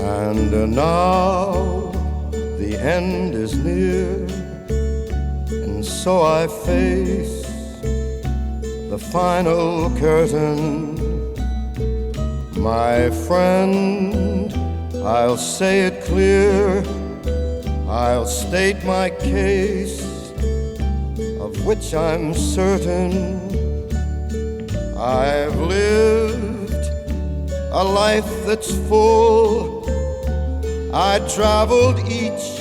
And now the end is near, and so I face the final curtain. My friend, I'll say it clear, I'll state my case, of which I'm certain. I've lived a life that's full, I traveled each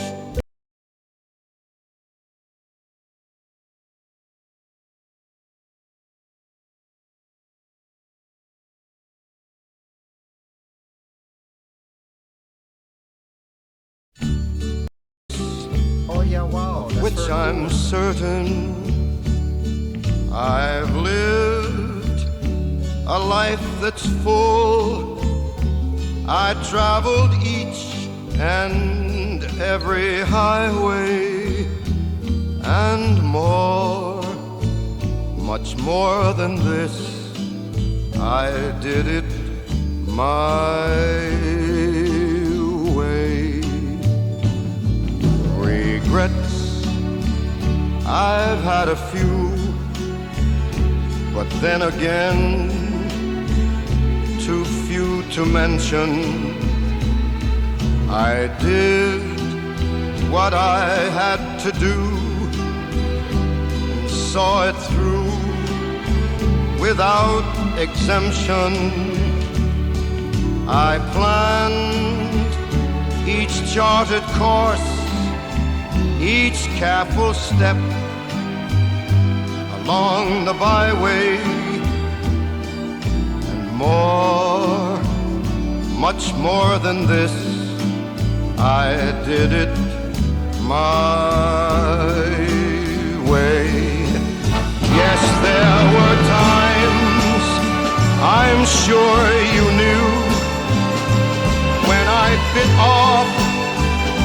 Oh yeah, wow. That's which I'm certain. I've lived a life that's full, I traveled each and every highway, and more, much more than this, I did it my way. Regrets, I've had a few, but then again, too few to mention. I did what I had to do, and saw it through without exemption. I planned each charted course, each careful step along the byway, and more, much more than this, I did it my way. Yes, there were times, I'm sure you knew, when I bit off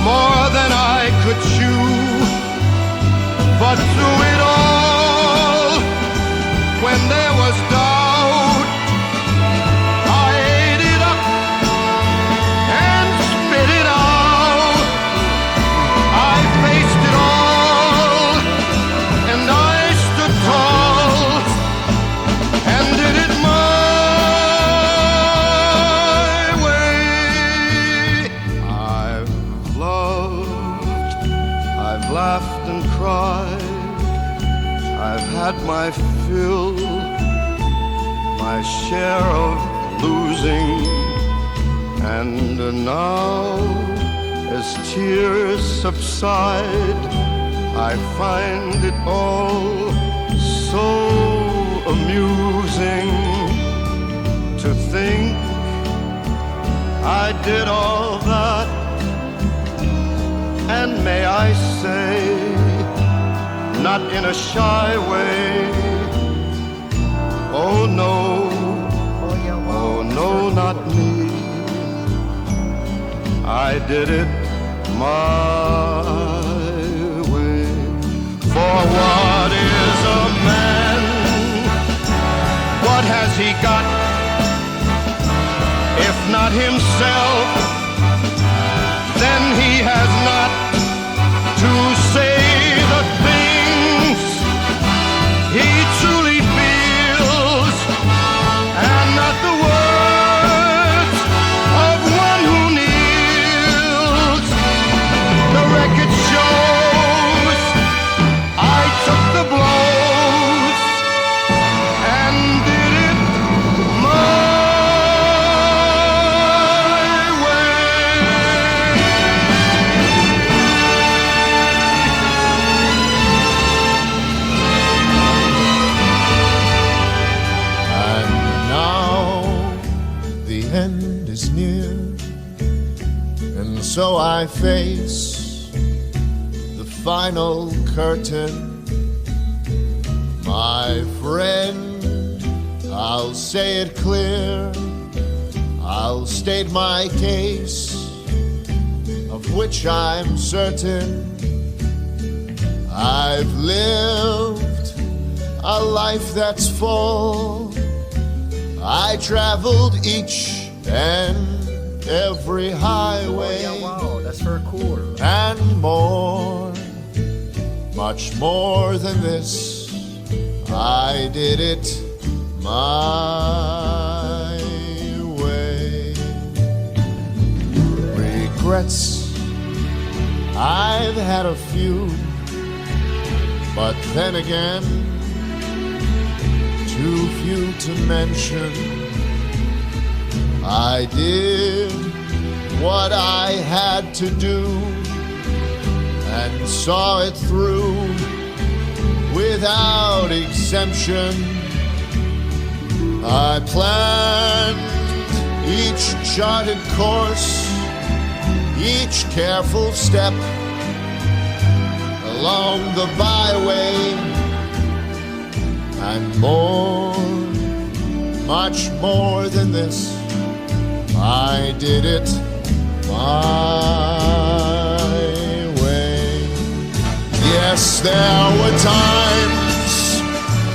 more than I could chew. But through it all, when there was doubt, I ate it up and spit it out. I faced it all, and I stood tall, and did it my way. I've loved, I've laughed and cried, I've had my fill, my share of losing, and now, as tears subside, I find it all so amusing to think I did all that, and may I say, not in a shy way. Oh no, oh no, not me. I did it my way. For what is a man? What has he got, if not himself? Then he has not to say the things he truly feels, and not the words of one who kneels. The record shows I took the blows and did it my end is near, and so I face the final curtain. My friend, I'll say it clear, I'll state my case, of which I'm certain. I've lived a life that's full, I traveled each and every highway. Oh, yeah, wow, that's for a quarter. And more, much more than this. I did it my way. Regrets, I've had a few, but then again, too few to mention. I did what I had to do and saw it through without exemption. I planned each charted course, each careful step along the byway, and more, much more than this, I did it my way. Yes, there were times,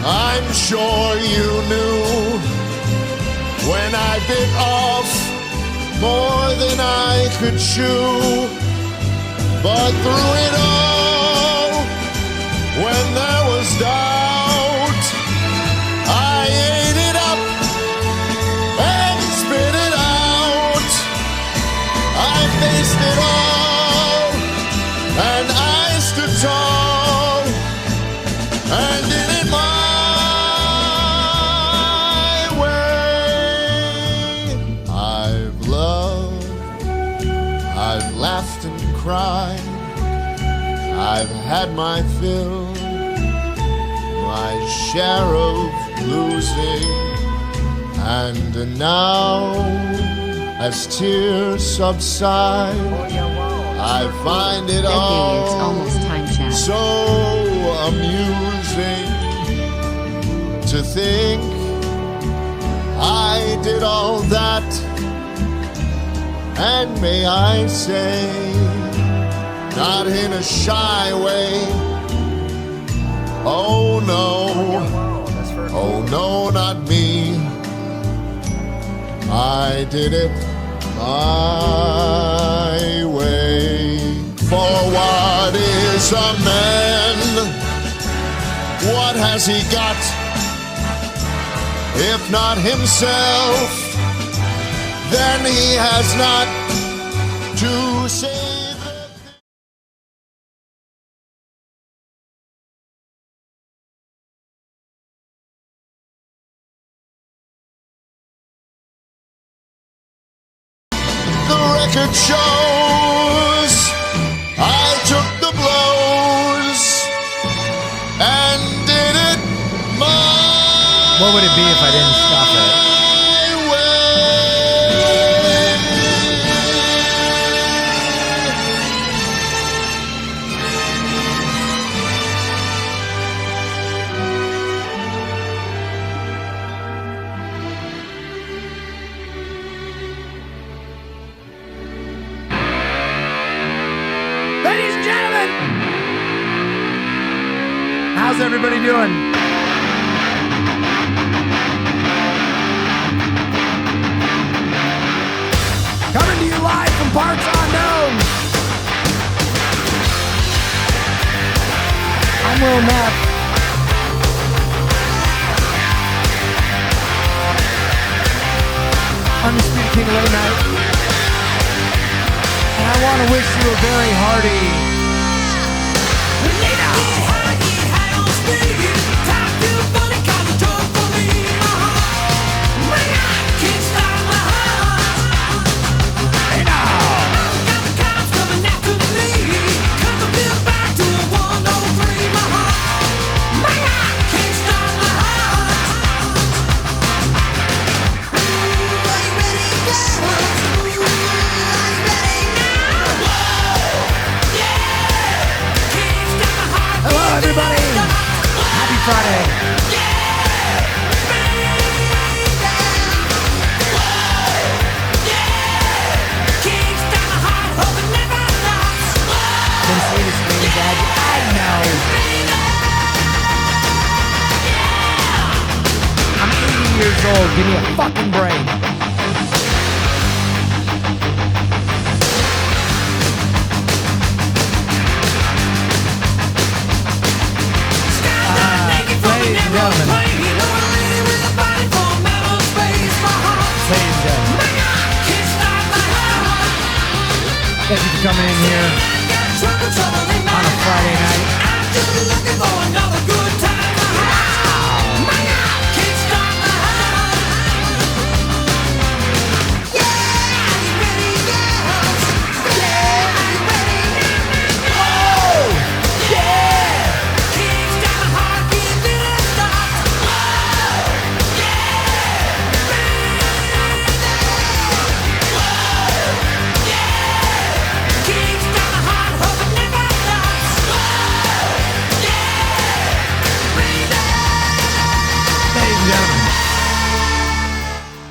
I'm sure you knew, when I bit off more than I could chew. But through it all, when there was doubt, I ate it up and spit it out. I faced it all, and I stood tall, and did it my way. I've loved, I've laughed and cried, I've had my fill, my share of losing, and now, as tears subside, Oh, yeah, wow. I find it Okay, all it's almost time check. so amusing to think I did all that, and may I say, not in a shy way. Oh no, Wow, that's for a oh no, not me. I did it my way. For what is a man? What has he got? If not himself, then he has not to save it. The record shows I took the blows and did it my What would it be if I didn't stop it? Ladies and gentlemen, how's everybody doing? Coming to you live from parts unknown. I'm Will Mapp. Undisputed King of Late Night. And I want to wish you a very hearty everybody. Happy Friday. Can say this thing, Dad. I know. I'm 80 years old. Give me a fucking break. Ladies and gentlemen. Thank you for coming in here on a Friday night.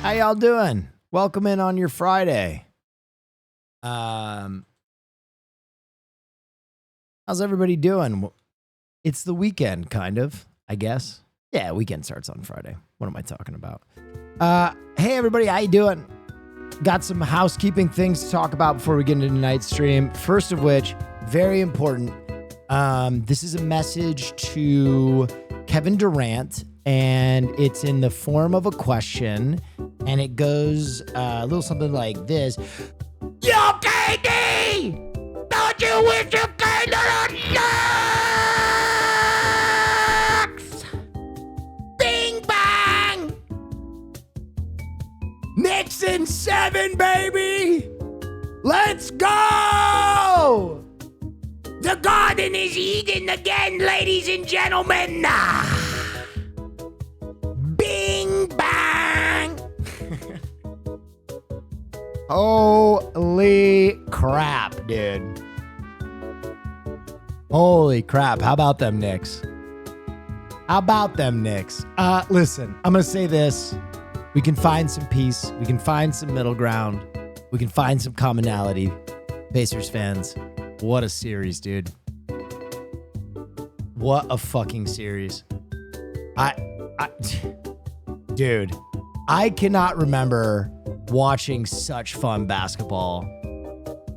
How y'all doing? Welcome in on your Friday. How's everybody doing? It's the weekend, kind of, I guess. Yeah, weekend starts on Friday. What am I talking about? Hey, everybody, how you doing? Got some housekeeping things to talk about before we get into tonight's stream. First of which, very important. This is a message to Kevin Durant, and it's in the form of a question, and it goes a little something like this. Yo, KD! Don't you wish you came to the Knicks? Bing bang! Knicks in 7, baby! Let's go! The garden is eaten again, ladies and gentlemen! Bing bang! Holy crap, dude. Holy crap. How about them Knicks? How about them Knicks? Listen, I'm going to say this. We can find some peace. We can find some middle ground. We can find some commonality. Pacers fans, what a series, dude. What a fucking series. Dude, I cannot remember watching such fun basketball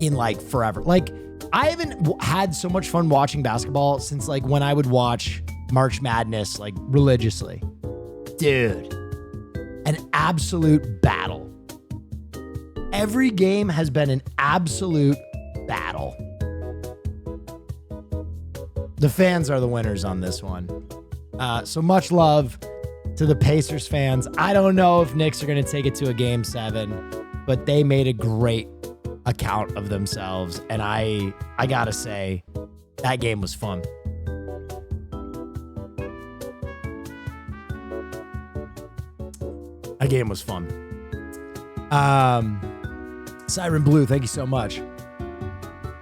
in like forever. Like, I haven't had so much fun watching basketball since like when I would watch March Madness like religiously. Dude, an absolute battle. Every game has been an absolute battle. The fans are the winners on this one. So much love to the Pacers fans. I don't know if Knicks are going to take it to a game 7, but they made a great account of themselves. And I gotta say, that game was fun. That game was fun. Siren Blue, thank you so much.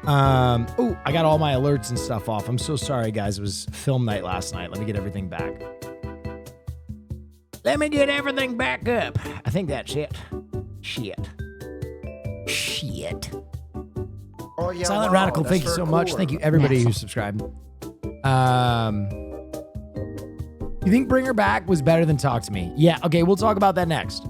Oh, I got all my alerts and stuff off. I'm so sorry, guys. It was film night last night. Let me get everything back. Let me get everything back up. I think that's it. Shit. Oh, yeah, Silent wow, Radical, thank you so much. Thank you, everybody who subscribed. You think Bring Her Back was better than Talk to Me? Yeah, okay, we'll talk about that next.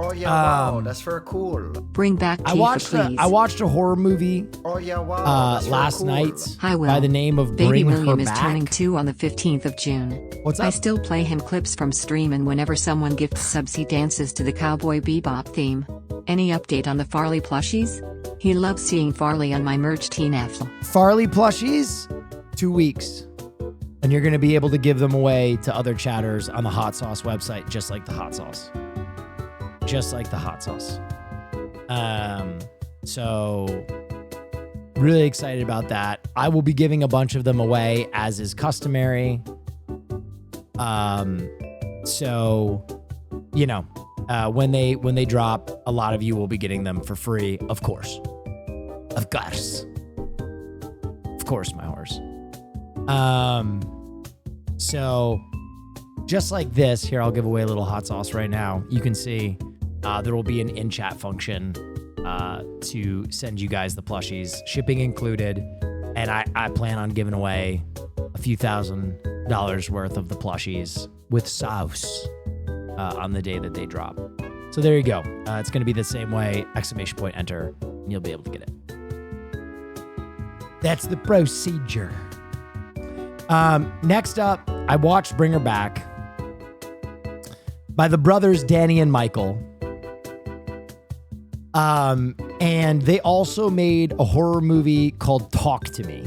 Oh yeah, wow, that's very cool. Bring back Tifa, please. I watched a horror movie Oh yeah, wow, that's very last cool. night Hi, Will. by the name of Baby Bring William Her is Back. turning 2 on the 15th of June. What's I up? still play him clips from stream, and whenever someone gifts subs, he dances to the Cowboy Bebop theme. Any update on the Farley plushies? He loves seeing Farley on my merch TNF. Farley plushies, 2 weeks. And you're going to be able to give them away to other chatters on the Hot Sauce website, just like the Hot Sauce. Just like the Hot Sauce. So really excited about that. I will be giving a bunch of them away as is customary. So, you know, when they drop, a lot of you will be getting them for free, of course. Of course. Of course, my horse. So just like this, here, I'll give away a little hot sauce right now. You can see there will be an in-chat function to send you guys the plushies, shipping included. And I plan on giving away a few $1,000 worth of the plushies with sauce on the day that they drop. So there you go. It's going to be the same way, ! Enter, and you'll be able to get it. That's the procedure. Next up, I watched Bring Her Back by the brothers Danny and Michael. And they also made a horror movie called Talk to Me,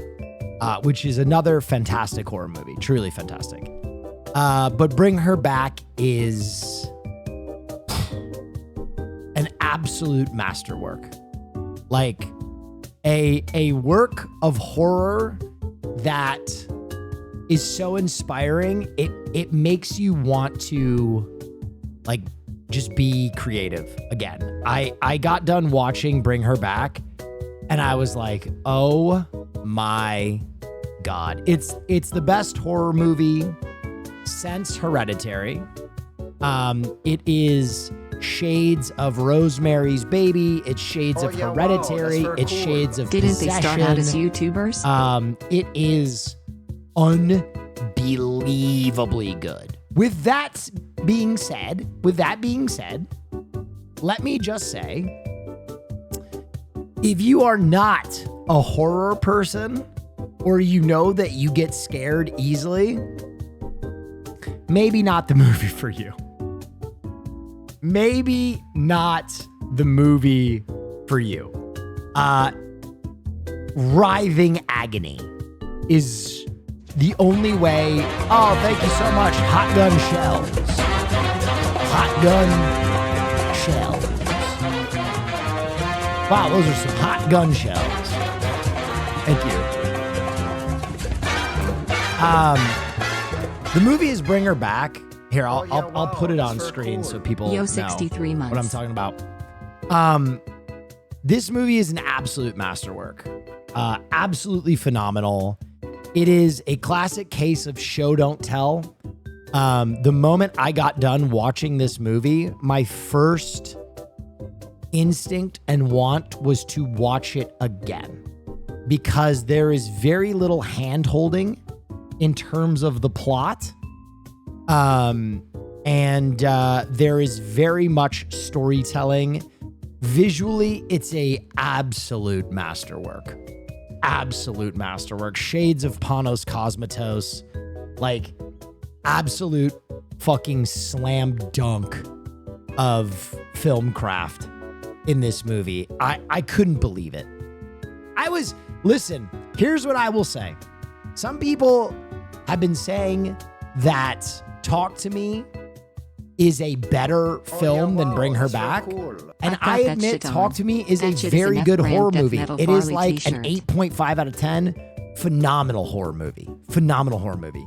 which is another fantastic horror movie, truly fantastic. But Bring Her Back is an absolute masterwork. Like a work of horror that is so inspiring. It makes you want to like just be creative again. I got done watching Bring Her Back and I was like, oh my God. It's the best horror movie since Hereditary. It is shades of Rosemary's Baby. It's shades of Hereditary. Wow, it's shades of Didn't Possession. they start out as YouTubers? It is unbelievably good. With that being said, let me just say, if you are not a horror person or you know that you get scared easily, maybe not the movie for you. Maybe not the movie for you. Writhing Agony is the only way. Oh, thank you so much. Hot Gun Shells. Hot Gun Shells. Wow, those are some hot gun shells. Thank you. The movie is Bring Her Back. Here, I'll put it on screen so people know 63 months. what I'm talking about. This movie is an absolute masterwork. Absolutely phenomenal. It is a classic case of show don't tell. The moment I got done watching this movie, my first instinct and want was to watch it again because there is very little hand-holding in terms of the plot. And there is very much storytelling. Visually, it's a absolute masterwork. Absolute masterwork. Shades of Panos Cosmatos. Like, absolute fucking slam dunk of film craft in this movie. I couldn't believe it. Listen, here's what I will say. Some people have been saying that Talk to Me is a better film than Bring Her Back. Cool. And I've got I that admit shit on. Talk to Me is That a shit is very an good F-brand horror Death movie. Metal It is Farley like an t-shirt. 8.5 out of 10. Phenomenal horror movie. Phenomenal horror movie.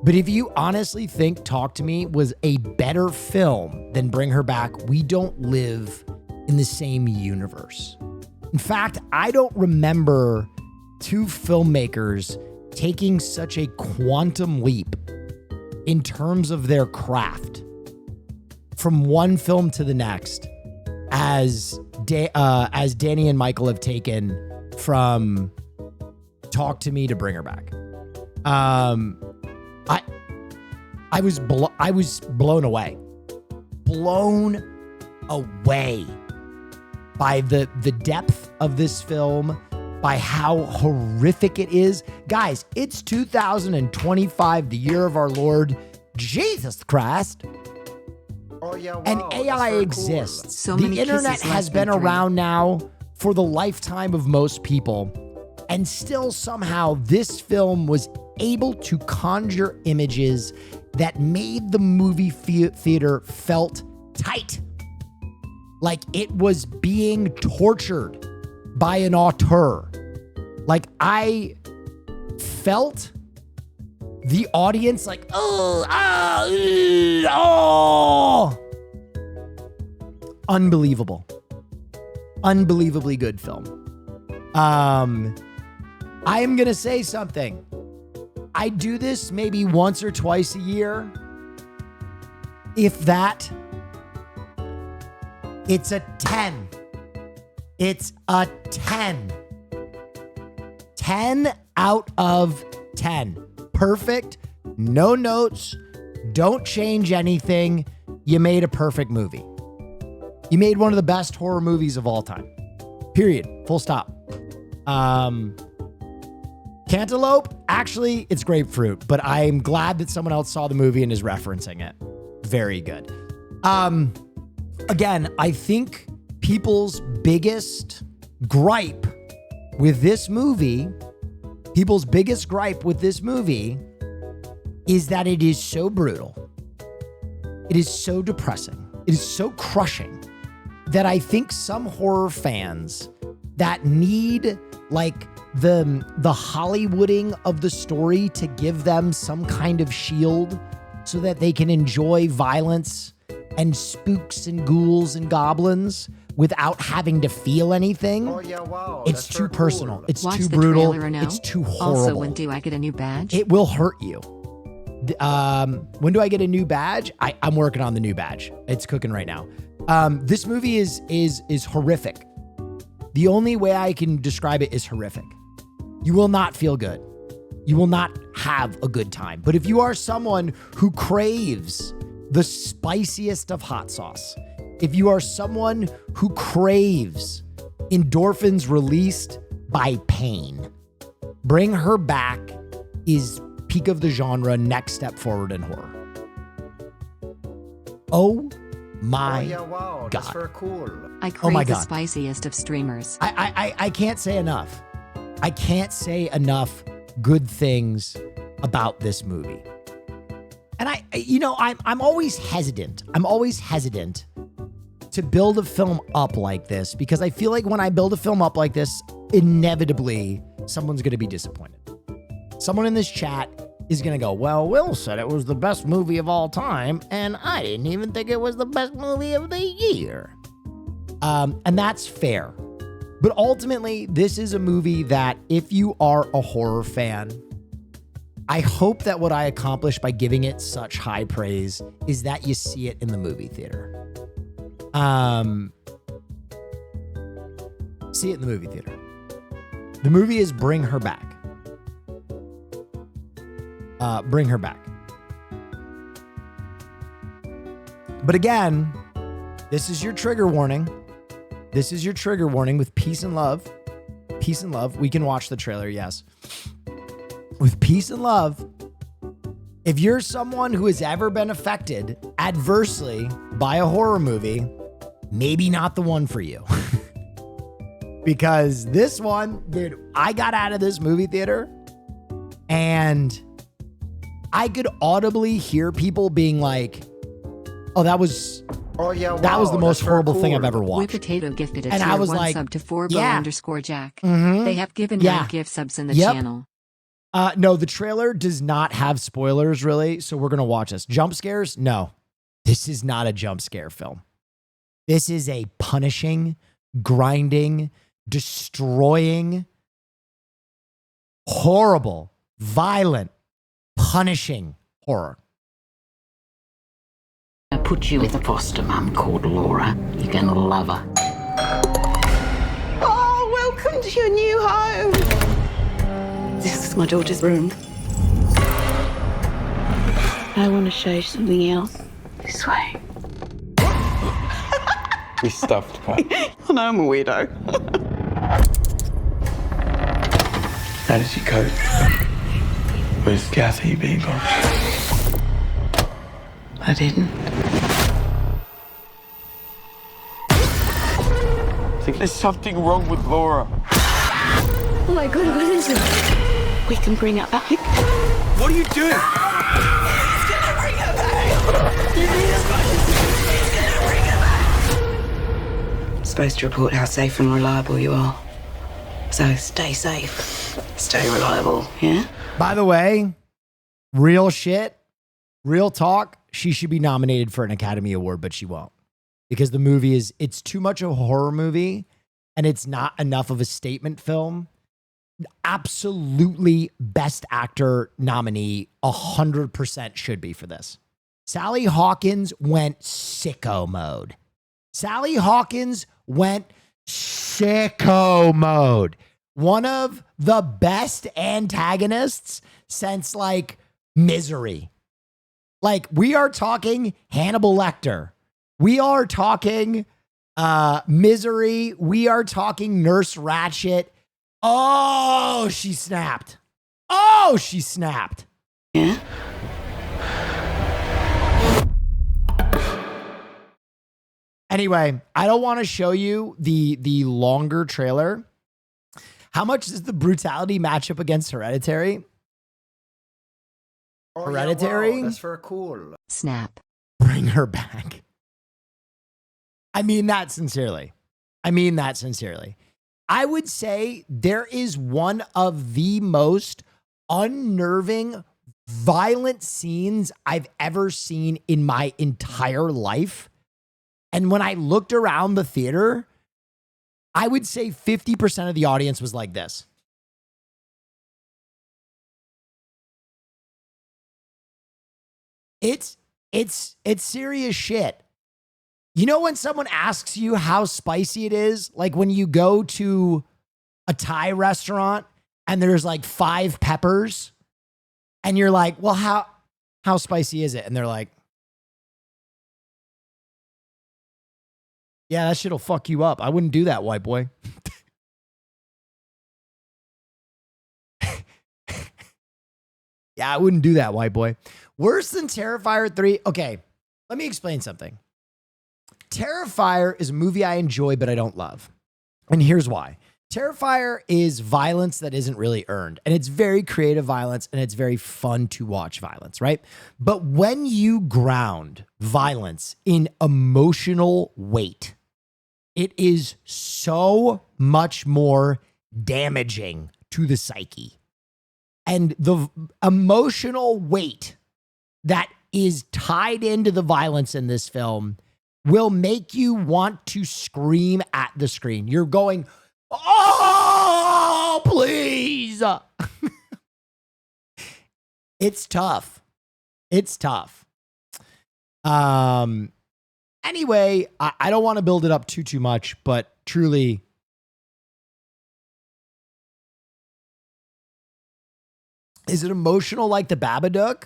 But if you honestly think Talk to Me was a better film than Bring Her Back, we don't live in the same universe. In fact, I don't remember two filmmakers taking such a quantum leap in terms of their craft from one film to the next as Danny and Michael have taken from Talk to Me to Bring Her Back. I was blown away by the depth of this film, by how horrific it is. Guys, it's 2025, the year of our Lord Jesus Christ. Oh yeah, wow, And that's AI very exists. So the many internet kisses, has less been than 3. around now for the lifetime of most people. And still somehow this film was able to conjure images that made the movie theater felt tight. Like it was being tortured by an auteur. Like I felt the audience like, oh. Unbelievable. Unbelievably good film. I am going to say something. I do this maybe once or twice a year. If that, it's a 10. It's a 10. 10 out of 10. Perfect. No notes. Don't change anything. You made a perfect movie. You made one of the best horror movies of all time. Period. Full stop. Cantaloupe, actually, it's grapefruit, but I'm glad that someone else saw the movie and is referencing it. Very good. Again, I think people's biggest gripe with this movie, is that it is so brutal. It is so depressing. It is so crushing that I think some horror fans that need like the Hollywooding of the story to give them some kind of shield so that they can enjoy violence and spooks and ghouls and goblins without having to feel anything. Oh yeah, wow. It's that's too very personal. cool. It's Watch too the brutal. trailer now. It's too horrible. Also, when do I get a new badge? It will hurt you. When do I get a new badge? I'm working on the new badge. It's cooking right now. This movie is horrific. The only way I can describe it is horrific. You will not feel good. You will not have a good time. But if you are someone who craves the spiciest of hot sauce, if you are someone who craves endorphins released by pain, Bring Her Back is peak of the genre, next step forward in horror. Oh my Oh yeah, wow. That's God. very cool. I crave my the God. spiciest of streamers. I can't say enough. I can't say enough good things about this movie. And I'm always hesitant. I'm always hesitant to build a film up like this because I feel like when I build a film up like this, inevitably someone's going to be disappointed. Someone in this chat is going to go, well, Will said it was the best movie of all time, and I didn't even think it was the best movie of the year. And that's fair. But ultimately, this is a movie that if you are a horror fan, I hope that what I accomplish by giving it such high praise is that you see it in the movie theater. See it in the movie theater. The movie is Bring Her Back. Bring Her Back. But again, this is your trigger warning. This is your trigger warning with Peace and Love. Peace and Love. We can watch the trailer, yes. With Peace and Love, if you're someone who has ever been affected adversely by a horror movie, maybe not the one for you. Because this one, dude, I got out of this movie theater and I could audibly hear people being like, oh, that was Oh yeah, wow. the most that's very horrible thing cool. I've ever With watched. Potato gifted a And I tier was 1 like, sub to 4 yeah. _Jack. Mhm. They have given Yeah. 9 gift subs in the Yep. channel. No, the trailer does not have spoilers really, so we're going to watch this. Jump scares? No. This is not a jump scare film. This is a punishing, grinding, destroying, horrible, violent, punishing horror. I put you with a foster mum called Laura. You're gonna love her. Oh, welcome to your new home. This is my daughter's room. I want to show you something else. This way. We stuffed one. I know I'm a weirdo. How did you cope with Kathy being gone? I didn't. I think there's something wrong with Laura. Oh my God, what is it? We can bring her back. What are you doing? I'm supposed to report how safe and reliable you are. So stay safe. Stay reliable, yeah? By the way, real shit, real talk, she should be nominated for an Academy Award, but she won't. Because the movie it's too much a horror movie and it's not enough of a statement film. Absolutely best actor nominee, 100% should be for this. Sally Hawkins went sicko mode. Sally Hawkins went sicko mode. One of the best antagonists since like Misery. Like we are talking Hannibal Lecter. We are talking Misery. We are talking Nurse Ratched. Oh, she snapped. Oh, she snapped. Yeah? Anyway, I don't want to show you the longer trailer. How much is the brutality matchup against Hereditary? Oh, Hereditary? Yeah, wow, that's very cool. Snap. Bring her back. I mean that sincerely. I would say there is one of the most unnerving, violent scenes I've ever seen in my entire life. And when I looked around the theater, I would say 50% of the audience was like this. It's serious shit. You know when someone asks you how spicy it is, like when you go to a Thai restaurant and there's like 5 peppers and you're like, well, how spicy is it? And they're like, yeah, that shit'll fuck you up. I wouldn't do that, white boy. Yeah, I wouldn't do that, white boy. Worse than Terrifier 3. Okay, let me explain something. Terrifier is a movie I enjoy, but I don't love. And here's why. Terrifier is violence that isn't really earned. And it's very creative violence, and it's very fun to watch violence, right? But when you ground violence in emotional weight, it is so much more damaging to the psyche. And the emotional weight that is tied into the violence in this film will make you want to scream at the screen. You're going, oh, please. It's tough. It's tough. Anyway, I don't want to build it up too much, but truly, is it emotional like The Babadook?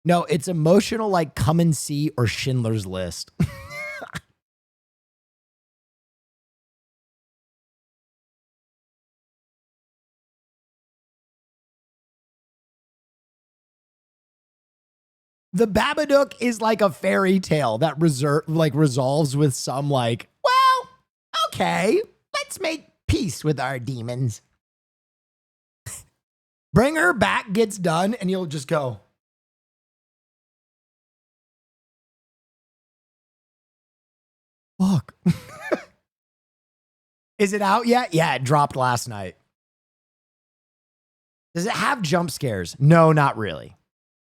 No, it's emotional like Come and See or Schindler's List. The Babadook is like a fairy tale that resolves with some like, well, okay, let's make peace with our demons. Bring Her Back gets done and you'll just go, fuck. Is it out yet? Yeah, it dropped last night. Does it have jump scares? No, not really.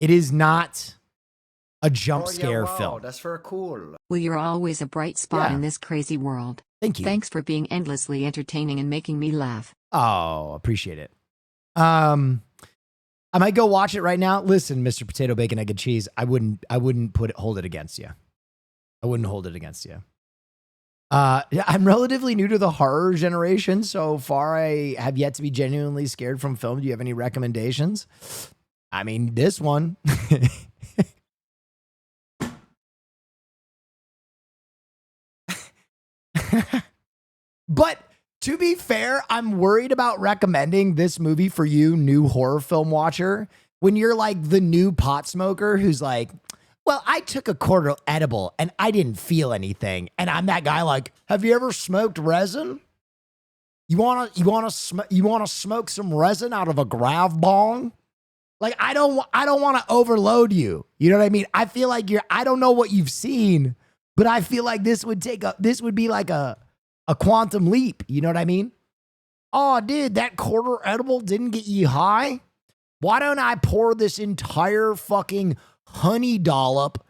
It is not a jump scare wow, film. That's very cool. Well, you're always a bright spot Yeah. in this crazy world. Thank you. Thanks for being endlessly entertaining and making me laugh. Oh, appreciate it. I might go watch it right now. Listen, Mr. Potato Bacon Egg and Cheese, I wouldn't hold it against you. I wouldn't hold it against you. Yeah, I'm relatively new to the horror generation. So far, I have yet to be genuinely scared from film. Do you have any recommendations? I mean, this one. But to be fair, I'm worried about recommending this movie for you, new horror film watcher, when you're like the new pot smoker who's like, well, I took a quarter edible and I didn't feel anything. And I'm that guy like, have you ever smoked resin? You want to smoke some resin out of a grav bong? Like, I don't want to overload you. You know what I mean? I feel like I don't know what you've seen, but I feel like this would be like a quantum leap. You know what I mean? Oh, dude, that quarter edible didn't get you high? Why don't I pour this entire fucking honey dollop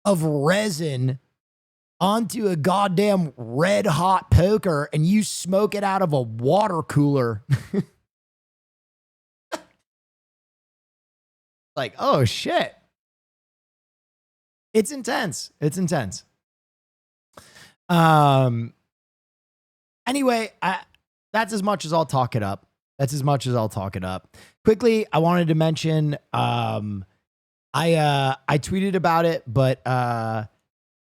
of resin onto a goddamn red hot poker and you smoke it out of a water cooler? Like, oh shit. It's intense. It's intense. Anyway, that's as much as I'll talk it up. Quickly, I wanted to mention, I tweeted about it, but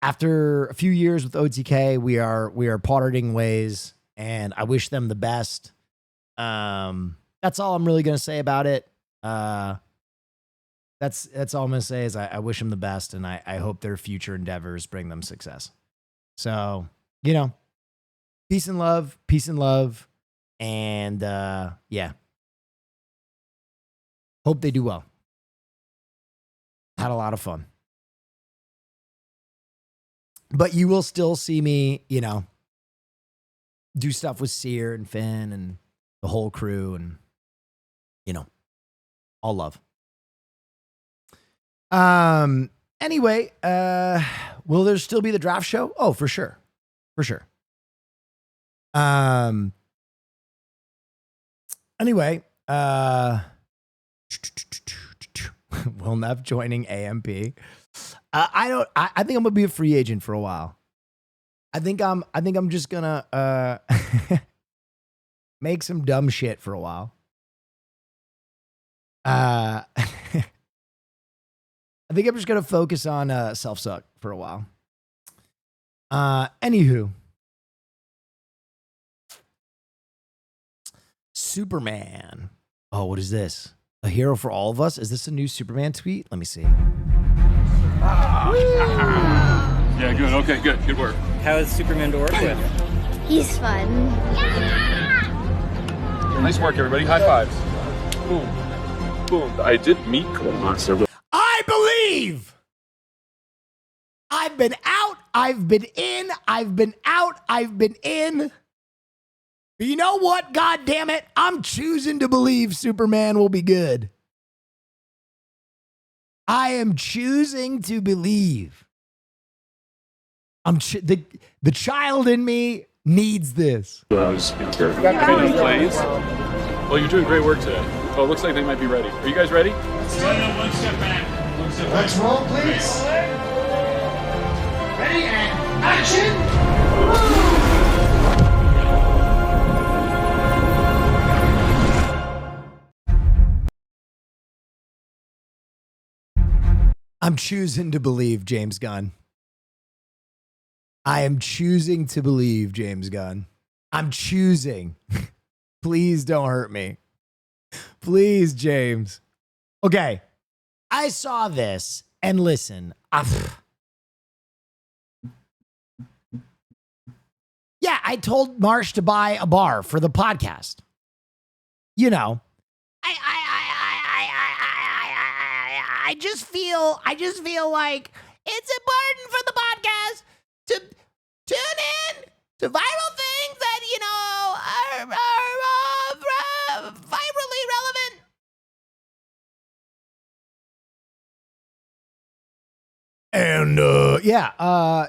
after a few years with OTK, we are parting ways, and I wish them the best. That's all I'm really gonna say about it. That's all I'm gonna say is I wish them the best, and I hope their future endeavors bring them success. So, you know, peace and love, peace and love. And yeah. Hope they do well. Had a lot of fun. But you will still see me, you know, do stuff with Sear and Finn and the whole crew and, you know, all love. Anyway, will there still be the draft show? Oh, for sure. For sure. Anyway, Will Neff joining AMP. I think I'm gonna be a free agent for a while. I think I'm just gonna make some dumb shit for a while. I think I'm just gonna focus on self-suck for a while. Anywho. Superman. Oh, what is this? A hero for all of us? Is this a new Superman tweet? Let me see. Yeah, good. Okay, good. Good work. How is Superman to work with? He's fun. Nice work, everybody. High fives. Boom. Boom. I did meet Monster. I believe! I've been out. I've been in. I've been out. I've been in. But you know what? God damn it. I'm choosing to believe Superman will be good. I am choosing to believe. The child in me needs this. Plays. Well, you're doing great work today. Oh, it looks like they might be ready. Are you guys ready? One step back. One step back. Let's roll, please. Ready and action. I'm choosing to believe James Gunn. I am choosing to believe James Gunn. I'm choosing. Please don't hurt me. Please, James. Okay. I saw this and listen. Yeah, I told Marsh to buy a bar for the podcast. You know, I just feel like it's important for the podcast to tune in to viral things that, you know, are virally relevant. And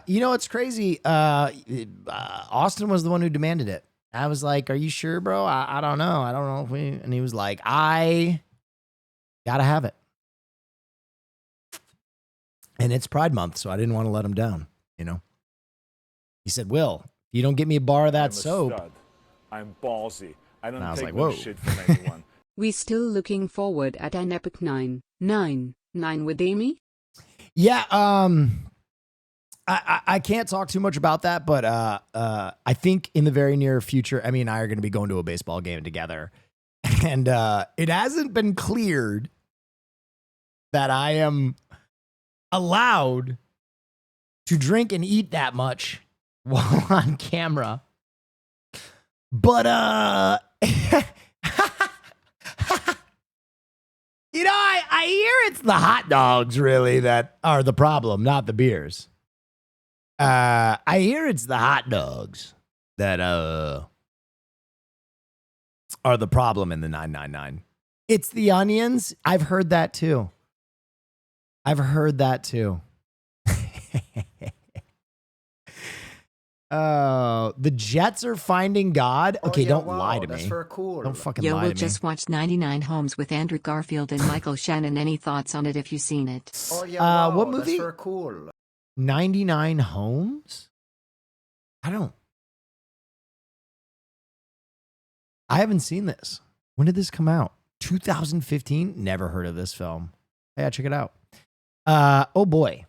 you know, it's crazy. Austin was the one who demanded it. I was like, "Are you sure, bro? I don't know. I don't know if we." And he was like, "I gotta have it." And it's Pride Month, so I didn't want to let him down, you know. He said, "Will, if you don't get me a bar of that soap." Stud. I'm ballsy. I don't take like, no whoa. shit from anyone. We still looking forward at an epic 999 with Amy? Yeah, I can't talk too much about that, but I think in the very near future, Emmy and I are going to be going to a baseball game together. And it hasn't been cleared that I am allowed to drink and eat that much while on camera. But you know, I hear it's the hot dogs really that are the problem, not the beers. I hear it's the hot dogs that are the problem in the 999. It's the onions. I've heard that too. Oh, the Jets are finding God. Okay, don't lie to me. That's for cool. Don't fucking Yo, lie we'll to me. just watched 99 Homes with Andrew Garfield and Michael Shannon. Any thoughts on it if you've seen it? Oh, yeah, wow, what movie? That's for cool. 99 Homes? I haven't seen this. When did this come out? 2015? Never heard of this film. Yeah, check it out. Oh boy.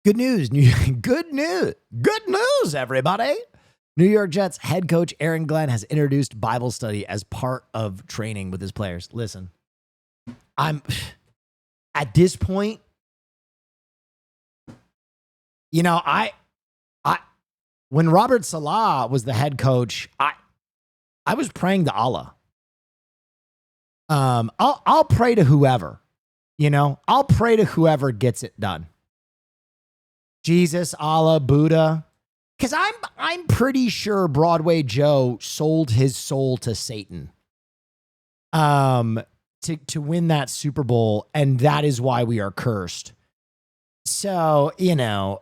Good news. Good news, everybody. New York Jets head coach Aaron Glenn has introduced Bible study as part of training with his players. Listen, I'm at this point, You know, I when Robert Salah was the head coach, I was praying to Allah. I'll pray to whoever, you know, I'll pray to whoever gets it done. Jesus, Allah, Buddha. Because I'm pretty sure Broadway Joe sold his soul to Satan to win that Super Bowl, and that is why we are cursed. So, you know,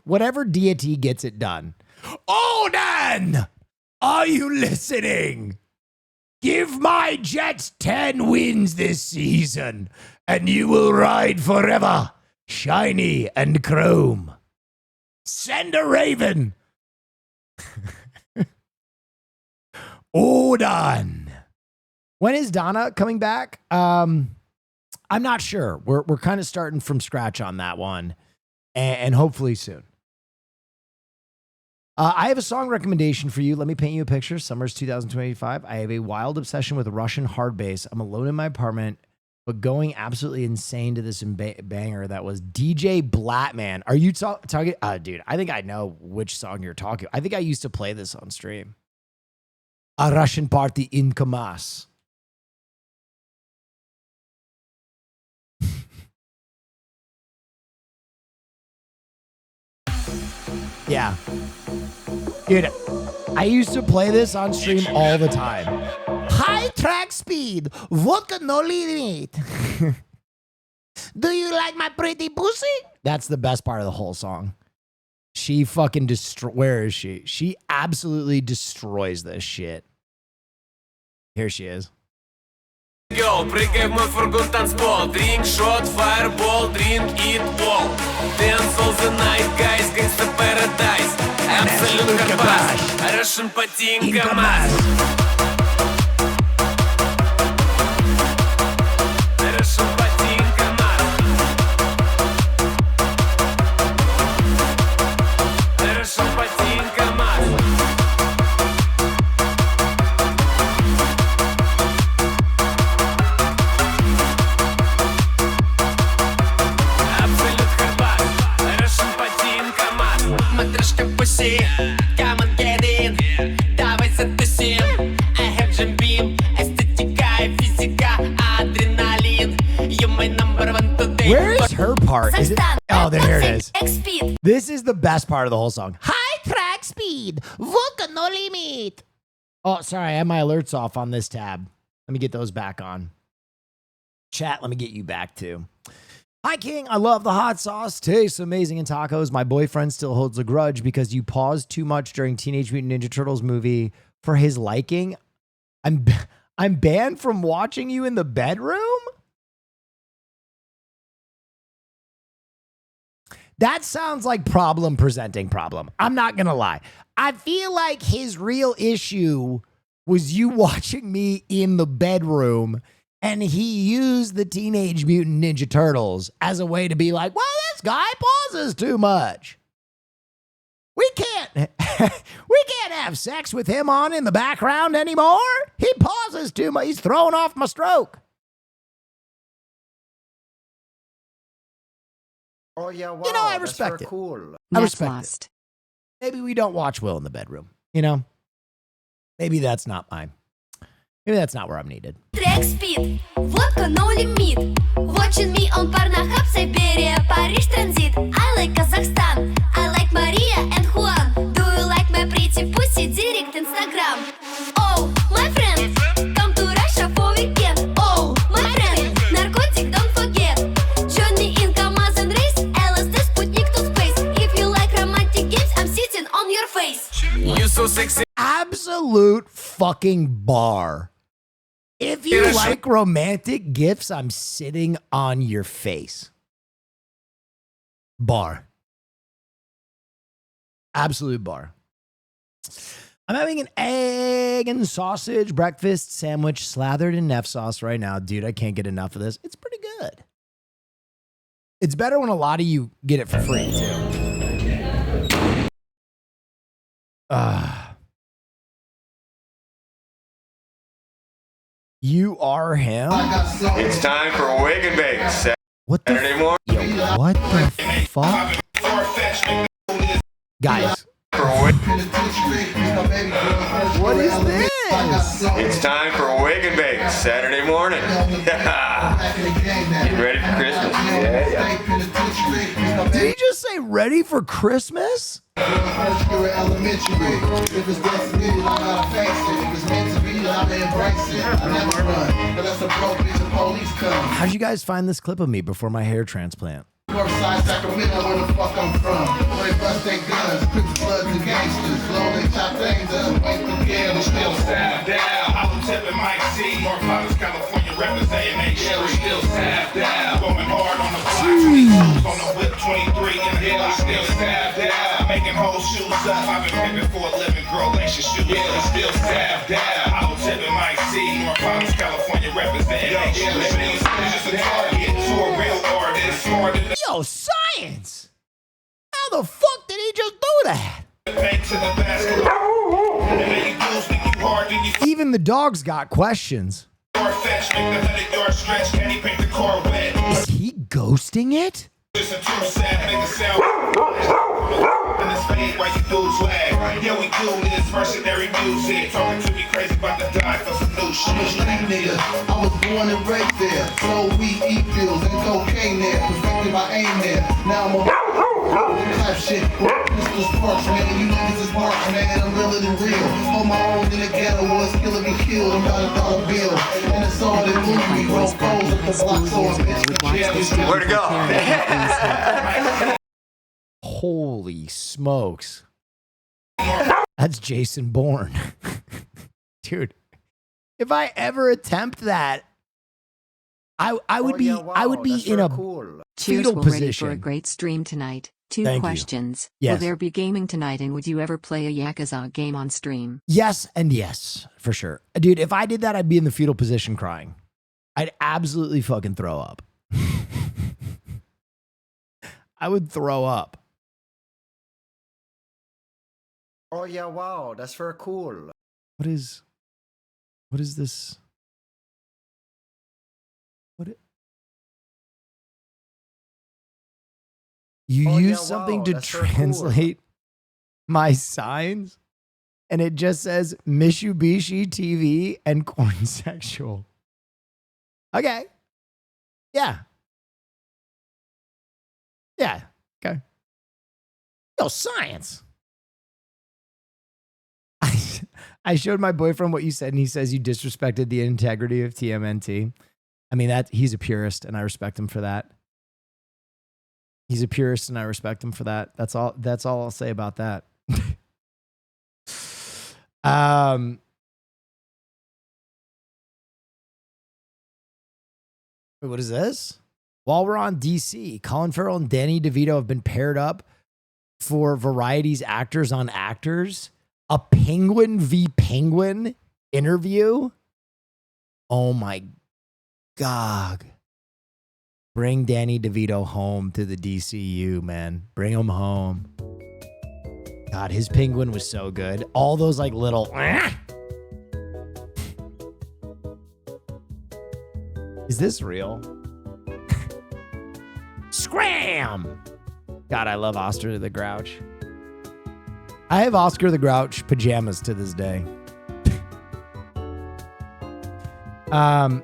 whatever deity gets it done. Odin, are you listening? Give my Jets 10 wins this season, and you will ride forever, shiny and chrome. Send a raven. Odin. When is Donna coming back? I'm not sure. We're kind of starting from scratch on that one, and hopefully soon. I have a song recommendation for you. Let me paint you a picture. Summer's 2025. I have a wild obsession with Russian hard bass. I'm alone in my apartment, but going absolutely insane to this banger that was DJ Blatman. Are you talking? Dude, I think I know which song you're talking. I think I used to play this on stream. A Russian party in Kamas. Yeah. Dude, I used to play this on stream all the time. High track speed, vodka no limit. Do you like my pretty pussy? That's the best part of the whole song. She fucking where is she? She absolutely destroys this shit. Here she is. Yo, прыгай в мой фургон танцпол. Drink shot, fireball, drink it all. Dance all the night, guys, gangsta paradise. Absolute Kabas, Russian Patin Kamaz. Russian Patin Kamaz. Russian Patin Kamaz. Come on, get in. Давай затусим. I have jam beam. Эстетика и физика. Адреналин. You my number one today. Where is her part? Is it? Oh, there it is. This is the best part of the whole song. High track speed. Vodka no limit. Oh, sorry. I have my alerts off on this tab. Let me get those back on. Chat, let me get you back too. Hi, King. I love the hot sauce. Tastes amazing in tacos. My boyfriend still holds a grudge because you paused too much during Teenage Mutant Ninja Turtles movie for his liking. I'm banned from watching you in the bedroom? That sounds like problem presenting problem. I'm not going to lie. I feel like his real issue was you watching me in the bedroom. And he used the Teenage Mutant Ninja Turtles as a way to be like, well, this guy pauses too much. We can't have sex with him on in the background anymore. He pauses too much. He's throwing off my stroke. Oh yeah, wow. You know, I respect it. Cool. I respect it. Maybe we don't watch Will in the bedroom. You know, maybe that's not where I'm needed. Track speed, vodka no limit. Watching me on Pornhub, Siberia, Paris transit. I like Kazakhstan, I like Maria and Juan. Do you like my pretty pussy? Direct Instagram. Oh, my friend, come to Russia for weekend. Oh, my friend, narcotic don't forget. Journey in Kamaz and race, LSD Sputnik to space. If you like romantic games, I'm sitting on your face. You so sexy. Absolute fucking bar. If you like romantic gifts, I'm sitting on your face. Bar. Absolute bar. I'm having an egg and sausage breakfast sandwich slathered in Neff sauce right now. Dude, I can't get enough of this. It's pretty good. It's better when a lot of you get it for free, too. You are him? It's time for Wake and Bake. What the Saturday morning. Yo, what the fuck? Guys. What is this? It's time for Wake and Bake. Saturday morning. Get ready for Christmas. Yeah. Did he just say ready for Christmas? How'd you guys find this clip of me before my hair transplant? Northside Sacramento, where the fuck I'm from. Where they bust their guns, Crips, Bloods, and gangsters. Slow, they chop things up, wait the gear, they still stand down. I'm tipping Mike C. North Providence, California, representing yeah, we still stand down. Going hard on the block, 20 moves on the whip, 23 in the hill, I still stand down. Making whole shoes up, I've been pimping for a living, girl, lace your shoes, yeah, we still stand down. I'm tipping Mike C. North Providence, California, representing yeah, we still stand down. To a real artist, smarter than Yo, science! How the fuck did he just do that? Even the dogs got questions. Is he ghosting it? Yeah, we do this mercenary music. Talking to me crazy about to die for some new shit. I'm a street nigga. I was born and raised there. So we eat pills and cocaine there. Perfected my aim there. Now I'm a type shit. Pistols sparks, man. You niggas is marks, man. I'm realer than real. Hold my own in the ghetto was killing me killed. I'm about $1 bill. And it's all that move me. Roll foes up the block so a bitch can Where to go? Holy smokes. That's Jason Bourne. Dude, if I ever attempt that, I would be in a Cheers, fetal we're ready position. for a great stream tonight. Two Thank you. questions. Yes. Will there be gaming tonight, and would you ever play a Yakuza game on stream? Yes and yes, for sure. Dude, if I did that, I'd be in the fetal position crying. I'd absolutely fucking throw up. I would throw up. Oh yeah, wow, that's very cool. What is this? You Oh, use yeah, something wow, to that's very cool. translate my signs, and it just says Mitsubishi TV and corn sexual. Okay. Yeah. Yeah. Okay. Yo, science. I showed my boyfriend what you said, and he says you disrespected the integrity of TMNT. I mean, he's a purist, and I respect him for that. He's a purist, and I respect him for that. That's all I'll say about that. Wait, what is this? While we're on DC, Colin Farrell and Danny DeVito have been paired up for Variety's Actors on Actors. A Penguin v. Penguin interview? Oh my God. Bring Danny DeVito home to the DCU, man. Bring him home. God, his Penguin was so good. All those like little... Is this real? Scram! God, I love Oscar the Grouch. I have Oscar the Grouch pajamas to this day. Not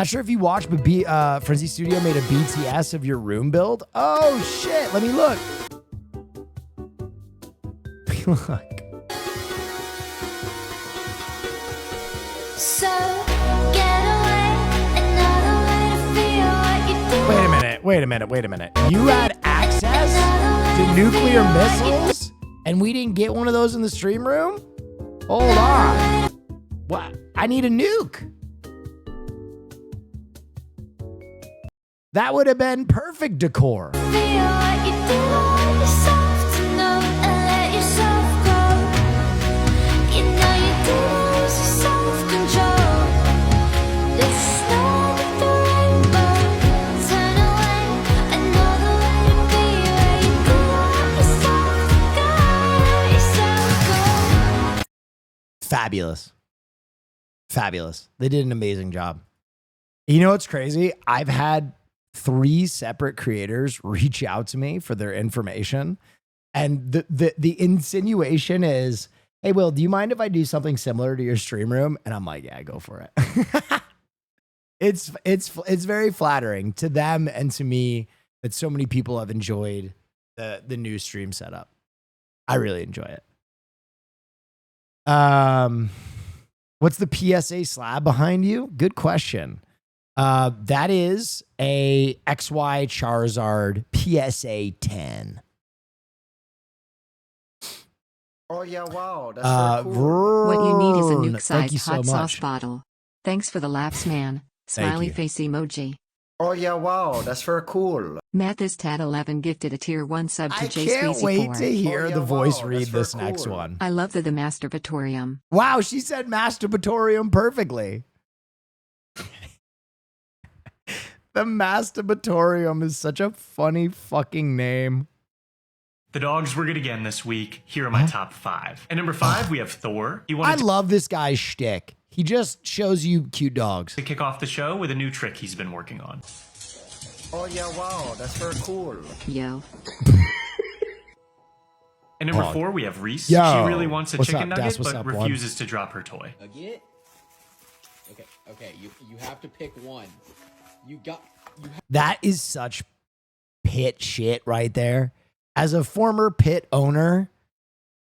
sure if you watched, but Frenzy Studio made a BTS of your room build. Oh shit! Let me look. Look. So get away, another way to feel what you do. Wait a minute. You had access to nuclear missiles, and we didn't get one of those in the stream room? Hold on. What? I need a nuke. That would have been perfect decor. Feel what you do, you're soft to know and let yourself go. You know you do lose your self-control. There's snow with the rainbow. Turn away, another way to be where you do let yourself go. Fabulous. Fabulous. They did an amazing job. You know what's crazy? I've had 3 separate creators reach out to me for their information. And the insinuation is, hey, Will, do you mind if I do something similar to your stream room? And I'm like, yeah, go for it. It's very flattering to them and to me that so many people have enjoyed the new stream setup. I really enjoy it. What's the PSA slab behind you? Good question. That is a XY Charizard PSA 10. Oh yeah, wow, that's very cool. What you need is a Vroom. nuke-sized Thank you so hot sauce much. bottle. Thanks for the laughs, man. Smiley you. face emoji. Oh yeah, wow, that's very cool. Mathistad11 gifted a tier 1 sub to I J can't Squeezy wait 4. to hear Oh, yeah, the voice wow, read that's this very next cool. one. I love the masturbatorium. Wow, she said masturbatorium perfectly. The masturbatorium is such a funny fucking name. The dogs were good again this week. Here are my top 5. At number 5, we have Thor. He I wanted love this guy's shtick. He just shows you cute dogs. to kick off the show with a new trick he's been working on. Oh yeah, wow, that's very cool. Yo. At number Hog. 4, we have Reese. Yo. She really wants a What's chicken up, Des? nugget, What's but up, one? refuses to drop her toy. Nugget? Okay, you have to pick one. That is such pit shit right there. As a former pit owner,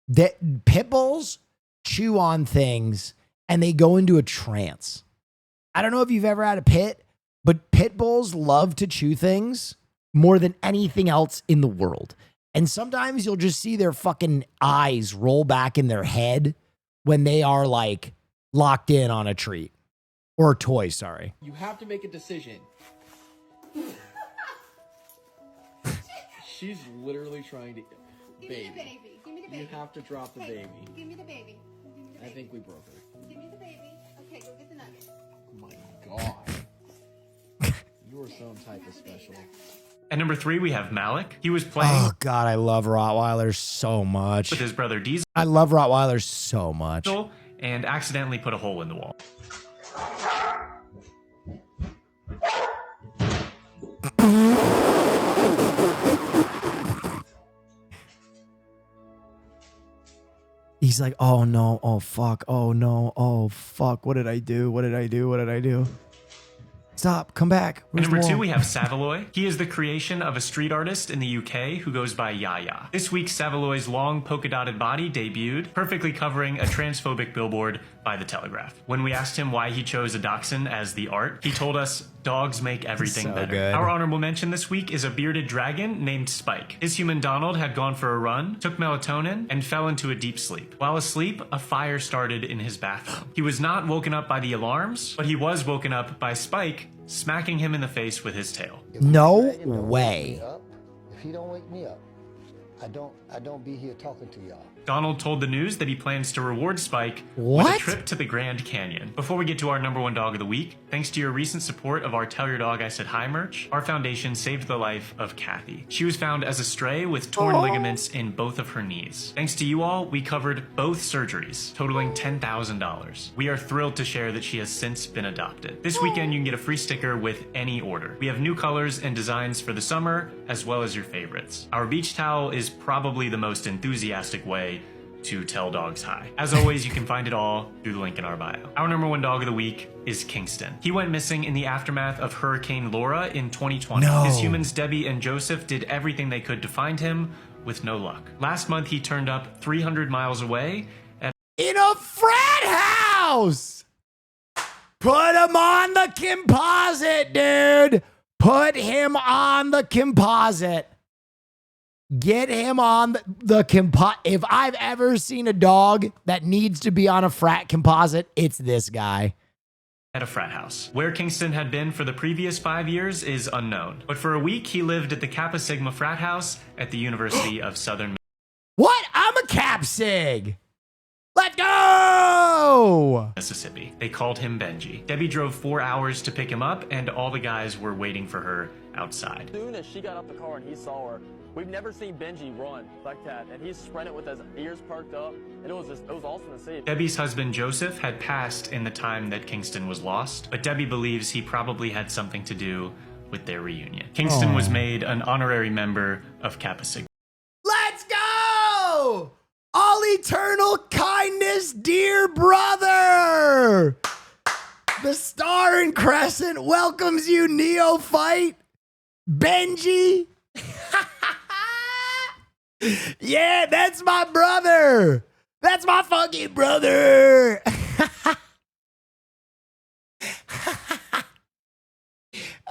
that pit bulls chew on things and they go into a trance. I don't know if you've ever had a pit, but pit bulls love to chew things more than anything else in the world. And sometimes you'll just see their fucking eyes roll back in their head when they are like locked in on a treat or a toy, sorry. You have to make a decision. She's literally trying to... Give me the baby. Give me the baby. You have to drop the baby. Give me the baby. Give me the I baby. think we broke her. Give me the baby. Okay, go get the nugget. Oh my god. You are some type of special. At number 3, we have Malik. He was playing Oh God, I love Rottweilers so much. with his brother Diesel I love Rottweilers so much. and accidentally put a hole in the wall. He's like, oh no, oh fuck, oh no, oh fuck. What did I do? What did I do? What did I do? Stop, come back. At Where's number the 2, wall? we have Savaloy. He is the creation of a street artist in the UK who goes by Yaya. This week, Savaloy's long polka-dotted body debuted, perfectly covering a transphobic billboard by The Telegraph. When we asked him why he chose a dachshund as the art, he told us, dogs make everything So better. good. Our honorable mention this week is a bearded dragon named Spike. His human Donald had gone for a run, took melatonin, and fell into a deep sleep. While asleep, a fire started in his bathroom. He was not woken up by the alarms, but he was woken up by Spike smacking him in the face with his tail. No way. If you don't wake me up, I don't be here talking to y'all. Donald told the news that he plans to reward Spike with What? a trip to the Grand Canyon. Before we get to our number 1 dog of the week, thanks to your recent support of our Tell Your Dog I Said Hi merch, our foundation saved the life of Kathy. She was found as a stray with torn ligaments in both of her knees. Thanks to you all, we covered both surgeries, totaling $10,000. We are thrilled to share that she has since been adopted. This weekend, you can get a free sticker with any order. We have new colors and designs for the summer, as well as your favorites. Our beach towel is probably the most enthusiastic way to tell dogs hi. As always, you can find it all through the link in our bio. Our number 1 dog of the week is Kingston. He went missing in the aftermath of Hurricane Laura in 2020. No. His humans Debbie and Joseph did everything they could to find him with no luck. Last month, he turned up 300 miles away at In a frat house! Put him on the composite, dude! Put him on the composite. Get him on the composite. If I've ever seen a dog that needs to be on a frat composite, it's this guy. a frat house. Where Kingston had been for the previous 5 years is unknown, but for a week he lived at the Kappa Sigma frat house at the University of Southern What? I'm a Cap Sig. Let's go! Mississippi. They called him Benji. Debbie drove 4 hours to pick him up, and all the guys were waiting for her outside. As soon as she got out the car and he saw her, we've never seen Benji run like that, and he sprinted with his ears perked up, and it was awesome to see. Debbie's husband Joseph had passed in the time that Kingston was lost, but Debbie believes he probably had something to do with their reunion. Kingston was made an honorary member of Kappa Sigma. Let's go! All eternal kindness, dear brother! The Star and Crescent welcomes you, neophyte, Benji. Yeah, that's my brother. That's my fucking brother.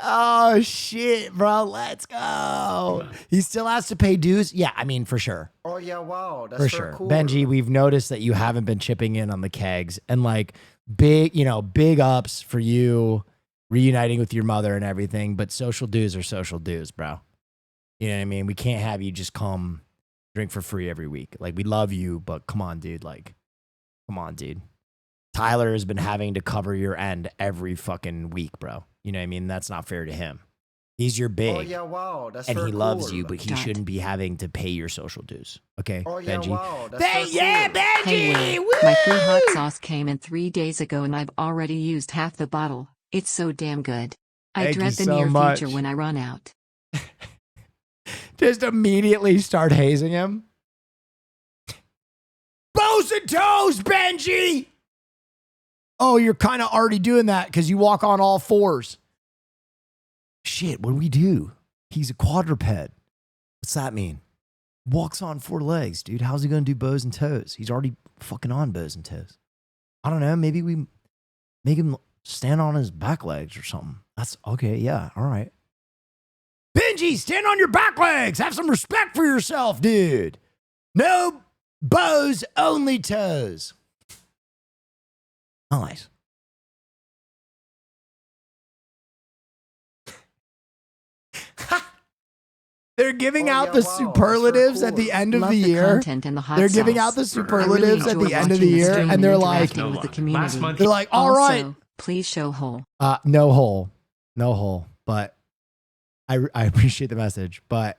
Oh, shit, bro. Let's go. He still has to pay dues? Yeah, I mean, for sure. Oh, yeah, wow. That's For very sure. cool. Benji, we've noticed that you haven't been chipping in on the kegs, and like big, big ups for you reuniting with your mother and everything, but social dues are social dues, bro. You know what I mean? We can't have you just come drink for free every week. Like, we love you, but come on, dude. Like, come on, dude. Tyler has been having to cover your end every fucking week, bro. You know what I mean? That's not fair to him. He's your big. Oh, yeah, wow. That's and very he loves cool. you, but he shouldn't be having to pay your social dues. Okay, Oh, yeah, Benji? wow. That's very cool. Benji! Hey, Will, my free hot sauce came in 3 days ago and I've already used half the bottle. It's so damn good. I Thank dread you the so near much. future when I run out. Just immediately start hazing him. Bows and toes, Benji! Oh, you're kind of already doing that because you walk on all fours. Shit, what do we do? He's a quadruped. What's that mean? Walks on 4 legs, dude. How's he going to do bows and toes? He's already fucking on bows and toes. I don't know. Maybe we make him stand on his back legs or something. That's okay. Yeah. All right. Benji, stand on your back legs. Have some respect for yourself, dude. No bows, only toes. Nice. They're giving out the superlatives at the end of Love the the year. content and the hot They're giving sauce. out the I superlatives really at the enjoy end of the watching year, stream and they're like, interacting with the community. they're like, all right. Also, please show hole. No hole. But I appreciate the message, but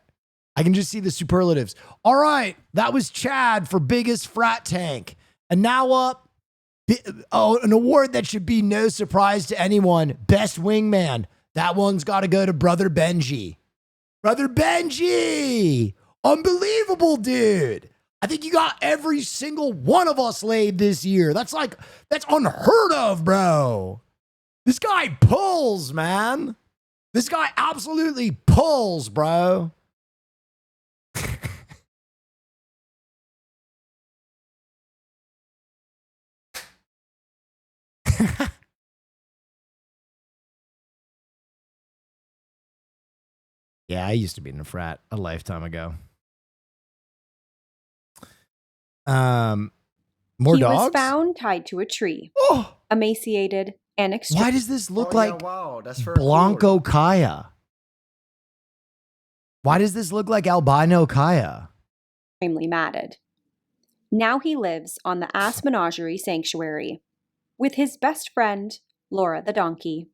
I can just see the superlatives. All right, that was Chad for biggest frat tank, and now up, an award that should be no surprise to anyone: best wingman. That one's got to go to Brother Benji. Brother Benji, unbelievable, dude. I think you got every single one of us laid this year. That's unheard of, bro. This guy pulls, man. This guy absolutely pulls, bro. Yeah, I used to be in a frat a lifetime ago. More he dogs? was found tied to a tree, emaciated and extremely. Why does this look Oh, yeah, like wow. That's very Blanco Kaya? Why does this look like albino Kaya? Matted. Now he lives on the Ass Menagerie Sanctuary with his best friend, Laura the donkey.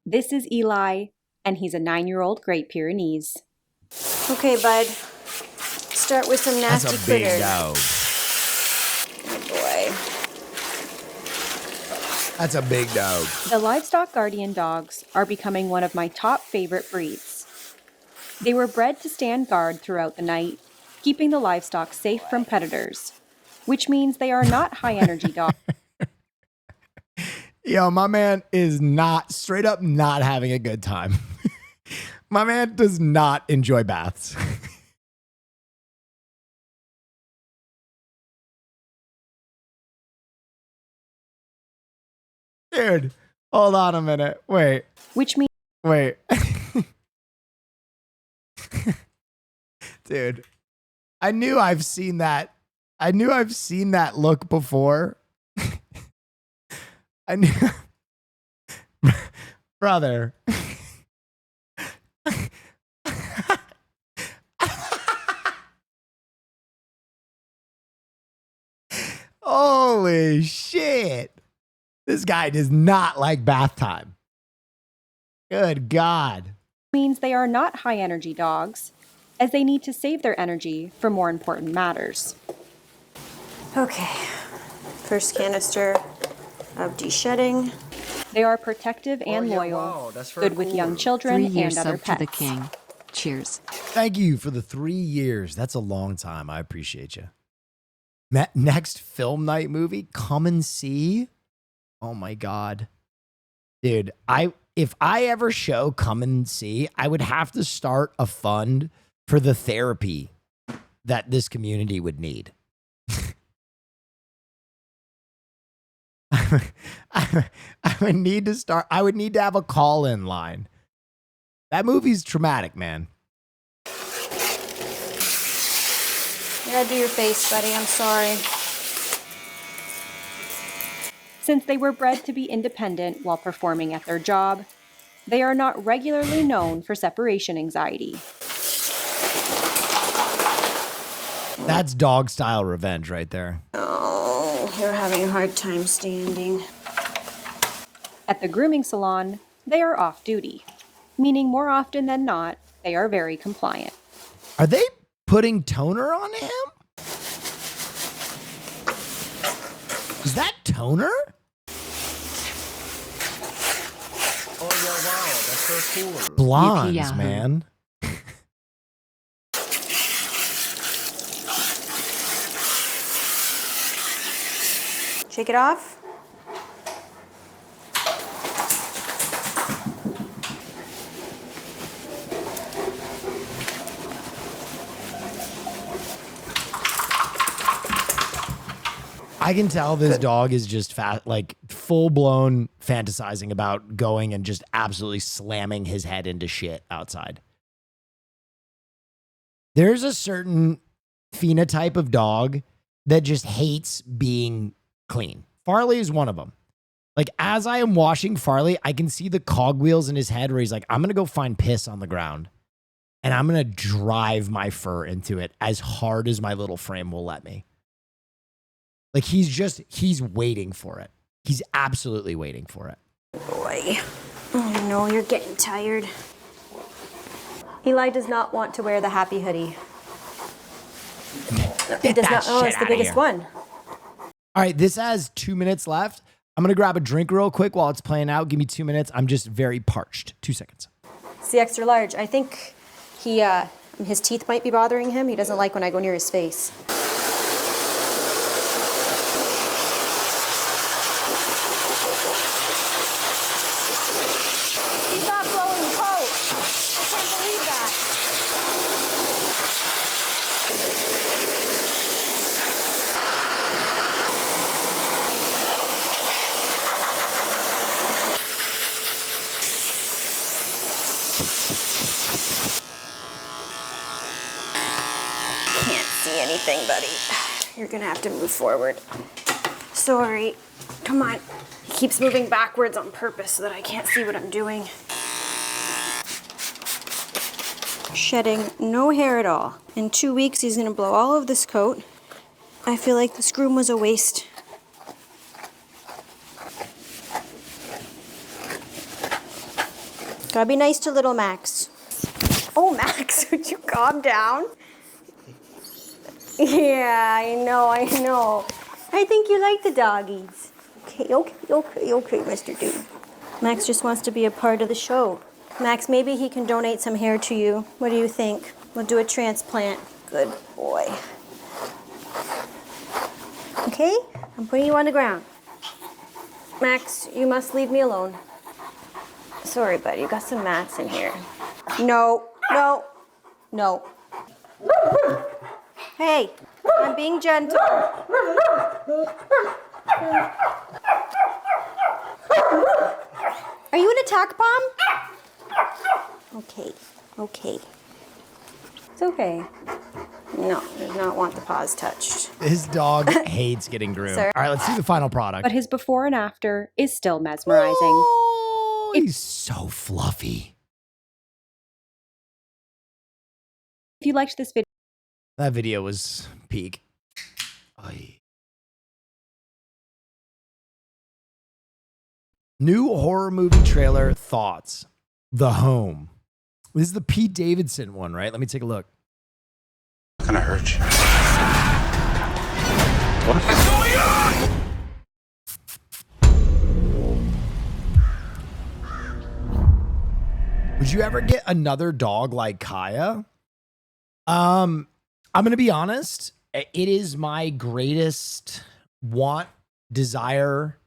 This is Eli, and he's a 9-year-old Great Pyrenees. Okay, bud. Start with some nasty That's a big critters. dog. Oh boy. That's a big dog. The livestock guardian dogs are becoming one of my top favorite breeds. They were bred to stand guard throughout the night, keeping the livestock safe from predators, which means they are not high-energy dogs. Yo, my man is not straight up not having a good time. My man does not enjoy baths. Dude, hold on a minute. Wait. Which means Wait. Dude, I knew I've seen that. I knew I've seen that look before. I knew. Brother. Holy shit. This guy does not like bath time. Good God. means they are not high-energy dogs, as they need to save their energy for more important matters. Okay. First canister of de-shedding. They are protective and loyal, wow, that's very good with cool. young 3 children years and other sub to the pets. king. Cheers. Thank you for the 3 years. That's a long time. I appreciate you. Next film night movie, Come and See. Oh my God. Dude, if I ever show Come and See, I would have to start a fund for the therapy that this community would need. I would need to have a call-in line. That movie's traumatic, man. You gotta do your face, buddy. I'm sorry. Since they were bred to be independent while performing at their job, they are not regularly known for separation anxiety. That's dog-style revenge right there. Oh, you're having a hard time standing. At the grooming salon, they are off-duty, meaning more often than not, they are very compliant. Are they putting toner on him? Is that toner? Oh yeah, wow, that's so cool. Blondes, Yippee-yahoo. man. Shake it off. I can tell this dog is just like full blown fantasizing about going and just absolutely slamming his head into shit outside. There's a certain phenotype of dog that just hates being clean. Farley is one of them. Like, as I am washing Farley, I can see the cogwheels in his head where he's like, I'm going to go find piss on the ground and I'm going to drive my fur into it as hard as my little frame will let me. Like, he's waiting for it. He's absolutely waiting for it. Boy. Oh no, you're getting tired. Eli does not want to wear the happy hoodie. He does not. Oh, it's the biggest one. All right, this has 2 minutes left. I'm going to grab a drink real quick while it's playing out. Give me 2 minutes. I'm just very parched. 2 seconds. It's the extra large. I think his teeth might be bothering him. He doesn't like when I go near his face. He's not blowing the coat. I can't believe that. Can't see anything, buddy. You're gonna have to move forward. Sorry. Come on. He keeps moving backwards on purpose so that I can't see what I'm doing. Shedding no hair at all. In 2 weeks, he's gonna blow all of this coat. I feel like this groom was a waste. Gotta be nice to little Max. Oh, Max, would you calm down? Yeah, I know. I think you like the doggies. Okay, Mr. Dude. Max just wants to be a part of the show. Max, maybe he can donate some hair to you. What do you think? We'll do a transplant. Good boy. Okay, I'm putting you on the ground. Max, you must leave me alone. Sorry, buddy, you got some mats in here. No. Hey, I'm being gentle. Are you an attack bomb? Okay. It's okay. No, does not want the paws touched. This dog hates getting groomed. Sir. All right, let's see the final product. But his before and after is still mesmerizing. Oh, he's so fluffy. If you liked this video, That video was peak. Oy. New horror movie trailer thoughts. The Home. This is the Pete Davidson one, right? Let me take a look. Not gonna hurt you. What's going on? Would you ever get another dog like Kaya? I'm going to be honest. It is my greatest want, desire,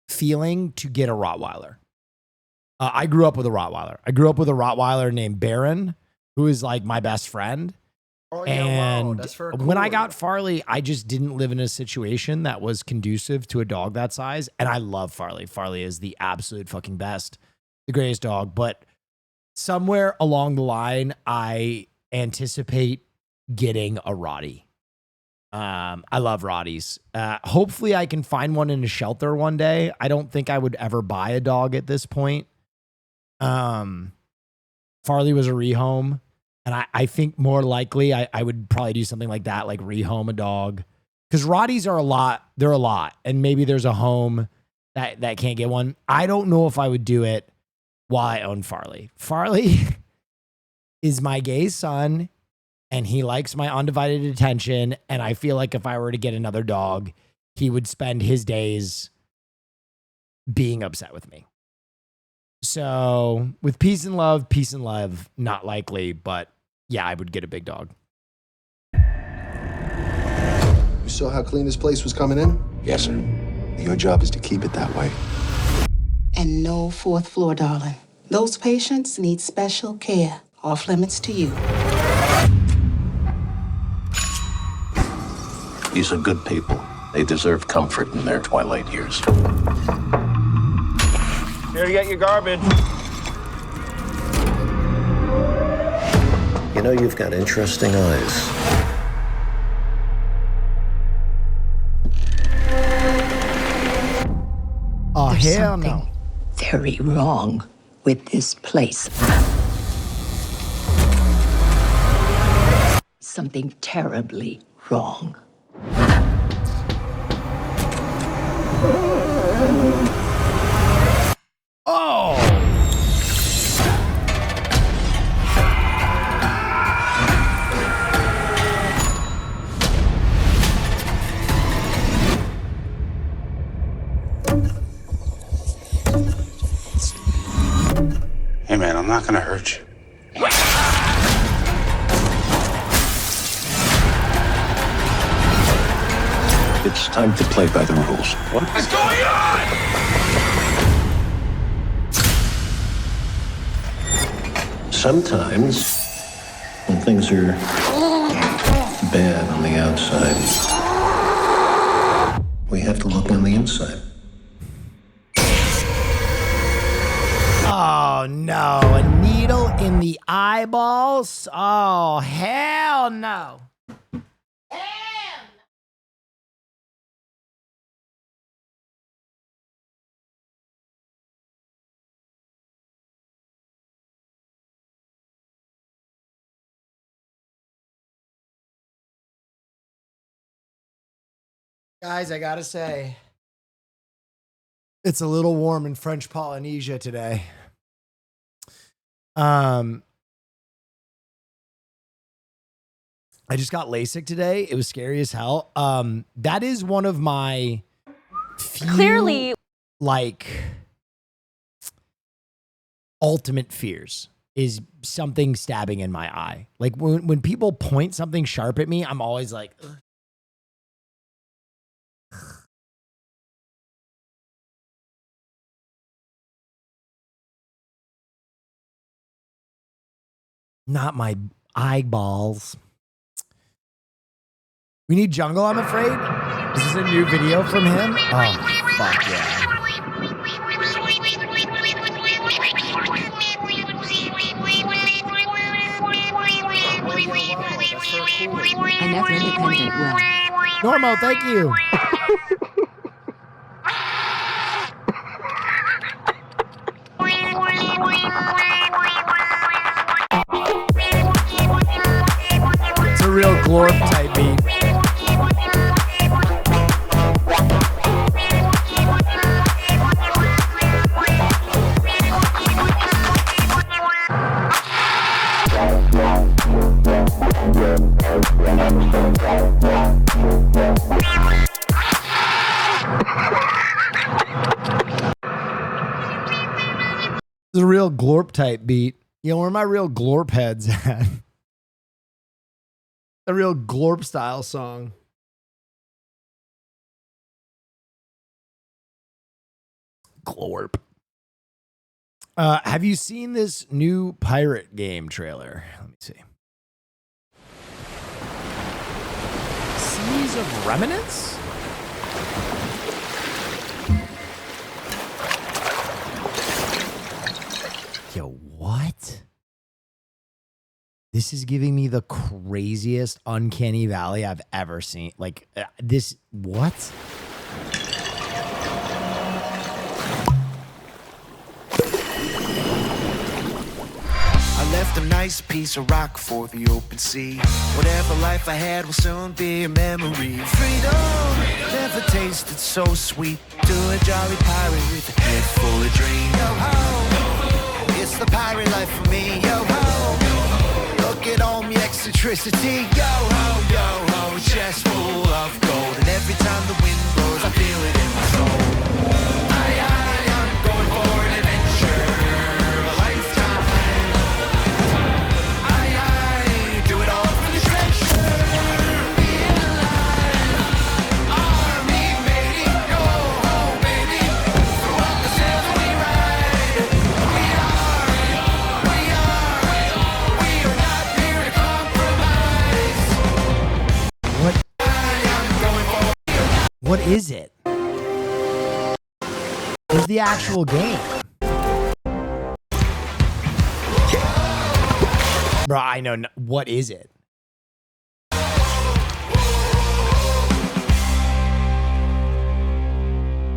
feeling to get a Rottweiler. I grew up with a Rottweiler. I grew up with a Rottweiler named Baron, who is like my best friend. Oh, yeah, And wow. That's very when I cool. got Farley, I just didn't live in a situation that was conducive to a dog that size. And I love Farley. Farley is the absolute fucking best, the greatest dog. But somewhere along the line, I anticipate getting a Rottie. I love Rotties. Hopefully I can find one in a shelter one day. I don't think I would ever buy a dog at this point. Farley was a rehome. And I think more likely I would probably do something like that, like rehome a dog. Because Rotties are they're a lot. And maybe there's a home that can't get one. I don't know if I would do it while I own Farley. Farley is my gay son, and he likes my undivided attention. And I feel like if I were to get another dog, he would spend his days being upset with me. So with peace and love, not likely, but yeah, I would get a big dog. You saw how clean this place was coming in? Yes, sir. Your job is to keep it that way. And no fourth floor, darling. Those patients need special care. Off limits to you. These are good people. They deserve comfort in their twilight years. Here to get your garbage. You know, you've got interesting eyes. Oh, There's hell something no. very wrong with this place. Something terribly wrong. Oh! Hey, man, I'm not gonna hurt you. It's time to play by the rules. What's going on? Sometimes, when things are bad on the outside, we have to look on the inside. Oh no, a needle in the eyeballs? Oh, hell no. Guys, I gotta say, it's a little warm in French Polynesia today. I just got LASIK today. It was scary as hell. That is one of my few, Clearly, like, ultimate fears is something stabbing in my eye. Like when people point something sharp at me, I'm always like, ugh. Not my eyeballs. We need Jungle, I'm afraid. Is this a new video from him? Oh, fuck yeah. Another independent will. Normo, thank you. It's a real glorp type beat. real glorp type beat. You know, where my real glorp heads at? A real glorp style song. Glorp. Have you seen this new pirate game trailer? Let me see. Seas of Remnants? Yo, what? This is giving me the craziest Uncanny Valley I've ever seen. Like, this, what? I left a nice piece of rock for the open sea. Whatever life I had will soon be a memory. Freedom never tasted so sweet. To a jolly pirate with a head full of dreams. Yo ho, it's the pirate life for me. Yo ho, look at all me eccentricity. Yo ho, a chest full of gold. And every time the wind blows, I feel it in my soul. I'm going for an adventure. What is it? What's the actual game? Bro, I know. What is it?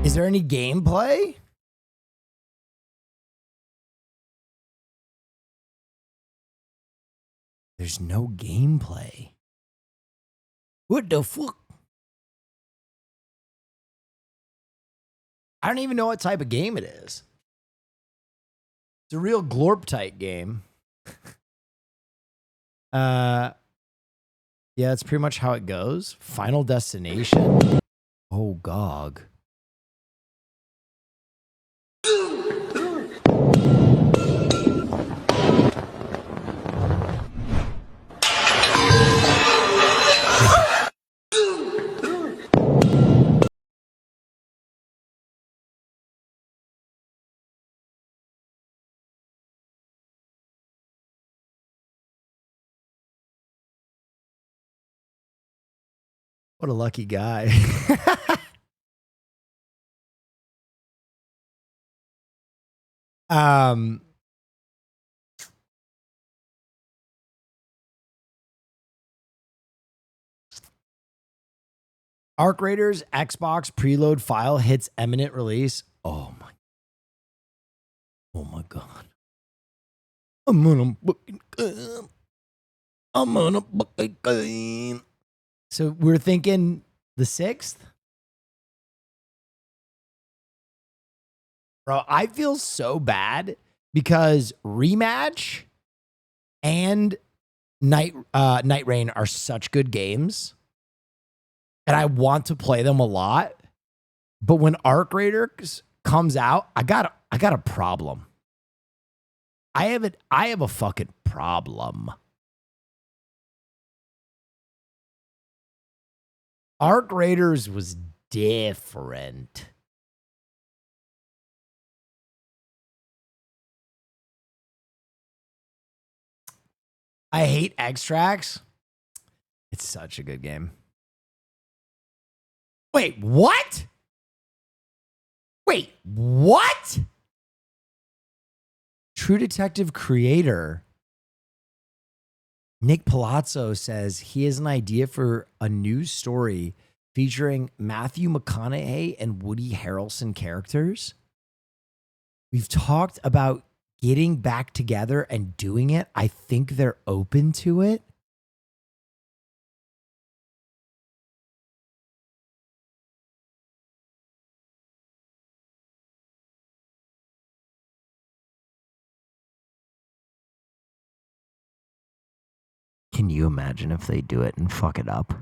Is there any gameplay? There's no gameplay. What the fuck? I don't even know what type of game it is. It's a real glorp type game. Yeah, that's pretty much how it goes. Final Destination. Oh, GOG. What a lucky guy. Arc Raiders Xbox preload file hits imminent release. Oh my god. I'm gonna fucking game. So we're thinking the 6th? Bro, I feel so bad because Rematch and Night Rain are such good games. And I want to play them a lot. But when Arc Raiders comes out, I got a problem. I have a fucking problem. Arc Raiders was different. I hate Extracts. It's such a good game. Wait, what? Wait, what? True Detective creator Nick Palazzo says he has an idea for a new story featuring Matthew McConaughey and Woody Harrelson characters. We've talked about getting back together and doing it. I think they're open to it. Can you imagine if they do it and fuck it up?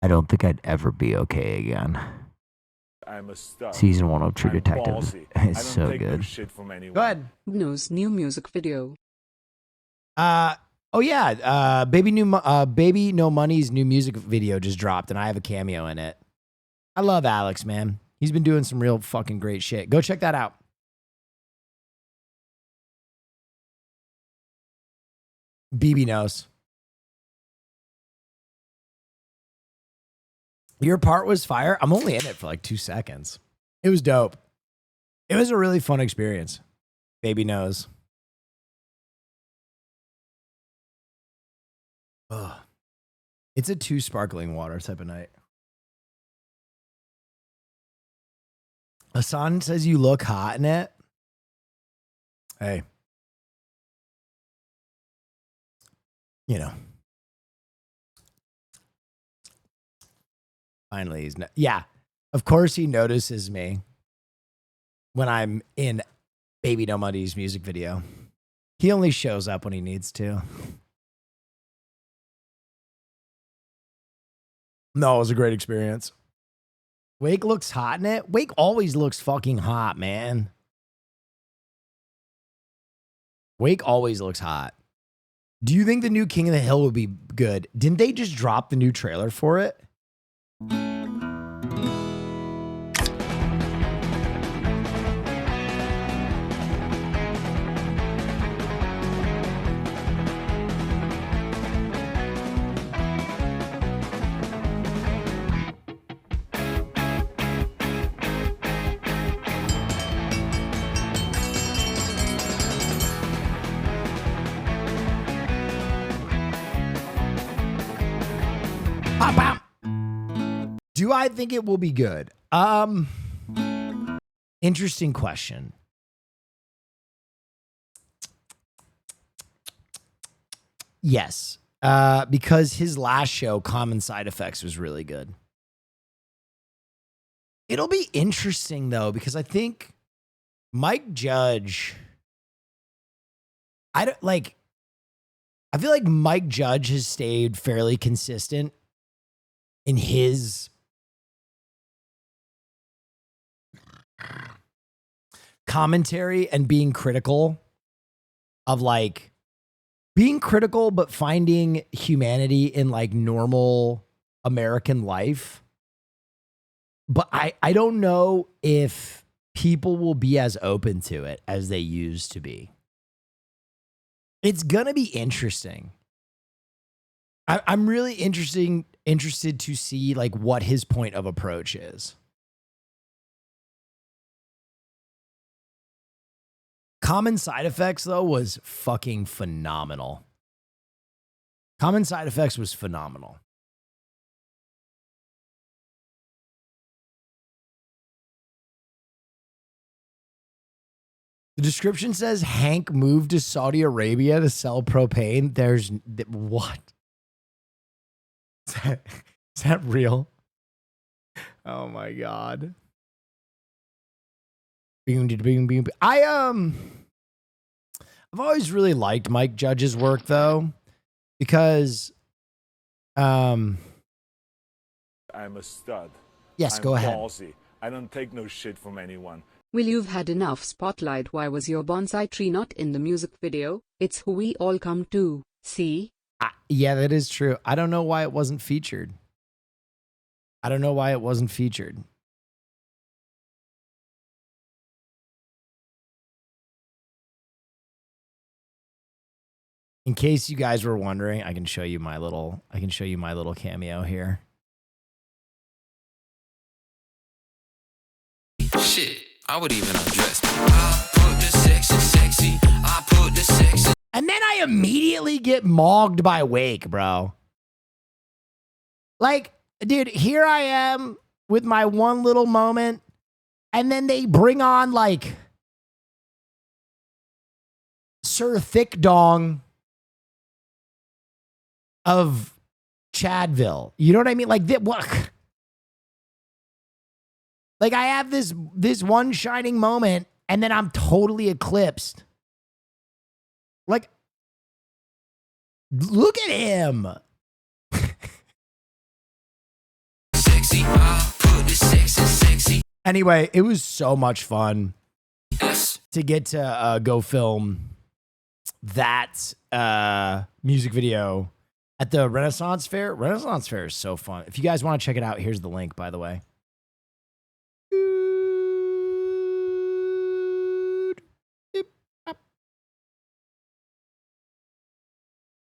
I don't think I'd ever be okay again. I'm a stud. Season 1 of True I'm Detective ballsy. I is don't so take no good. shit from anyone. Go ahead. News new music video. Oh yeah, Baby No Money's new music video just dropped, and I have a cameo in it. I love Alex, man. He's been doing some real fucking great shit. Go check that out. BB knows. Your part was fire. I'm only in it for like 2 seconds. It was dope. It was a really fun experience. Baby knows. Ugh. It's a 2 sparkling water type of night. Hassan says you look hot in it. Hey. You know. Finally, he's not. Yeah. Of course he notices me when I'm in Baby No Money's music video. He only shows up when he needs to. No, it was a great experience. Wake looks hot in it. Wake always looks fucking hot, man. Wake always looks hot. Do you think the new King of the Hill would be good? Didn't they just drop the new trailer for it? Do I think it will be good? Interesting question. Yes. Because his last show, Common Side Effects, was really good. It'll be interesting though, because I think Mike Judge, I feel like Mike Judge has stayed fairly consistent in his commentary and being critical of like being critical, but finding humanity in like normal American life. But I don't know if people will be as open to it as they used to be. It's going to be interesting. I'm really interested to see like what his point of approach is. Common Side Effects, though, was fucking phenomenal. Common Side Effects was phenomenal. The description says Hank moved to Saudi Arabia to sell propane. There's what? Is that real? Oh my God. I've always really liked Mike Judge's work though, because I'm a stud. Yes, I'm go ahead. Ballsy. I don't take no shit from anyone. Will, you've had enough spotlight. Why was your bonsai tree not in the music video? It's who we all come to see. Yeah, that is true. I don't know why it wasn't featured. In case you guys were wondering, I can show you my little cameo here. Shit, I would even undress. I put the sexy. I put the sexy. And then I immediately get mogged by Wake, bro. Like, dude, here I am with my one little moment, and then they bring on like Sir Thick Dong of Chadville. You know what I mean? Like, what? Like, I have this one shining moment, and then I'm totally eclipsed. Like, look at him. Sexy, I put the sexy. Anyway, it was so much fun to get to go film that music video at the Renaissance Fair. Renaissance Fair is so fun. If you guys want to check it out, here's the link, by the way.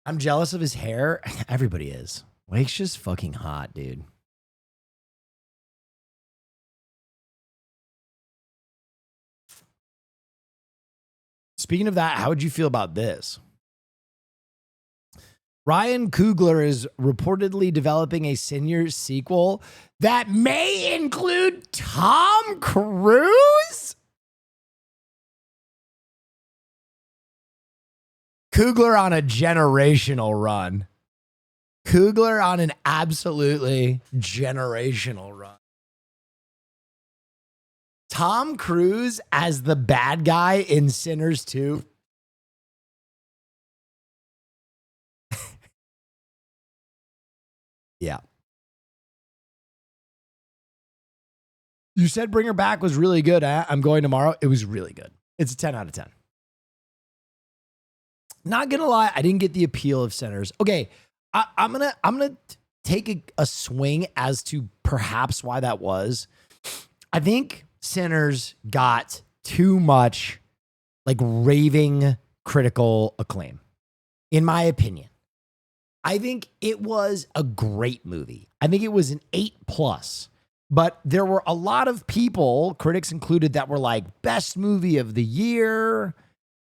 I'm jealous of his hair. Everybody is. Wake's just fucking hot, dude. Speaking of that, how would you feel about this? Ryan Coogler is reportedly developing a Sinners sequel that may include Tom Cruise? Coogler on a generational run. Coogler on an absolutely generational run. Tom Cruise as the bad guy in Sinners 2. Yeah. You said Bring Her Back was really good. I'm going tomorrow. It was really good. It's a 10 out of 10. Not gonna lie, I didn't get the appeal of Sinners. Okay, I'm gonna take a swing as to perhaps why that was. I think Sinners got too much like raving critical acclaim, in my opinion. I think it was a great movie. I think it was an 8+, but there were a lot of people, critics included, that were like, best movie of the year,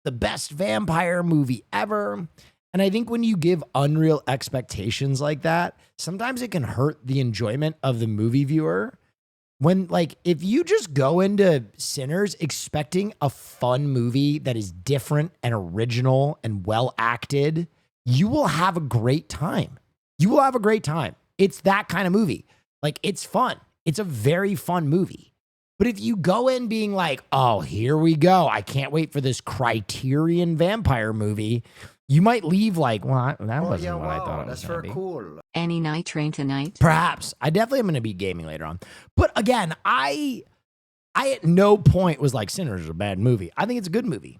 the best vampire movie ever. And I think when you give unreal expectations like that, sometimes it can hurt the enjoyment of the movie viewer. When, like, if you just go into Sinners expecting a fun movie that is different and original and well acted, you will have a great time. You will have a great time. It's that kind of movie. Like, it's fun. It's a very fun movie. But if you go in being like, oh, here we go, I can't wait for this Criterion vampire movie, you might leave like, well, that wasn't what I thought it was. That's very cool. Any night train tonight? Perhaps. I definitely am going to be gaming later on. But again, I at no point was like, Sinners is a bad movie. I think it's a good movie.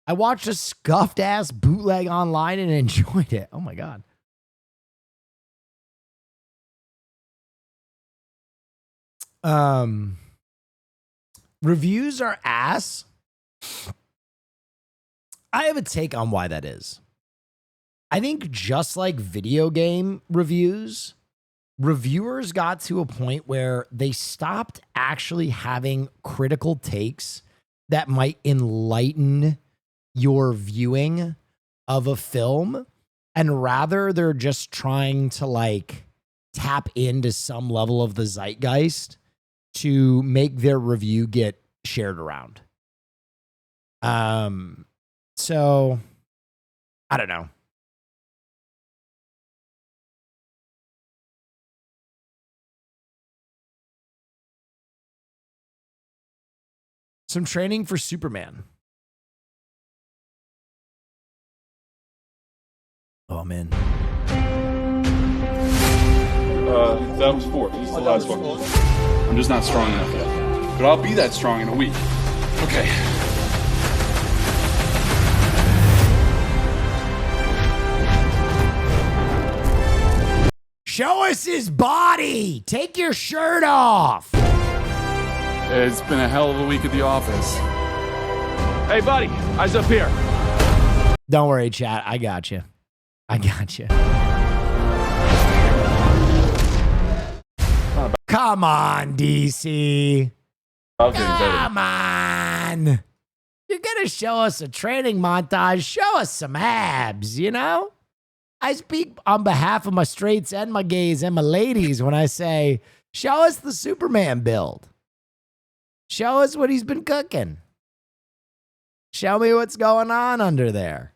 I watched a scuffed ass bootleg online and enjoyed it. Oh my God. Reviews are ass. I have a take on why that is. I think just like video game reviews, reviewers got to a point where they stopped actually having critical takes that might enlighten your viewing of a film, and rather they're just trying to like tap into some level of the zeitgeist to make their review get shared around. So I don't know. Some training for Superman. Oh, I'm in. That was 4. This is the last one. I'm just not strong enough yet. But I'll be that strong in a week. Okay. Show us his body. Take your shirt off. It's been a hell of a week at the office. Hey, buddy. Eyes up here. Don't worry, chat. I got you. I got you. Come on, DC. Come on. You're going to show us a training montage. Show us some abs, you know? I speak on behalf of my straights and my gays and my ladies when I say, show us the Superman build. Show us what he's been cooking. Show me what's going on under there.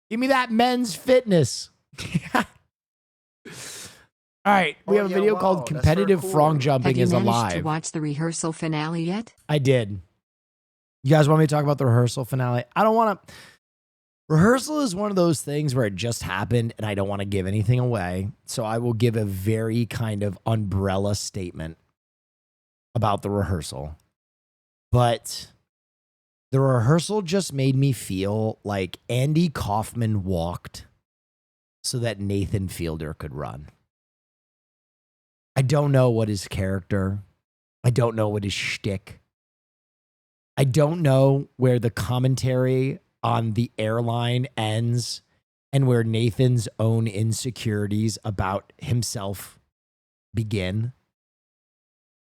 Give me that men's fitness. All right, we have a video called Competitive Frog Jumping is Alive. Have you managed to watch the rehearsal finale yet? I did. You guys want me to talk about the rehearsal finale? I don't want to. Rehearsal is one of those things where it just happened and I don't want to give anything away. So I will give a very kind of umbrella statement about the rehearsal. But the rehearsal just made me feel like Andy Kaufman walked so that Nathan Fielder could run. I don't know what his character, I don't know what his shtick. I don't know where the commentary on the airline ends and where Nathan's own insecurities about himself begin.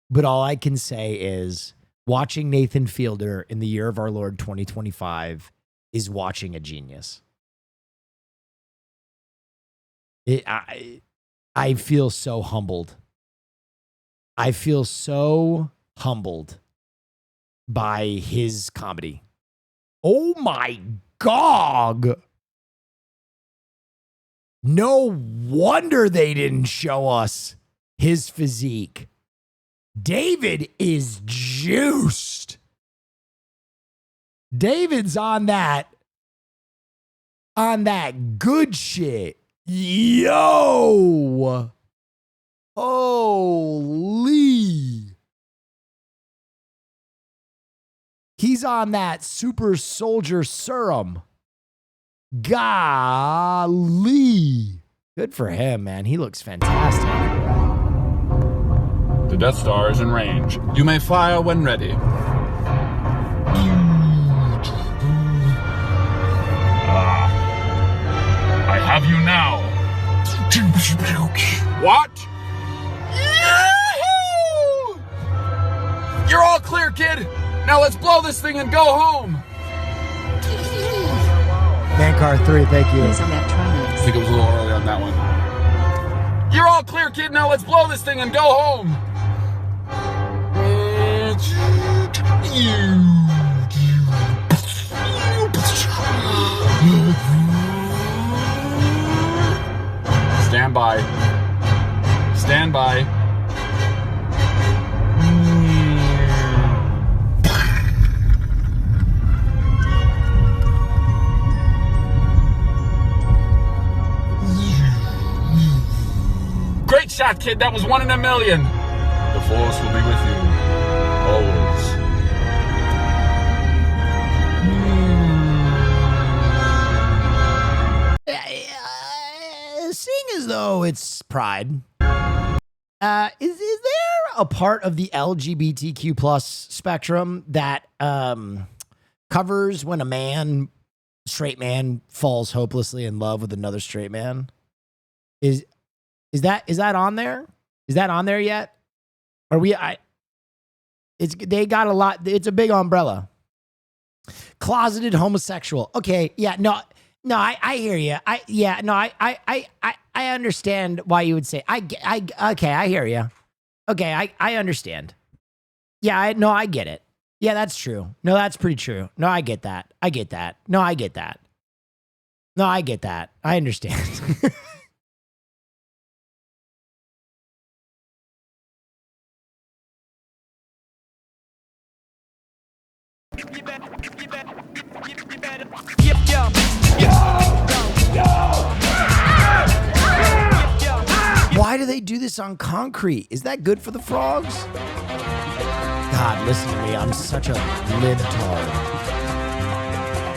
But all I can say is watching Nathan Fielder in the year of our Lord 2025 is watching a genius. I feel so humbled. I feel so humbled by his comedy. Oh my God. No wonder they didn't show us his physique. David is juiced. David's on that good shit. Yo. Holy. He's on that super soldier serum. Golly. Good for him, man. He looks fantastic. The Death Star is in range. You may fire when ready. I have you now. What? Yahoo! You're all clear, kid. Now let's blow this thing and go home. Mancar 3, thank you. I think it was a little early on that one. You're all clear, kid. Now let's blow this thing and go home. Stand by. Stand by. Great shot, kid. That was 1 in a million. The Force will be with you. Always. Seeing as though it's Pride, is there a part of the LGBTQ plus spectrum that covers when a straight man falls hopelessly in love with another straight man? Is that on there? Is that on there yet? Are we? They got a lot. It's a big umbrella. Closeted homosexual. Okay, yeah, no, I hear you. I understand why you would say. Okay, I hear you. Okay, I understand. Yeah, I get it. Yeah, that's true. No, that's pretty true. No, I get that. I get that. No, I get that. No, I get that. I understand. Why do they do this on concrete? Is that good for the frogs? God, listen to me. I'm such a libtard.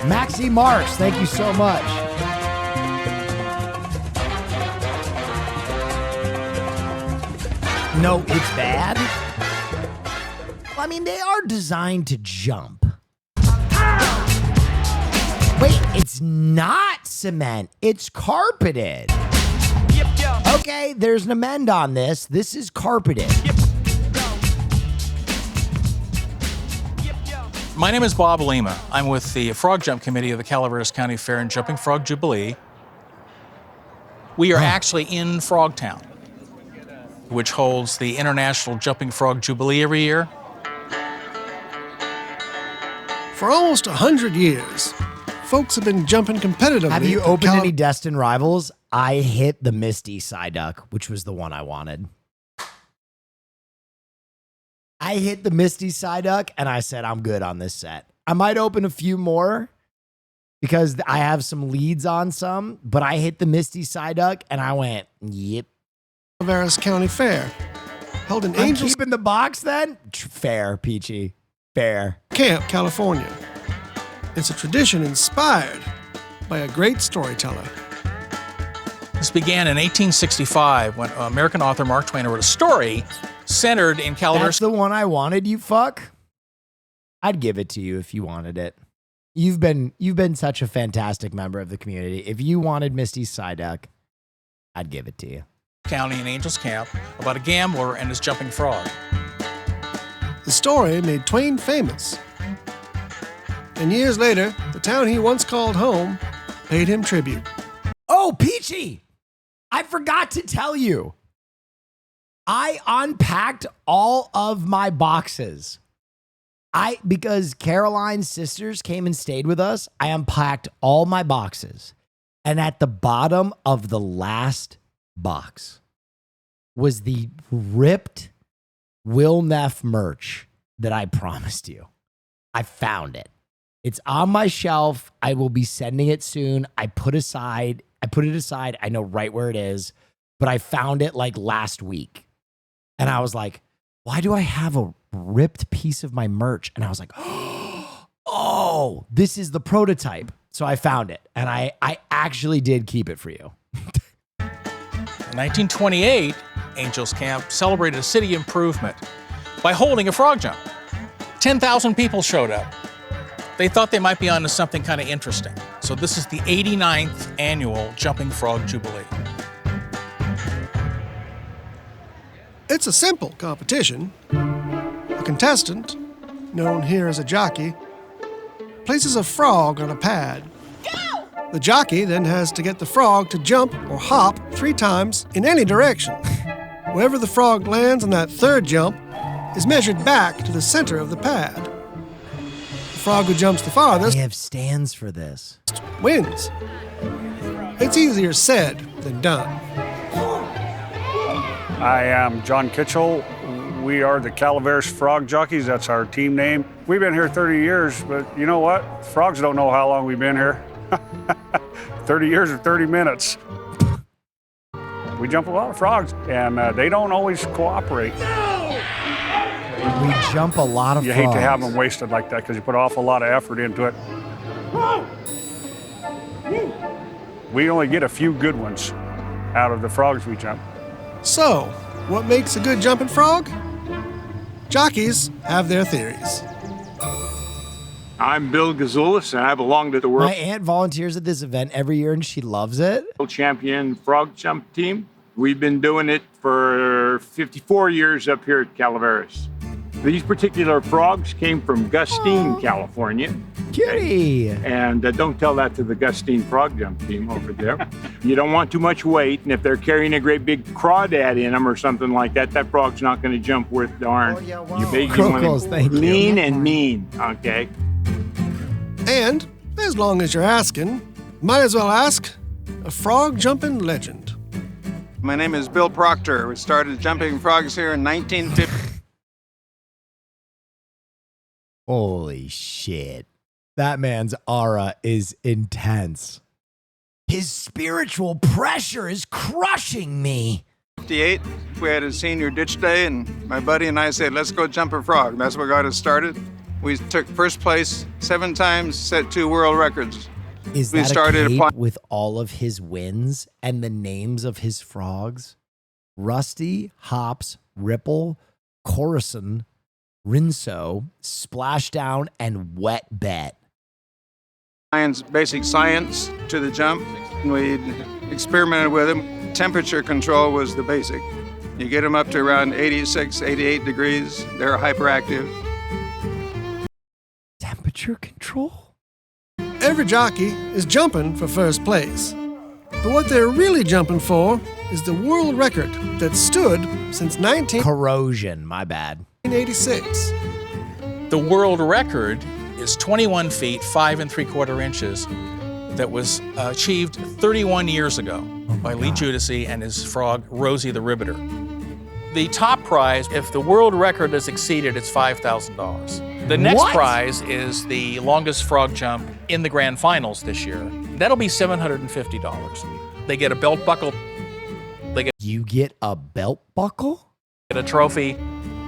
Maxie Marks, thank you so much. No, it's bad. Well, I mean, they are designed to jump. Wait, it's not cement. It's carpeted. Okay, there's an amend on this. This is carpeted. My name is Bob Lima. I'm with the Frog Jump Committee of the Calaveras County Fair and Jumping Frog Jubilee. We are actually in Frogtown, which holds the International Jumping Frog Jubilee every year. For almost 100 years, folks have been jumping competitively. Have you opened any Destin Rivals? I hit the Misty Psyduck, which was the one I wanted. I hit the Misty Psyduck, and I said, I'm good on this set. I might open a few more because I have some leads on some, but I hit the Misty Psyduck and I went, yep. Calaveras County Fair, held in I'm Angels keeping the box then? Fair, Peachy. Fair. Camp, California. It's a tradition inspired by a great storyteller. This began in 1865 when American author Mark Twain wrote a story centered in Calaveras. That's the one I wanted, you fuck. I'd give it to you if you wanted it. You've been such a fantastic member of the community. If you wanted Misty Psyduck, I'd give it to you. County in Angels Camp about a gambler and his jumping frog. The story made Twain famous. And years later, the town he once called home paid him tribute. Oh, Peachy! I forgot to tell you. I unpacked all of my boxes. Because Caroline's sisters came and stayed with us, I unpacked all my boxes. And at the bottom of the last box was the ripped Will Neff merch that I promised you. I found it. It's on my shelf. I will be sending it soon. I put it aside. I know right where it is, but I found it like last week. And I was like, why do I have a ripped piece of my merch? And I was like, oh, this is the prototype. So I found it, and I actually did keep it for you. In 1928, Angels Camp celebrated a city improvement by holding a frog jump. 10,000 people showed up. They thought they might be onto something kind of interesting. So this is the 89th annual Jumping Frog Jubilee. It's a simple competition. A contestant, known here as a jockey, places a frog on a pad. Go! The jockey then has to get the frog to jump or hop 3 times in any direction. Wherever the frog lands on that third jump is measured back to the center of the pad. The frog who jumps the farthest They have stands for this. wins. It's easier said than done. I am John Kitchell. We are the Calaveras Frog Jockeys. That's our team name. We've been here 30 years, but you know what? Frogs don't know how long we've been here. 30 years or 30 minutes. We jump a lot of frogs, and they don't always cooperate. We jump a lot of You frogs. hate to have them wasted like that because you put an awful lot of effort into it. We only get a few good ones out of the frogs we jump. So, what makes a good jumping frog? Jockeys have their theories. I'm Bill Gazoulis, and I belong to the World My aunt volunteers at this event every year, and she loves it. Champion Frog Jump Team. We've been doing it for 54 years up here at Calaveras. These particular frogs came from Gustine, California. Cutie! And don't tell that to the Gustine Frog Jump Team over there. You don't want too much weight, and if they're carrying a great big crawdad in them or something like that, that frog's not going to jump worth darn. You basically Crocos, thank you. lean and mean, okay? And, as long as you're asking, might as well ask a frog jumping legend. My name is Bill Proctor. We started jumping frogs here in 1950. Holy shit. That man's aura is intense. His spiritual pressure is crushing me. 58, we had a senior ditch day, and my buddy and I said, let's go jump a frog. That's what got us started. We took first place 7 times, set 2 world records. Is We that started a cape apply- with all of his wins and the names of his frogs? Rusty, Hops, Ripple, Coruscant, Rinso, Splashdown, and Wet Bet. Basic science to the jump. We experimented with them. Temperature control was the basic. You get them up to around 86, 88 degrees, they're hyperactive. Temperature control? Every jockey is jumping for first place. But what they're really jumping for is the world record that stood since Corrosion, my bad. 1986. The world record is 21 feet, 5 3/4 inches, that was achieved 31 years ago by Lee Judici and his frog, Rosie the Riveter. The top prize, if the world record is exceeded, it's $5,000. The next What? prize is the longest frog jump in the grand finals this year. That'll be $750. They get a belt buckle. You get a belt buckle? Get a trophy.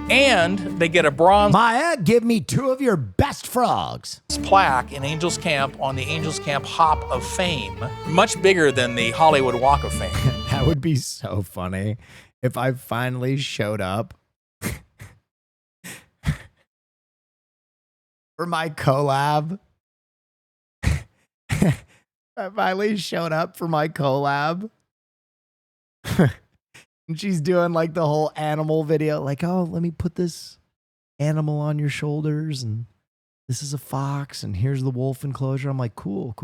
And they get a bronze Maya, give me 2 of your best frogs. plaque in Angels Camp on the Angels Camp Hop of Fame, much bigger than the Hollywood Walk of Fame. That would be so funny if I finally showed up for my collab. I finally showed up for my collab. And she's doing like the whole animal video, like, oh, let me put this animal on your shoulders, and this is a fox, and here's the wolf enclosure. I'm like, cool.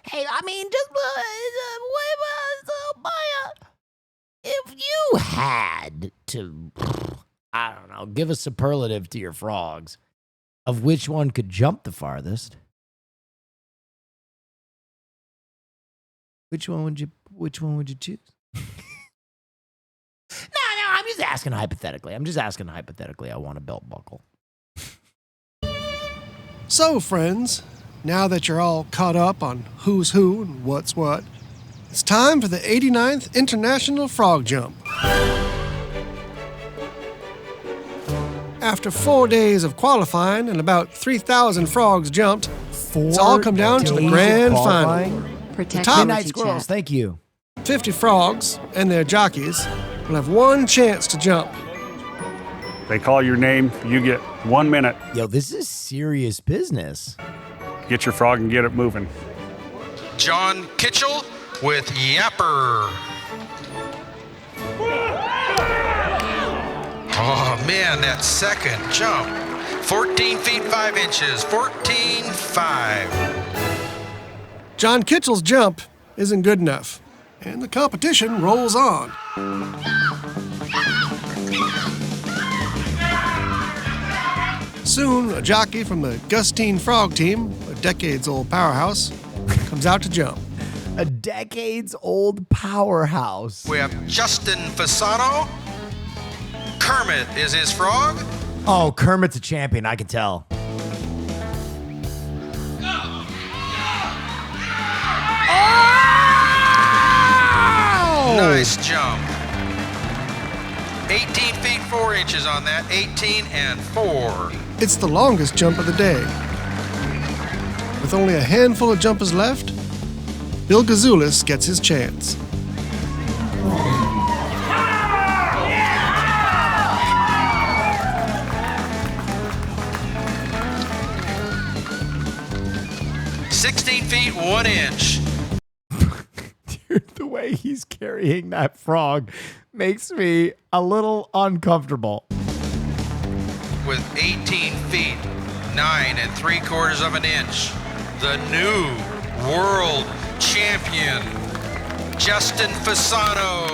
Hey, I mean, just Maya, if you had to, I don't know, give a superlative to your frogs of which one could jump the farthest, which one would you choose? No, I'm just asking hypothetically. I want a belt buckle. So, friends, now that you're all caught up on who's who and what's what, it's time for the 89th International Frog Jump. After 4 days of qualifying and about 3,000 frogs jumped, it's all come down to the grand final. Protect top Midnight Squirrels, thank you. 50 frogs and their jockeys will have one chance to jump. They call your name, you get 1 minute. Yo, this is serious business. Get your frog and get it moving. John Kitchell with Yapper. Oh man, that second jump. 14 feet 5 inches, 14.5. John Kitchell's jump isn't good enough, and the competition rolls on. Soon, a jockey from the Gustine Frog team, a decades-old powerhouse, comes out to jump. A decades-old powerhouse. We have Justin Fasano. Kermit is his frog. Oh, Kermit's a champion, I can tell. Oh! Nice jump. 18 feet 4 inches on that, 18 and 4. It's the longest jump of the day. With only a handful of jumpers left, Bill Gazoulis gets his chance. $16 feet 1 inch. Dude, the way he's carrying that frog makes me a little uncomfortable. With 18 feet 9 3/4 of an inch, the new world champion, Justin Fasano.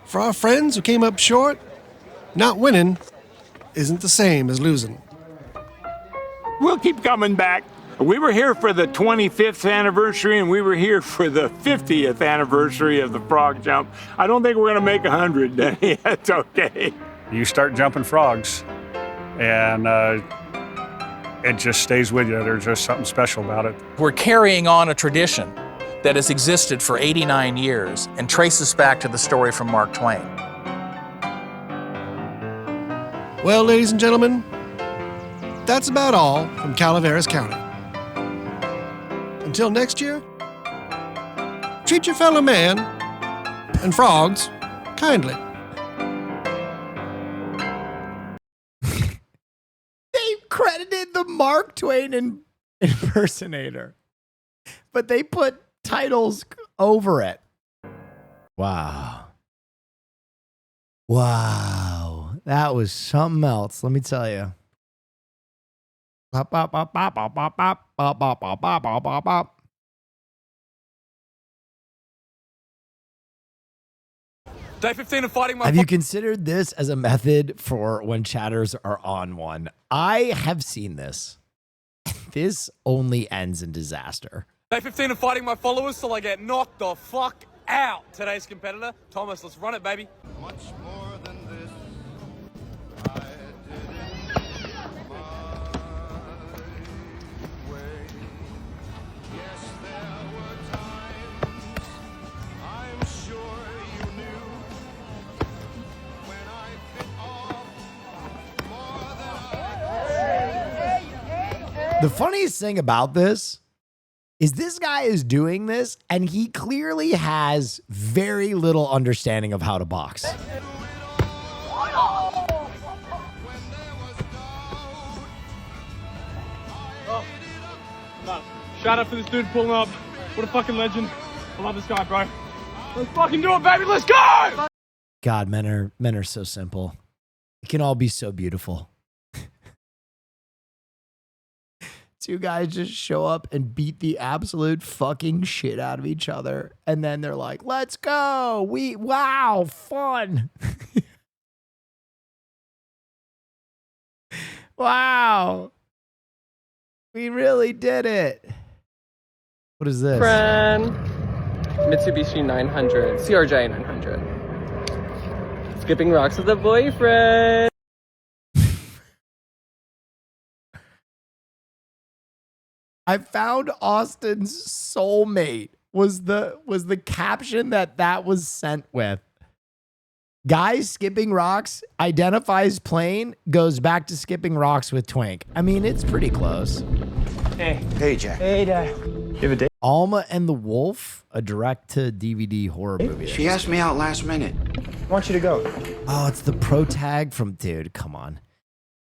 For our friends who came up short, not winning isn't the same as losing. We'll keep coming back. We were here for the 25th anniversary, and we were here for the 50th anniversary of the frog jump. I don't think we're going to make 100, Denny. That's okay. You start jumping frogs, and it just stays with you. There's just something special about it. We're carrying on a tradition that has existed for 89 years and traces back to the story from Mark Twain. Well, ladies and gentlemen, that's about all from Calaveras County. Until next year, treat your fellow man and frogs kindly. They credited the Mark Twain impersonator, but they put titles over it. Wow. Wow. That was something else, let me tell you. Bop, bop, bop, bop, bop, bop, bop, bop, bop, bop, bop, bop, bop, bop. Day 15 of fighting my... Have you considered this as a method for when chatters are on one? I have seen this. This only ends in disaster. Day 15 of fighting my followers till I get knocked the fuck out. Today's competitor, Thomas, let's run it, baby. Much more than this. The funniest thing about this guy is doing this and he clearly has very little understanding of how to box. Shout out for this dude pulling up. What a fucking legend. I love this guy, bro. Let's fucking do it, baby. Let's go! God, men are so simple. It can all be so beautiful. Two guys just show up and beat the absolute fucking shit out of each other. And then they're like, let's go. Wow, fun. Wow. We really did it. What is this? Friend. Mitsubishi 900, CRJ 900. Skipping rocks with a boyfriend. I found Austin's soulmate was the caption that was sent with. Guy skipping rocks, identifies plane, goes back to skipping rocks with Twink. I mean, it's pretty close. Hey. Hey, Jack. Hey, Dad. You have a date? Alma and the Wolf, a direct-to-DVD horror movie. She asked me out last minute. I want you to go. Oh, it's the pro tag from... Dude, come on.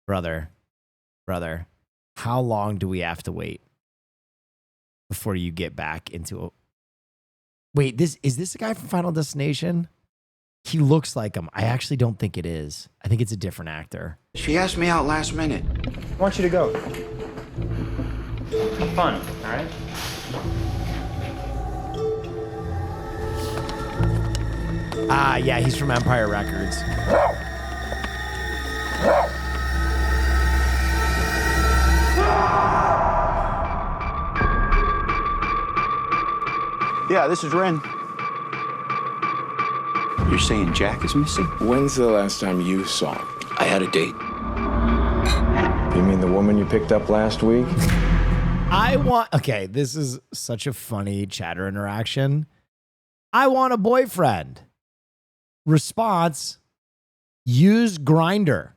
Brother. How long do we have to wait before you get back into a... Wait, is this a guy from Final Destination? He looks like him. I actually don't think it is. I think it's a different actor. She asked me out last minute. I want you to go. Have fun, all right? Ah, yeah, he's from Empire Records. Yeah, this is Ren. You're saying Jack is missing? When's the last time you saw him? I had a date. You mean the woman you picked up last week? Okay, this is such a funny chatter interaction. I want a boyfriend. Response, use Grindr.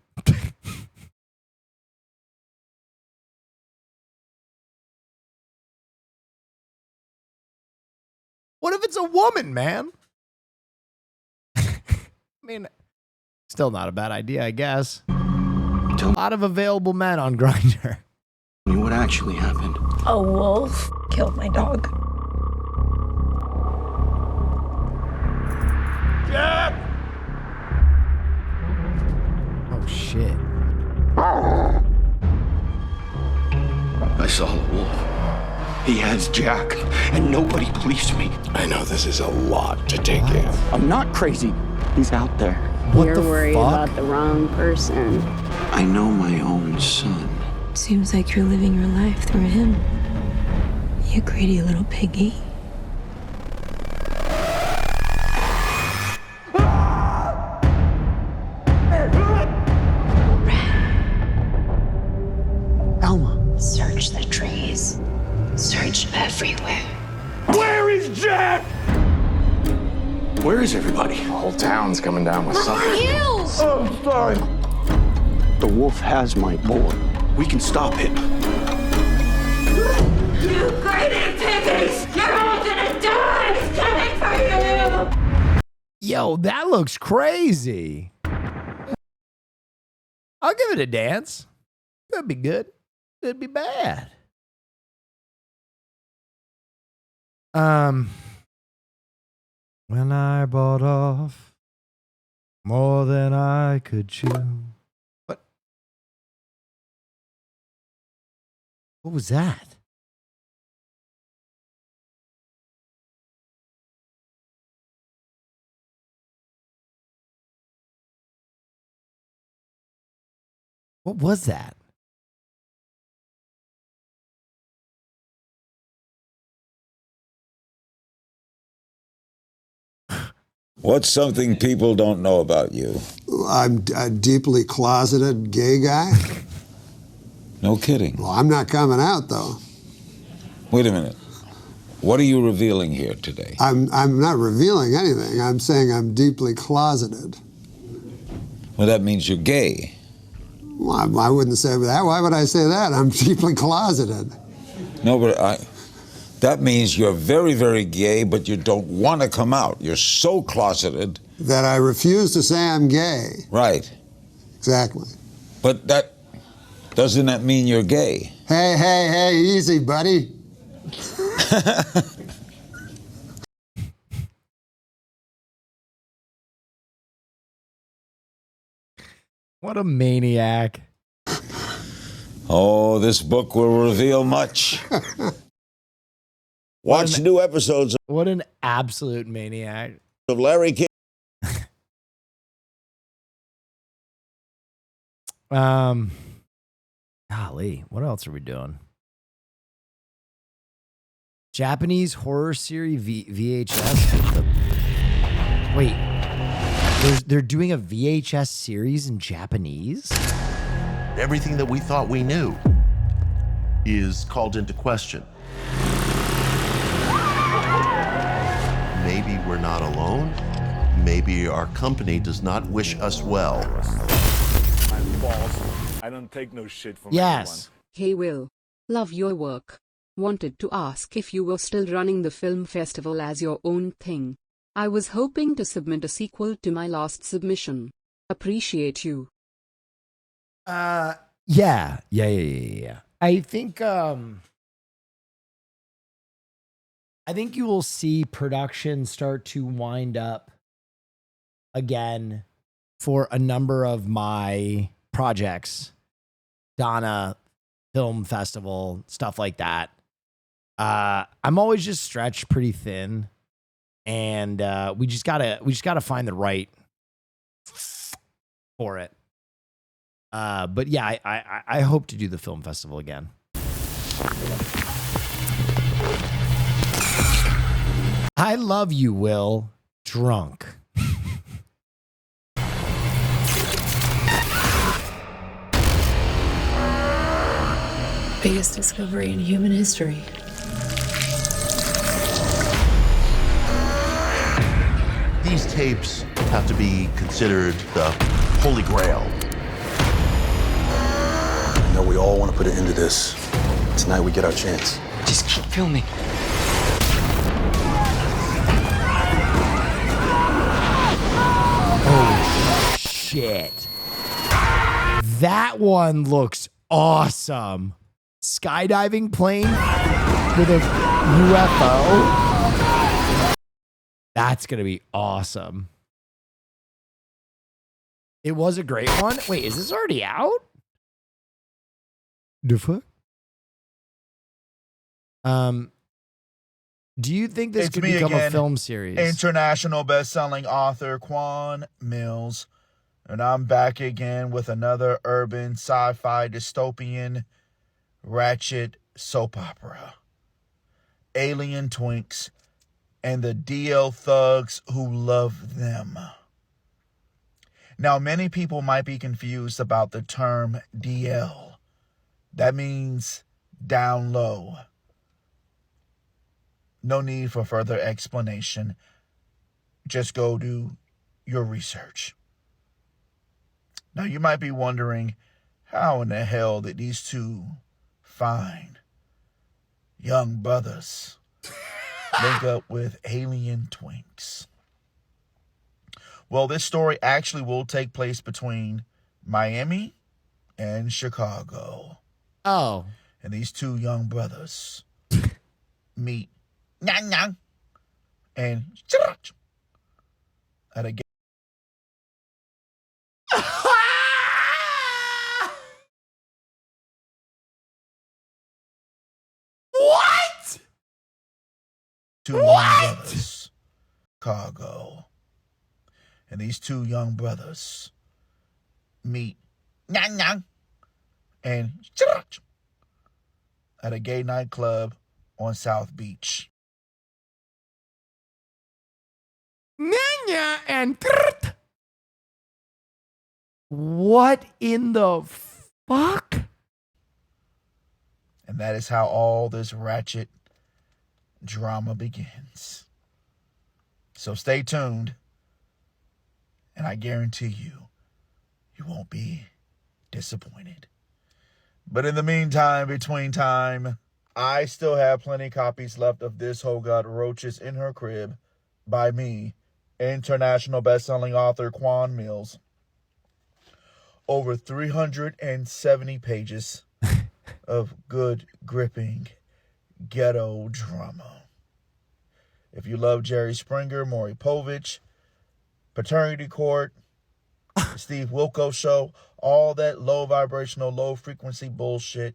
What if it's a woman, man? I mean, still not a bad idea, I guess. A lot of available men on Grindr. What actually happened? A wolf killed my dog. Jack! Oh, shit. I saw a wolf. He has Jack, and nobody policed me. I know this is a lot to take in. I'm not crazy. He's out there. You're worried about the wrong person. I know my own son. Seems like you're living your life through him. You greedy little piggy. Alma. Search the trees. Search everywhere. Where is Jack? Where is everybody? The whole town's coming down with something. You! Oh, I'm sorry. The wolf has my boy. We can stop him. You greedy piggies! You're all gonna die! It's coming for you! Yo, that looks crazy. I'll give it a dance. Could be good. Could be bad. When I bought off more than I could chew. What was that? What was that? What's something people don't know about you? I'm a deeply closeted gay guy. No kidding. Well, I'm not coming out, though. Wait a minute. What are you revealing here today? I'm not revealing anything. I'm saying I'm deeply closeted. Well, that means you're gay. Well, I wouldn't say that. Why would I say that? I'm deeply closeted. No, but that means you're very, very gay, but you don't want to come out. You're so closeted. That I refuse to say I'm gay. Right. Exactly. But doesn't that mean you're gay? Hey, easy, buddy. What a maniac. Oh, this book will reveal much. Watch new episodes What an absolute maniac. of Larry King. Golly, what else are we doing? Japanese horror series VHS. Wait, they're doing a VHS series in Japanese? Everything that we thought we knew is called into question. Maybe we're not alone. Maybe our company does not wish us well. I'm false. I don't take no shit from anyone. Hey Will. Love your work. Wanted to ask if you were still running the film festival as your own thing. I was hoping to submit a sequel to my last submission. Appreciate you. Yeah. I think you will see production start to wind up again for a number of my projects. Donna Film Festival, stuff like that. I'm always just stretched pretty thin, and we just gotta find the right for it. But yeah, I hope to do the film festival again. I love you, Will. Drunk. Biggest discovery in human history. These tapes have to be considered the Holy Grail. I know we all want to put an end to this. Tonight we get our chance. Just keep filming. Oh, shit. That one looks awesome. Skydiving plane with a UFO. That's going to be awesome. It was a great one. Wait, is this already out? The fuck? Do you think this could become a film series? International best-selling author Quan Mills, and I'm back again with another urban sci-fi dystopian ratchet soap opera. Alien Twinks and the DL thugs who love them. Now, many people might be confused about the term DL. That means down low. No need for further explanation. Just go do your research. Now, you might be wondering, how in the hell did these two fine young brothers link up with alien twinks? Well, this story actually will take place between Miami and Chicago. Oh. And these two young brothers meet and at a gay. What? Two young brothers, Chicago, and these two young brothers meet and at a gay nightclub on South Beach. And what in the fuck? And that is how all this ratchet drama begins. So stay tuned, and I guarantee you, you won't be disappointed. But in the meantime, between time, I still have plenty of copies left of This Hoe Got Roaches in Her Crib by me, international best-selling author Quan Mills. Over 370 pages of good, gripping ghetto drama. If you love Jerry Springer, Maury Povich, Paternity Court, Steve Wilkos Show, all that low vibrational, low frequency bullshit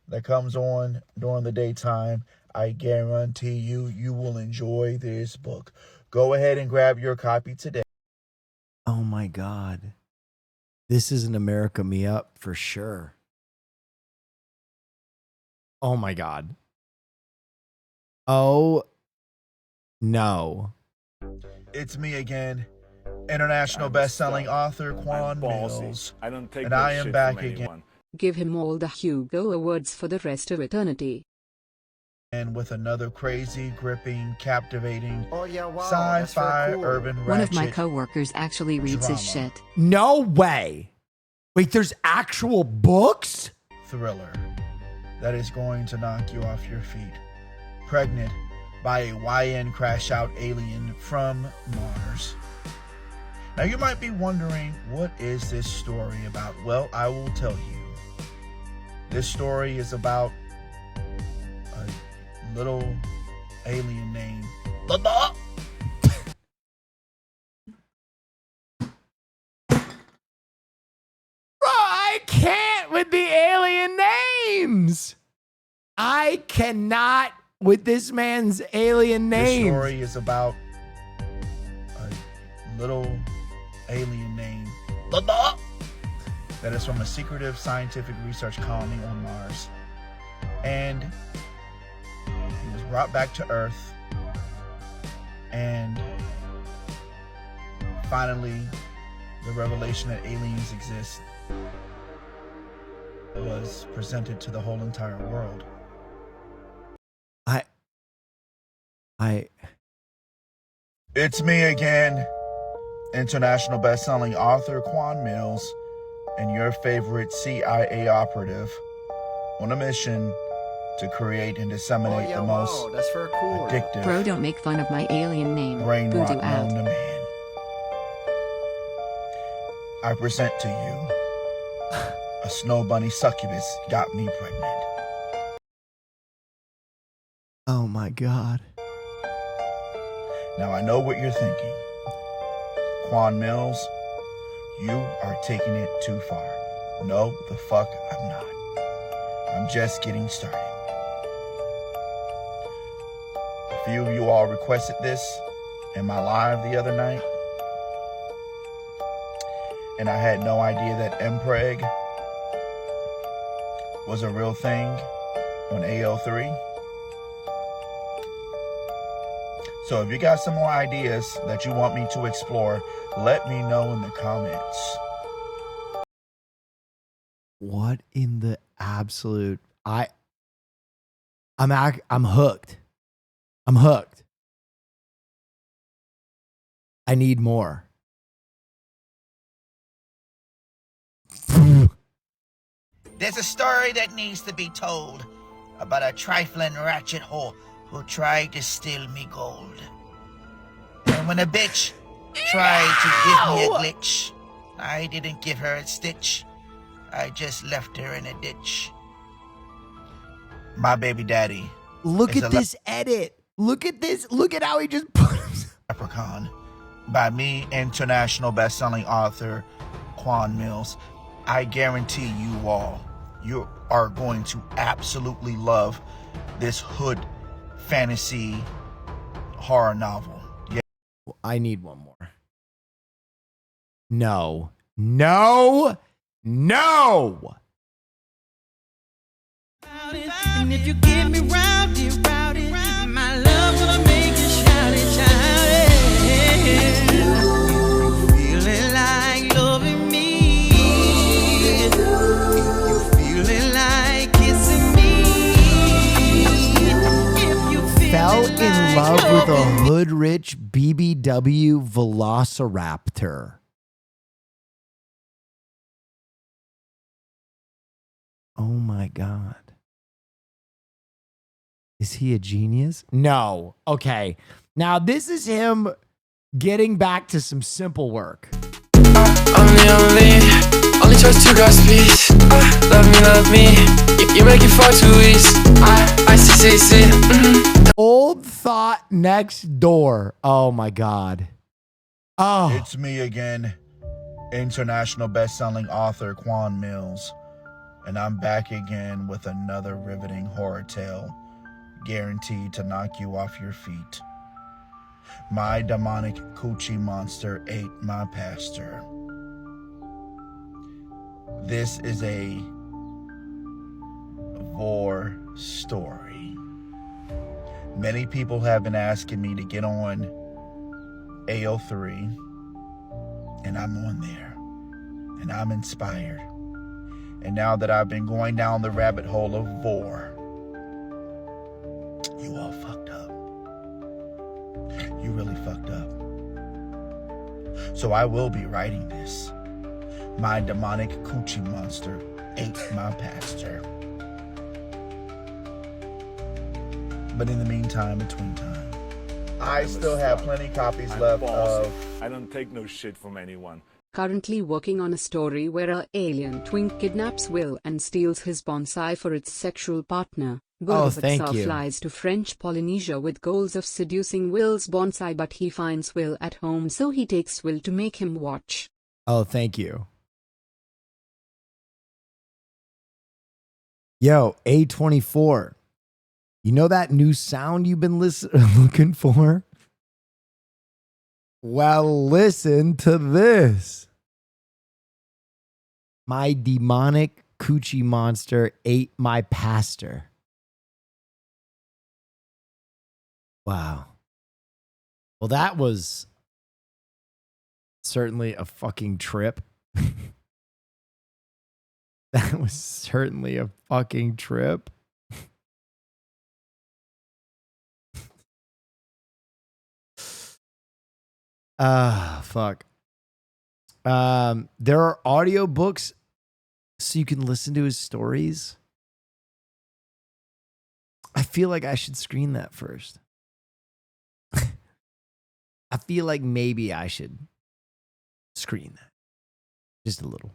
that comes on during the daytime, I guarantee you will enjoy this book. Go ahead and grab your copy today. Oh my God. This is an America Me Up for sure. Oh my God. Oh no. It's me again, international best-selling author Quan Mills, I don't take and no I am shit back from again. anyone. Give him all the Hugo Awards for the rest of eternity. And with another crazy, gripping, captivating, that's sci-fi, very cool. urban ratchet One of my coworkers actually reads his drama. shit. No way. Wait, there's actual books? Thriller that is going to knock you off your feet. Pregnant by a YN crash-out alien from Mars. Now you might be wondering, what is this story about? Well, I will tell you. This story is about a little alien named Baba. I can't with the alien names. I cannot with this man's alien This names. story is about a little alien named Baba that is from a secretive scientific research colony on Mars. And he was brought back to Earth, and finally the revelation that aliens exist was presented to the whole entire world. It's me again, international best-selling author Quan Mills, and your favorite CIA operative on a mission to create and disseminate the most that's very cool. addictive Bro, don't make fun of my alien name. brain rot Voodoo out. known to man. I present to you a snow bunny succubus got me pregnant. Oh my God. Now I know what you're thinking. Quan Mills, you are taking it too far. No, the fuck I'm not. I'm just getting started. A few of you all requested this in my live the other night, and I had no idea that Mpreg was a real thing on AO3. So if you got some more ideas that you want me to explore, let me know in the comments. What in the absolute? I'm hooked. I'm hooked. I need more. There's a story that needs to be told about a trifling ratchet whore who tried to steal me gold. And when a bitch tried to give me a glitch, I didn't give her a stitch. I just left her in a ditch. My baby daddy. Look at this edit. Look at this. Look at how he just put himself. Leprechaun by me, international best-selling author Quan Mills. I guarantee you are going to absolutely love this hood fantasy horror novel. Yeah. I need one more. No. No. No. And if you get me rowdy, rowdy, my love gonna make you shouty, shouty. You feeling like loving me? You feeling like kissing me? If you Fell in love with a hood rich BBW Velociraptor. my God. Is he a genius? No. Okay. Now this is him getting back to some simple work. I'm the only choice to grasp peace. Love me. You make it far too easy. I see. Old Thought Next Door. Oh my God. Oh. It's me again, international best-selling author Quan Mills, and I'm back again with another riveting horror tale, guaranteed to knock you off your feet. My demonic coochie monster ate my pastor. This is a vor story. Many people have been asking me to get on AO3, and I'm on there, and I'm inspired. And now that I've been going down the rabbit hole of vor, you all fucked up. You really fucked up. So I will be writing this. My demonic coochie monster ate my pastor. But in the meantime, between time, I still have plenty copies left of... I don't take no shit from anyone. Currently working on a story where an alien twink kidnaps Will and steals his bonsai for its sexual partner. Will itself flies to French Polynesia with goals of seducing Will's bonsai, but he finds Will at home, so he takes Will to make him watch. Oh, thank you. Yo, A24. You know that new sound you've been looking for? Well, listen to this. My demonic coochie monster ate my pastor. Wow. Well, that was certainly a fucking trip. That was certainly a fucking trip. Fuck. There are audiobooks so you can listen to his stories. I feel like I should screen that first. I feel like maybe I should screen that. Just a little.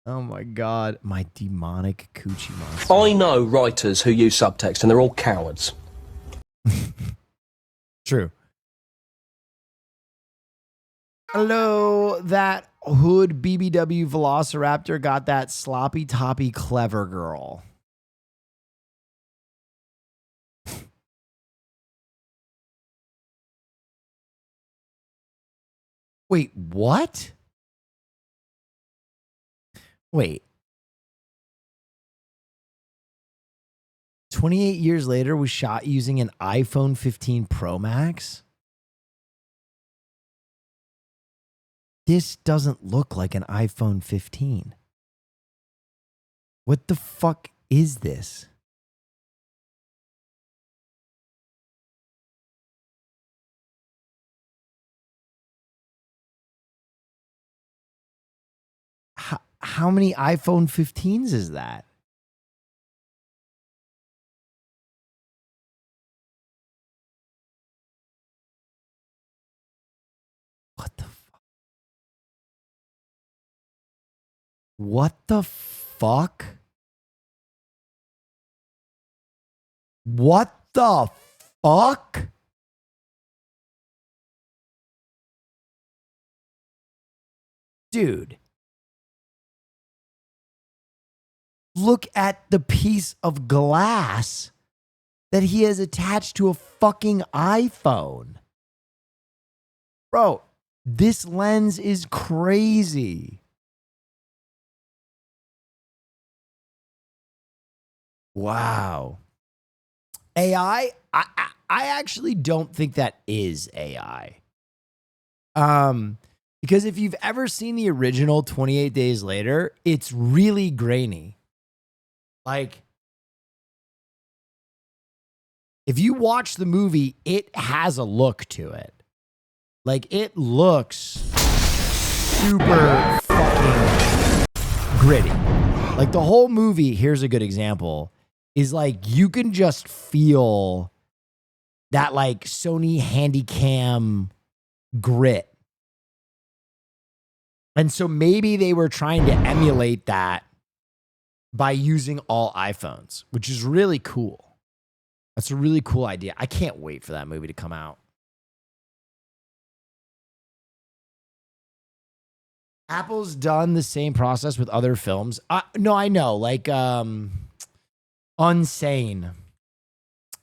Oh my God. My demonic coochie monster. I know writers who use subtext and they're all cowards. True. Hello, that hood BBW Velociraptor got that sloppy toppy clever girl. Wait, what? Wait. 28 years later was shot using an iPhone 15 Pro Max? This doesn't look like an iPhone 15. What the fuck is this? How many iPhone 15s is that? What the fuck? What the fuck? What the fuck? Dude. Look at the piece of glass that he has attached to a fucking iPhone. Bro, this lens is crazy. Wow. AI? I actually don't think that is AI. Because if you've ever seen the original 28 Days Later, it's really grainy. Like, if you watch the movie, it has a look to it. Like, it looks super fucking gritty. Like the whole movie, here's a good example, is like you can just feel that like Sony Handycam grit. And so maybe they were trying to emulate that by using all iPhones, which is really cool. That's a really cool idea. I can't wait for that movie to come out. Apple's done the same process with other films. No, I know. Like Unsane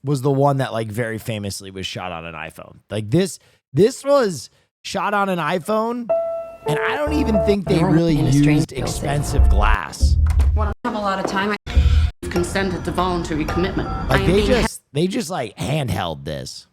was the one that like very famously was shot on an iPhone. Like this was shot on an iPhone, and I don't even think they really used expensive glass. When I have a lot of time, I consented to voluntary commitment. Like they just like handheld this.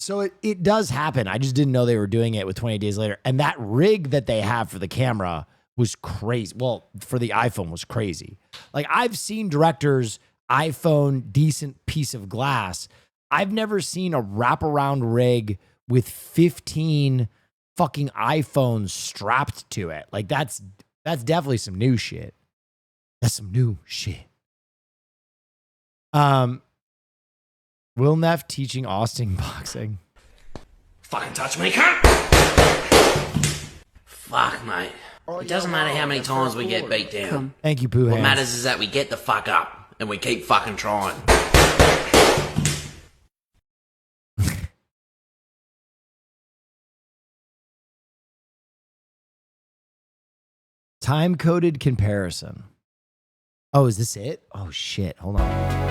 So it does happen. I just didn't know they were doing it with 28 Days Later. And that rig that they have for the camera was crazy. Well, for the iPhone was crazy. Like I've seen directors iPhone decent piece of glass. I've never seen a wraparound rig with 15 fucking iPhones strapped to it. Like that's definitely some new shit. That's some new shit. Will Neff teaching Austin boxing. Fucking touch me, cunt! Fuck, mate. It doesn't matter how many times we get beat down. Thank you, Pooh What Hands. matters is that we get the fuck up and we keep fucking trying. Time-coded comparison. Oh, is this it? Oh, shit. Hold on.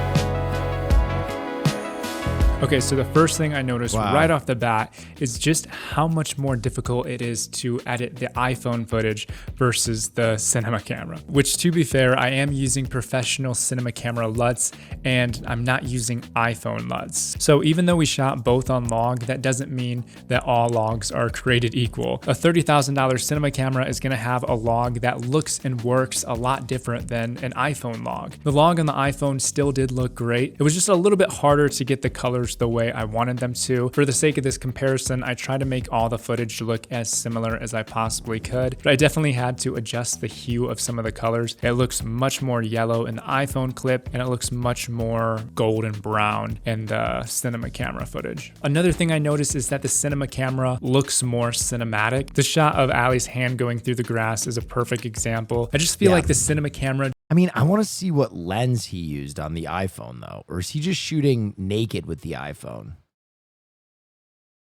Okay, so the first thing I noticed right off the bat is just how much more difficult it is to edit the iPhone footage versus the cinema camera, which to be fair, I am using professional cinema camera LUTs and I'm not using iPhone LUTs. So even though we shot both on log, that doesn't mean that all logs are created equal. A $30,000 cinema camera is gonna have a log that looks and works a lot different than an iPhone log. The log on the iPhone still did look great. It was just a little bit harder to get the colors the way I wanted them to. For the sake of this comparison, I tried to make all the footage look as similar as I possibly could, but I definitely had to adjust the hue of some of the colors. It looks much more yellow in the iPhone clip, and it looks much more golden brown in the cinema camera footage. Another thing I noticed is that the cinema camera looks more cinematic. The shot of Allie's hand going through the grass is a perfect example. I just feel like the cinema camera. I mean, I want to see what lens he used on the iPhone, though. Or is he just shooting naked with the iPhone?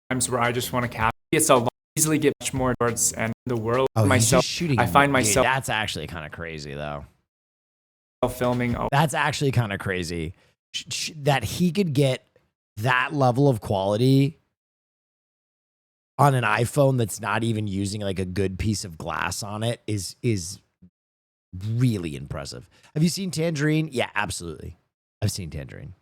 Times where I just want to capture it, so I'll easily get much more towards and the world. Oh, myself, he's just shooting. I find Dude, myself. That's actually kind of crazy, though. Filming. That's actually kind of crazy that he could get that level of quality on an iPhone that's not even using like a good piece of glass on it is really impressive. Have you seen Tangerine? Yeah, absolutely. I've seen Tangerine.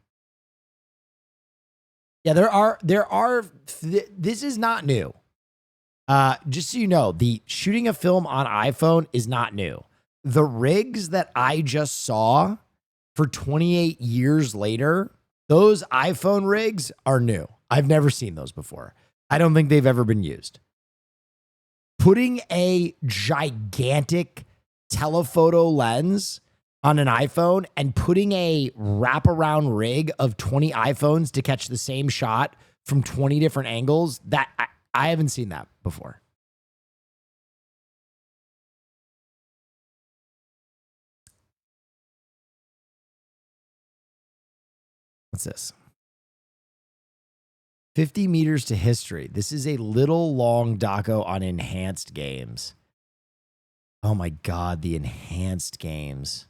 Yeah, this is not new. Just so you know, the shooting a film on iPhone is not new. The rigs that I just saw for 28 years later, those iPhone rigs are new. I've never seen those before. I don't think they've ever been used. Putting a gigantic telephoto lens on an iPhone and putting a wraparound rig of 20 iPhones to catch the same shot from 20 different angles, that I haven't seen that before. What's this? 50 meters to history. This is a little long doco on enhanced games. Oh my God, the enhanced games.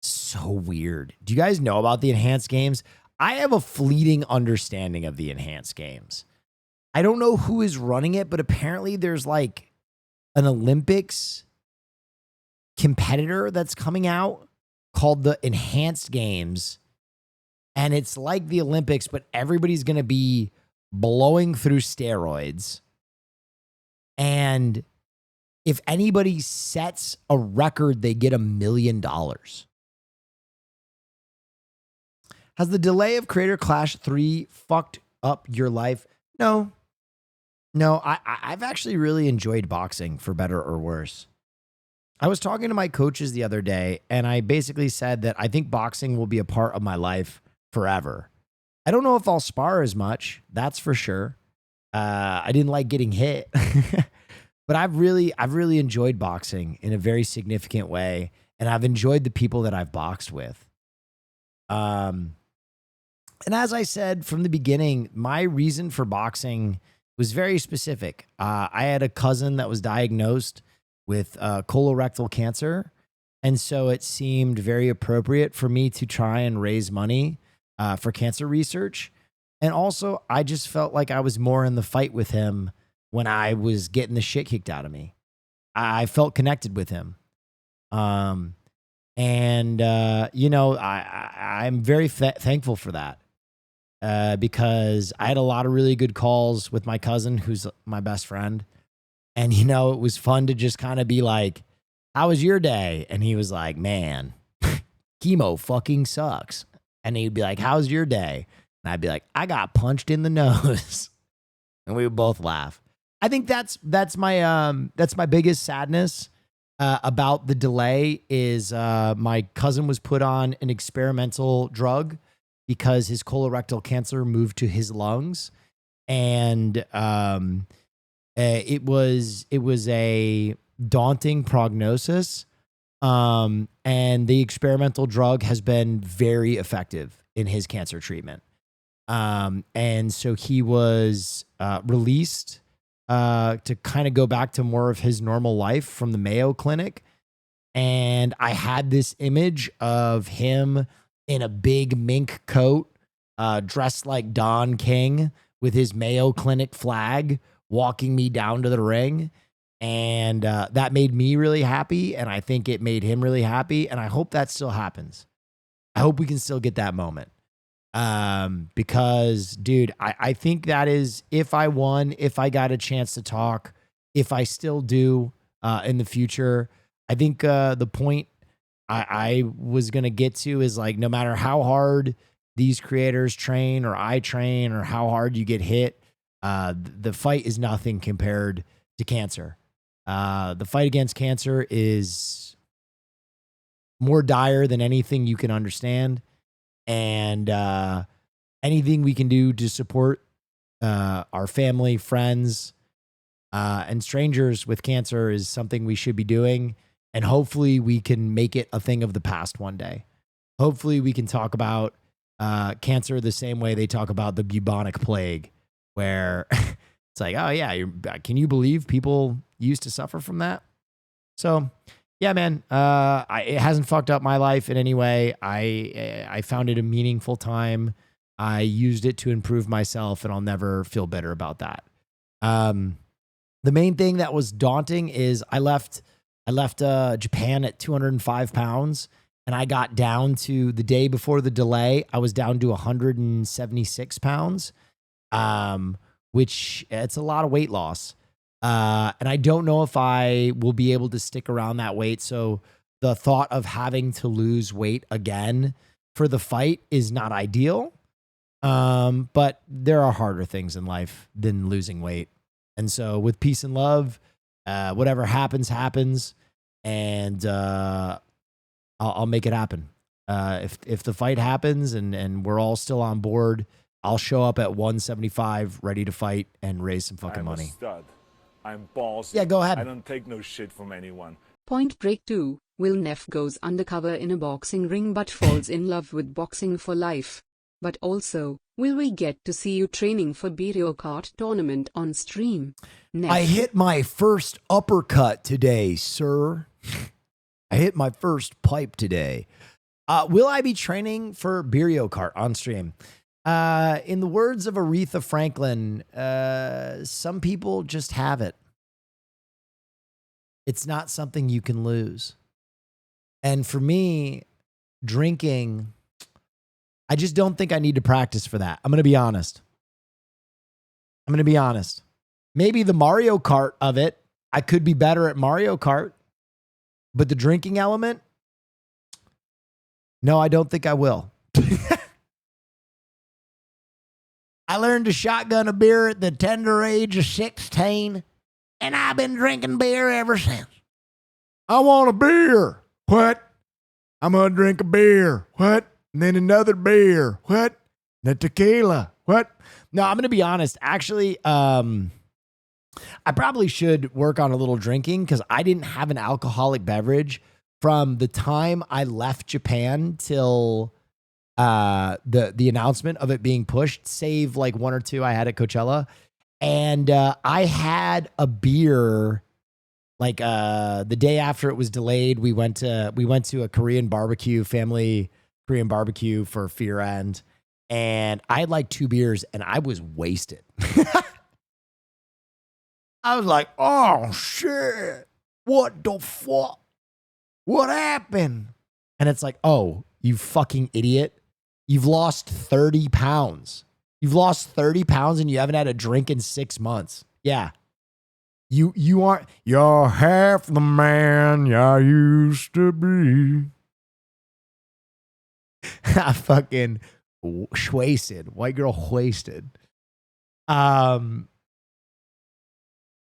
So weird. Do you guys know about the enhanced games? I have a fleeting understanding of the enhanced games. I don't know who is running it, but apparently there's like an Olympics competitor that's coming out called the Enhanced Games. And it's like the Olympics, but everybody's going to be blowing through steroids. And if anybody sets a record, they get $1 million. Has the delay of Creator Clash 3 fucked up your life? No. No, I've actually really enjoyed boxing, for better or worse. I was talking to my coaches the other day, and I basically said that I think boxing will be a part of my life forever. I don't know if I'll spar as much, that's for sure. I didn't like getting hit, but I've really enjoyed boxing in a very significant way, and I've enjoyed the people that I've boxed with. And as I said from the beginning, my reason for boxing was very specific. I had a cousin that was diagnosed with colorectal cancer, and so it seemed very appropriate for me to try and raise money for cancer research. And also, I just felt like I was more in the fight with him when I was getting the shit kicked out of me. I felt connected with him. I'm very thankful for that. Because I had a lot of really good calls with my cousin, who's my best friend. And, it was fun to just kind of be like, how was your day? And he was like, man, chemo fucking sucks. And he'd be like, how's your day? And I'd be like, I got punched in the nose. And we would both laugh. I think that's my biggest sadness about the delay is my cousin was put on an experimental drug because his colorectal cancer moved to his lungs. And it was a daunting prognosis. And the experimental drug has been very effective in his cancer treatment. And so he was released to kind of go back to more of his normal life from the Mayo Clinic. And I had this image of him in a big mink coat, dressed like Don King with his Mayo Clinic flag, walking me down to the ring. And that made me really happy. And I think it made him really happy. And I hope that still happens. I hope we can still get that moment. Because, dude, I think that is, if I won, if I got a chance to talk, if I still do in the future, I think the point I was going to get to is like, no matter how hard these creators train or I train or how hard you get hit, the fight is nothing compared to cancer. The fight against cancer is more dire than anything you can understand. And anything we can do to support our family, friends, and strangers with cancer is something we should be doing. And hopefully we can make it a thing of the past one day. Hopefully we can talk about cancer the same way they talk about the bubonic plague, where it's like, oh yeah, can you believe people used to suffer from that? So yeah, man, it hasn't fucked up my life in any way. I found it a meaningful time. I used it to improve myself, and I'll never feel bitter about that. The main thing that was daunting is I left Japan at 205 pounds, and I got down to the day before the delay. I was down to 176 pounds, which it's a lot of weight loss. And I don't know if I will be able to stick around that weight. So the thought of having to lose weight again for the fight is not ideal. But there are harder things in life than losing weight. And so with peace and love, whatever happens, happens. And I'll make it happen. If the fight happens and we're all still on board, I'll show up at 175 ready to fight and raise some fucking money. Stud. I'm boss. Yeah, go ahead. I don't take no shit from anyone. Point Break 2. Will Neff goes undercover in a boxing ring but falls in love with boxing for life. But also, will we get to see you training for Mario Kart tournament on stream? Neff. I hit my first uppercut today, sir. I hit my first pipe today. Will I be training for Mario Kart on stream? In the words of Aretha Franklin, some people just have it. It's not something you can lose. And for me, drinking, I just don't think I need to practice for that. I'm going to be honest. Maybe the Mario Kart of it, I could be better at Mario Kart, but the drinking element, no, I don't think I will. I learned to shotgun a beer at the tender age of 16, and I've been drinking beer ever since. I want a beer. What? I'm going to drink a beer. What? And then another beer. What? And a tequila. What? No, I'm going to be honest. Actually, I probably should work on a little drinking because I didn't have an alcoholic beverage from the time I left Japan till the announcement of it being pushed, save like one or two I had at Coachella. And I had a beer like the day after it was delayed. We went to a Korean barbecue, family Korean barbecue for Fear End. And I had like 2 beers and I was wasted. I was like, oh shit, what the fuck? What happened? And it's like, oh, you fucking idiot. You've lost 30 pounds. You've lost 30 pounds and you haven't had a drink in 6 months. Yeah. You aren't, you're half the man you used to be. I fucking wasted. White girl wasted. Anywho,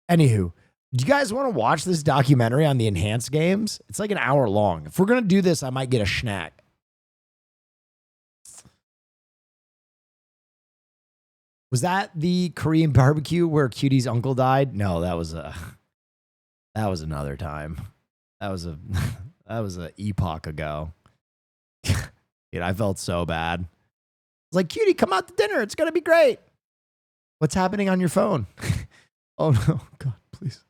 do you guys want to watch this documentary on the enhanced games? It's like an hour long. If we're going to do this, I might get a snack. Was that the Korean barbecue where Cutie's uncle died? No, that was another time. That was a epoch ago. Dude, I felt so bad. I was like, Cutie, come out to dinner. It's going to be great. What's happening on your phone? Oh no, God, please.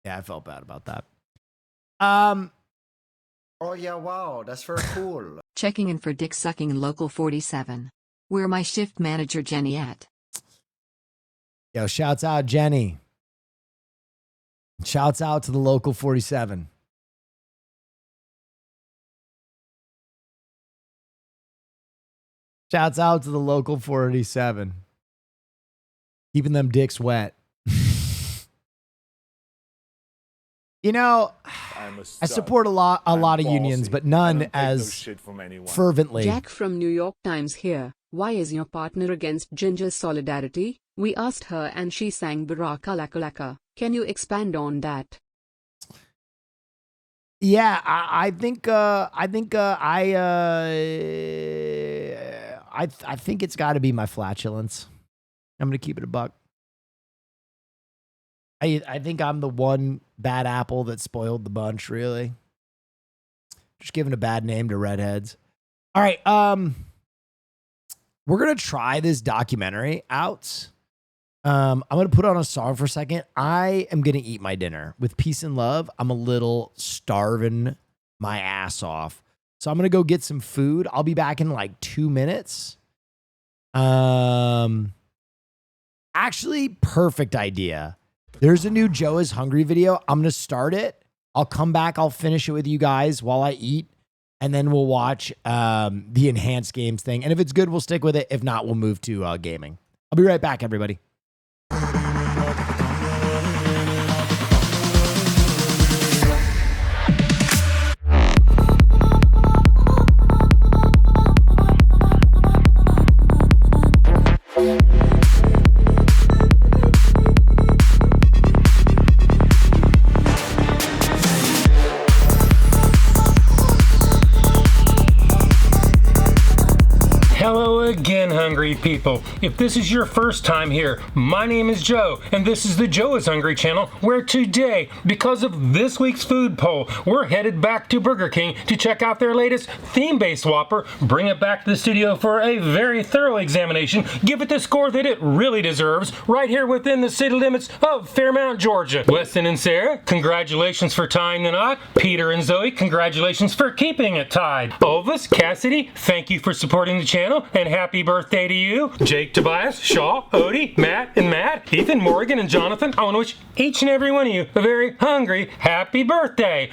Yeah, I felt bad about that. Oh yeah, wow, that's very cool. Checking in for dick sucking in local 47. Where my shift manager Jenny at? Yo, shouts out Jenny. Shouts out to the local 47. Shouts out to the local 47. Keeping them dicks wet. You know, I support a lot of unions, but none as fervently. Jack from New York Times here. Why is your partner against Ginger's solidarity? We asked her and she sang Baraka Laka Laka. Can you expand on that? Yeah, I think it's got to be my flatulence. I'm gonna keep it a buck. I think I'm the one bad apple that spoiled the bunch, really. Just giving a bad name to redheads. All right, we're gonna try this documentary out. I'm gonna put on a song for a second. I am gonna eat my dinner with peace and love. I'm a little starving my ass off, so I'm gonna go get some food. I'll be back in like 2 minutes. Actually, perfect idea. There's a new Joe is Hungry video. I'm going to start it. I'll come back. I'll finish it with you guys while I eat. And then we'll watch the enhanced games thing. And if it's good, we'll stick with it. If not, we'll move to gaming. I'll be right back, everybody. Hello again, hungry people. If this is your first time here, my name is Joe, and this is the Joe is Hungry channel, where today, because of this week's food poll, we're headed back to Burger King to check out their latest theme-based Whopper, bring it back to the studio for a very thorough examination, give it the score that it really deserves, right here within the city limits of Fairmount, Georgia. Weston and Sarah, congratulations for tying the knot. Peter and Zoe, congratulations for keeping it tied. Elvis, Cassidy, thank you for supporting the channel, and happy birthday to you. Jake, Tobias, Shaw, Odie, Matt, Ethan, Morgan, and Jonathan, I want to wish each and every one of you a very hungry happy birthday.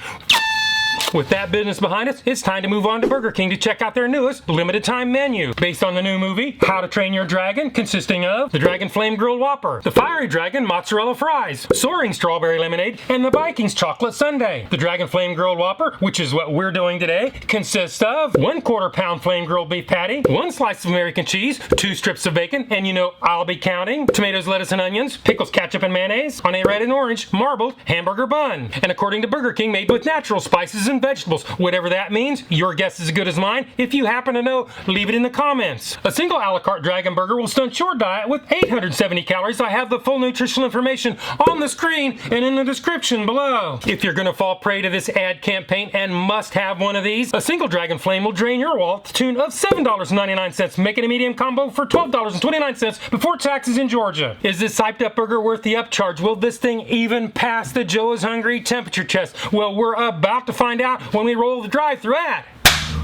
With that business behind us, it's time to move on to Burger King to check out their newest limited time menu. Based on the new movie, How to Train Your Dragon, consisting of the Dragon Flame Grilled Whopper, the Fiery Dragon Mozzarella Fries, Soaring Strawberry Lemonade, and the Vikings Chocolate Sundae. The Dragon Flame Grilled Whopper, which is what we're doing today, consists of 1/4 pound flame grilled beef patty, 1 slice of American cheese, 2 strips of bacon, and you know I'll be counting, tomatoes, lettuce, and onions, pickles, ketchup, and mayonnaise, on a red and orange marbled hamburger bun. And according to Burger King, made with natural spices and vegetables. Whatever that means, your guess is as good as mine. If you happen to know, leave it in the comments. A single a la carte Dragon Burger will stunt your diet with 870 calories. I have the full nutritional information on the screen and in the description below. If you're gonna fall prey to this ad campaign and must have one of these, a single Dragon Flame will drain your wallet to the tune of $7.99, making a medium combo for $12.29 before taxes in Georgia. Is this hyped up burger worth the upcharge? Will this thing even pass the Joe is Hungry temperature test? Well, we're about to find out when we roll the drive-thru at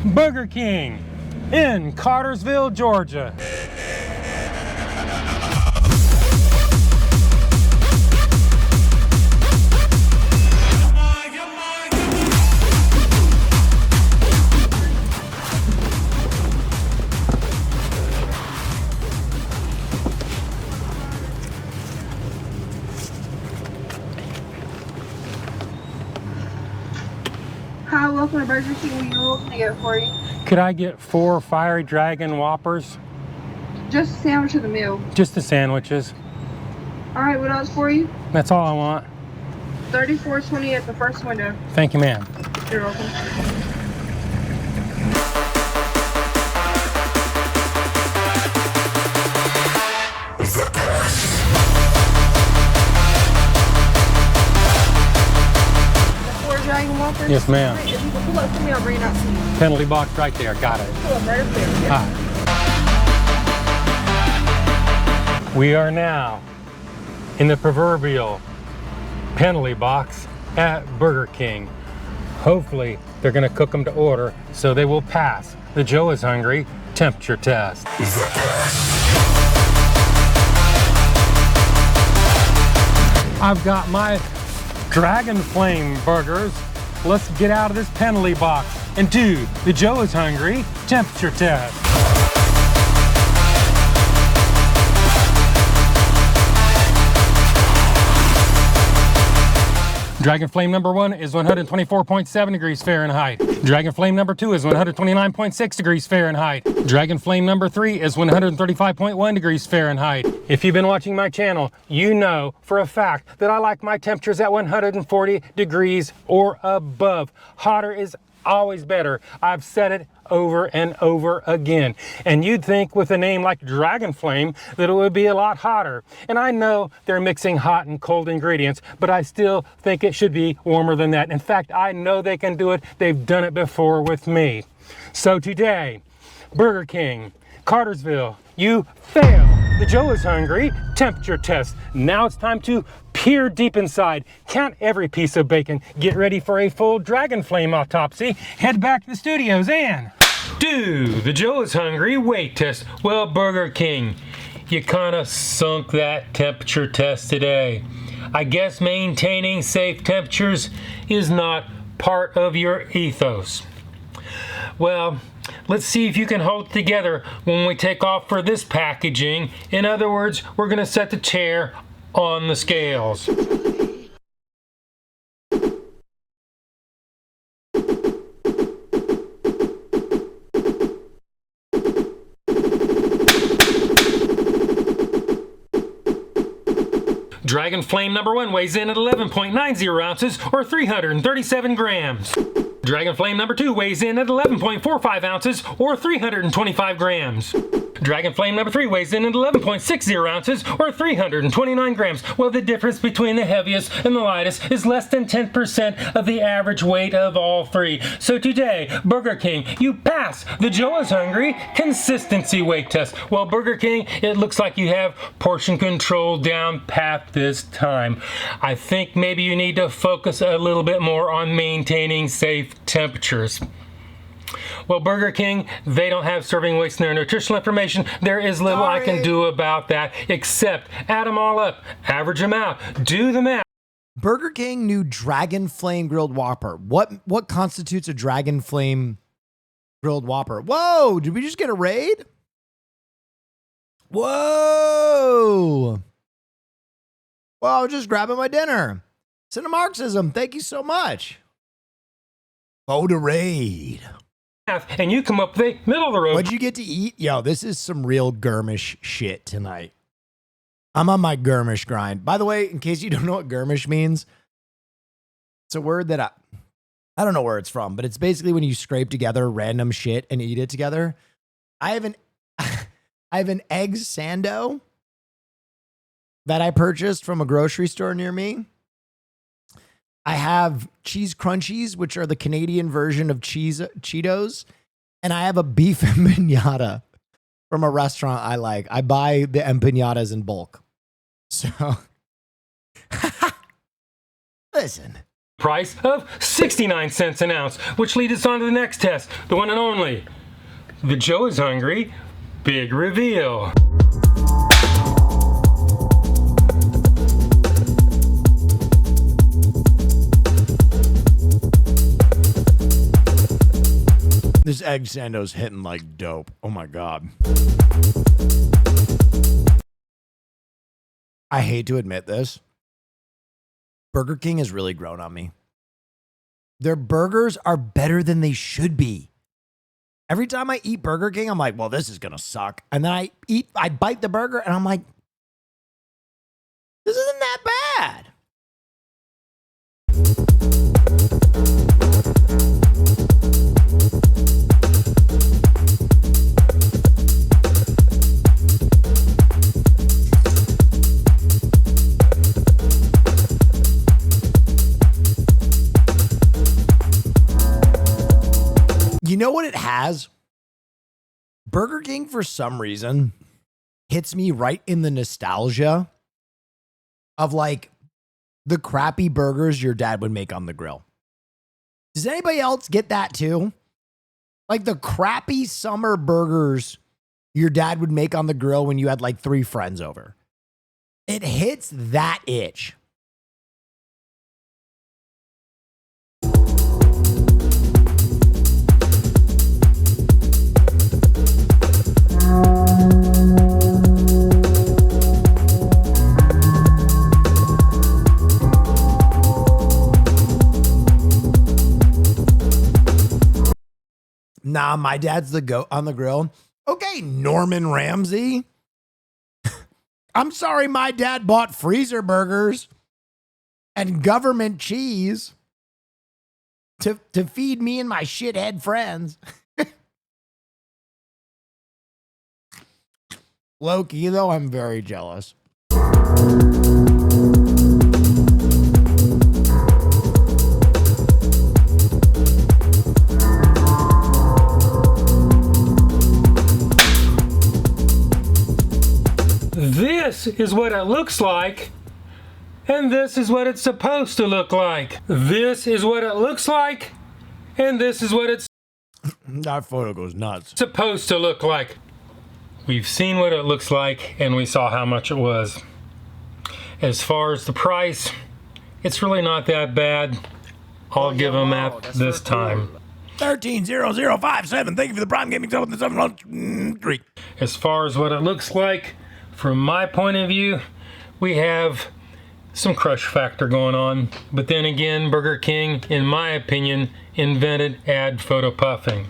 Burger King in Cartersville, Georgia. Hi, welcome to Burger King. What are you looking to get for you? Could I get 4 Fiery Dragon Whoppers? Just a sandwich or the meal? Just the sandwiches. Alright, what else for you? That's all I want. $34.20 at the first window. Thank you, ma'am. You're welcome. Yes, ma'am. If you can pull up for me, I'll bring it out to you. Penalty box right there. Got it. Pull up right up there. All right. We are now in the proverbial penalty box at Burger King. Hopefully, they're going to cook them to order so they will pass the Joe is Hungry temperature test. I've got my Dragon Flame burgers. Let's get out of this penalty box and do the Joe is Hungry temperature test. Dragon Flame number 1 is 124.7 degrees Fahrenheit. Dragon Flame number 2 is 129.6 degrees Fahrenheit. Dragon Flame number 3 is 135.1 degrees Fahrenheit. If you've been watching my channel, you know for a fact that I like my temperatures at 140 degrees or above. Hotter is always better. I've said it over and over again. And you'd think with a name like Dragon Flame that it would be a lot hotter. And I know they're mixing hot and cold ingredients, but I still think it should be warmer than that. In fact, I know they can do it. They've done it before with me. So today, Burger King, Cartersville, you fail the Joe is Hungry temperature test. Now it's time to peer deep inside, count every piece of bacon, get ready for a full Dragon Flame autopsy, head back to the studios and do the Joe is Hungry weight test. Well, Burger King, you kind of sunk that temperature test today. I guess maintaining safe temperatures is not part of your ethos. Well, let's see if you can hold it together when we take off for this packaging. In other words, we're going to set the chair on the scales. Dragon Flame number 1 weighs in at 11.90 ounces or 337 grams. Dragon Flame number 2 weighs in at 11.45 ounces or 325 grams. Dragon Flame number 3 weighs in at 11.60 ounces or 329 grams. Well, the difference between the heaviest and the lightest is less than 10% of the average weight of all three. So today, Burger King, you pass the Joe is Hungry consistency weight test. Well, Burger King, it looks like you have portion control down pat this time. I think maybe you need to focus a little bit more on maintaining safe temperatures. Well, Burger King, they don't have serving weights in their nutritional information. There is little I can do about that except add them all up, average them out, do the math. Burger King new Dragon Flame grilled Whopper. What constitutes a Dragon Flame grilled Whopper? Whoa, did we just get a raid? Whoa. Well, I was just grabbing my dinner. Cinemarxism, thank you so much. Oh, the raid. And you come up the middle of the road. What'd you get to eat? Yo, this is some real Germish shit tonight. I'm on my Germish grind. By the way, in case you don't know what Germish means, it's a word that I don't know where it's from, but it's basically when you scrape together random shit and eat it together. I have an egg sando that I purchased from a grocery store near me. I have cheese crunchies, which are the Canadian version of Cheetos. And I have a beef empanada from a restaurant I like. I buy the empanadas in bulk. So, listen. Price of 69 cents an ounce, which leads us on to the next test, the one and only. The Joe is Hungry Big Reveal. This egg sando's hitting like dope. Oh my God. I hate to admit this. Burger King has really grown on me. Their burgers are better than they should be. Every time I eat Burger King, I'm like, well, this is going to suck. And then I bite the burger and I'm like, this isn't that bad. You know what it has? Burger King, for some reason, hits me right in the nostalgia of like the crappy burgers your dad would make on the grill. Does anybody else get that too? Like the crappy summer burgers your dad would make on the grill when you had like 3 friends over. It hits that itch. Nah, my dad's the goat on the grill. Okay, Norman Ramsay. I'm sorry my dad bought freezer burgers and government cheese to feed me and my shithead friends. Low-key, though, I'm very jealous. This is what it looks like, and this is what it's supposed to look like. This is what it looks like, and this is what it's that photo goes nuts. Supposed to look like. We've seen what it looks like, and we saw how much it was. As far as the price, it's really not that bad. I'll give them that this time. 130057. Thank you for the Prime Gaming 713. As far as what it looks like, from my point of view, we have some crush factor going on. But then again, Burger King, in my opinion, invented ad photo puffing.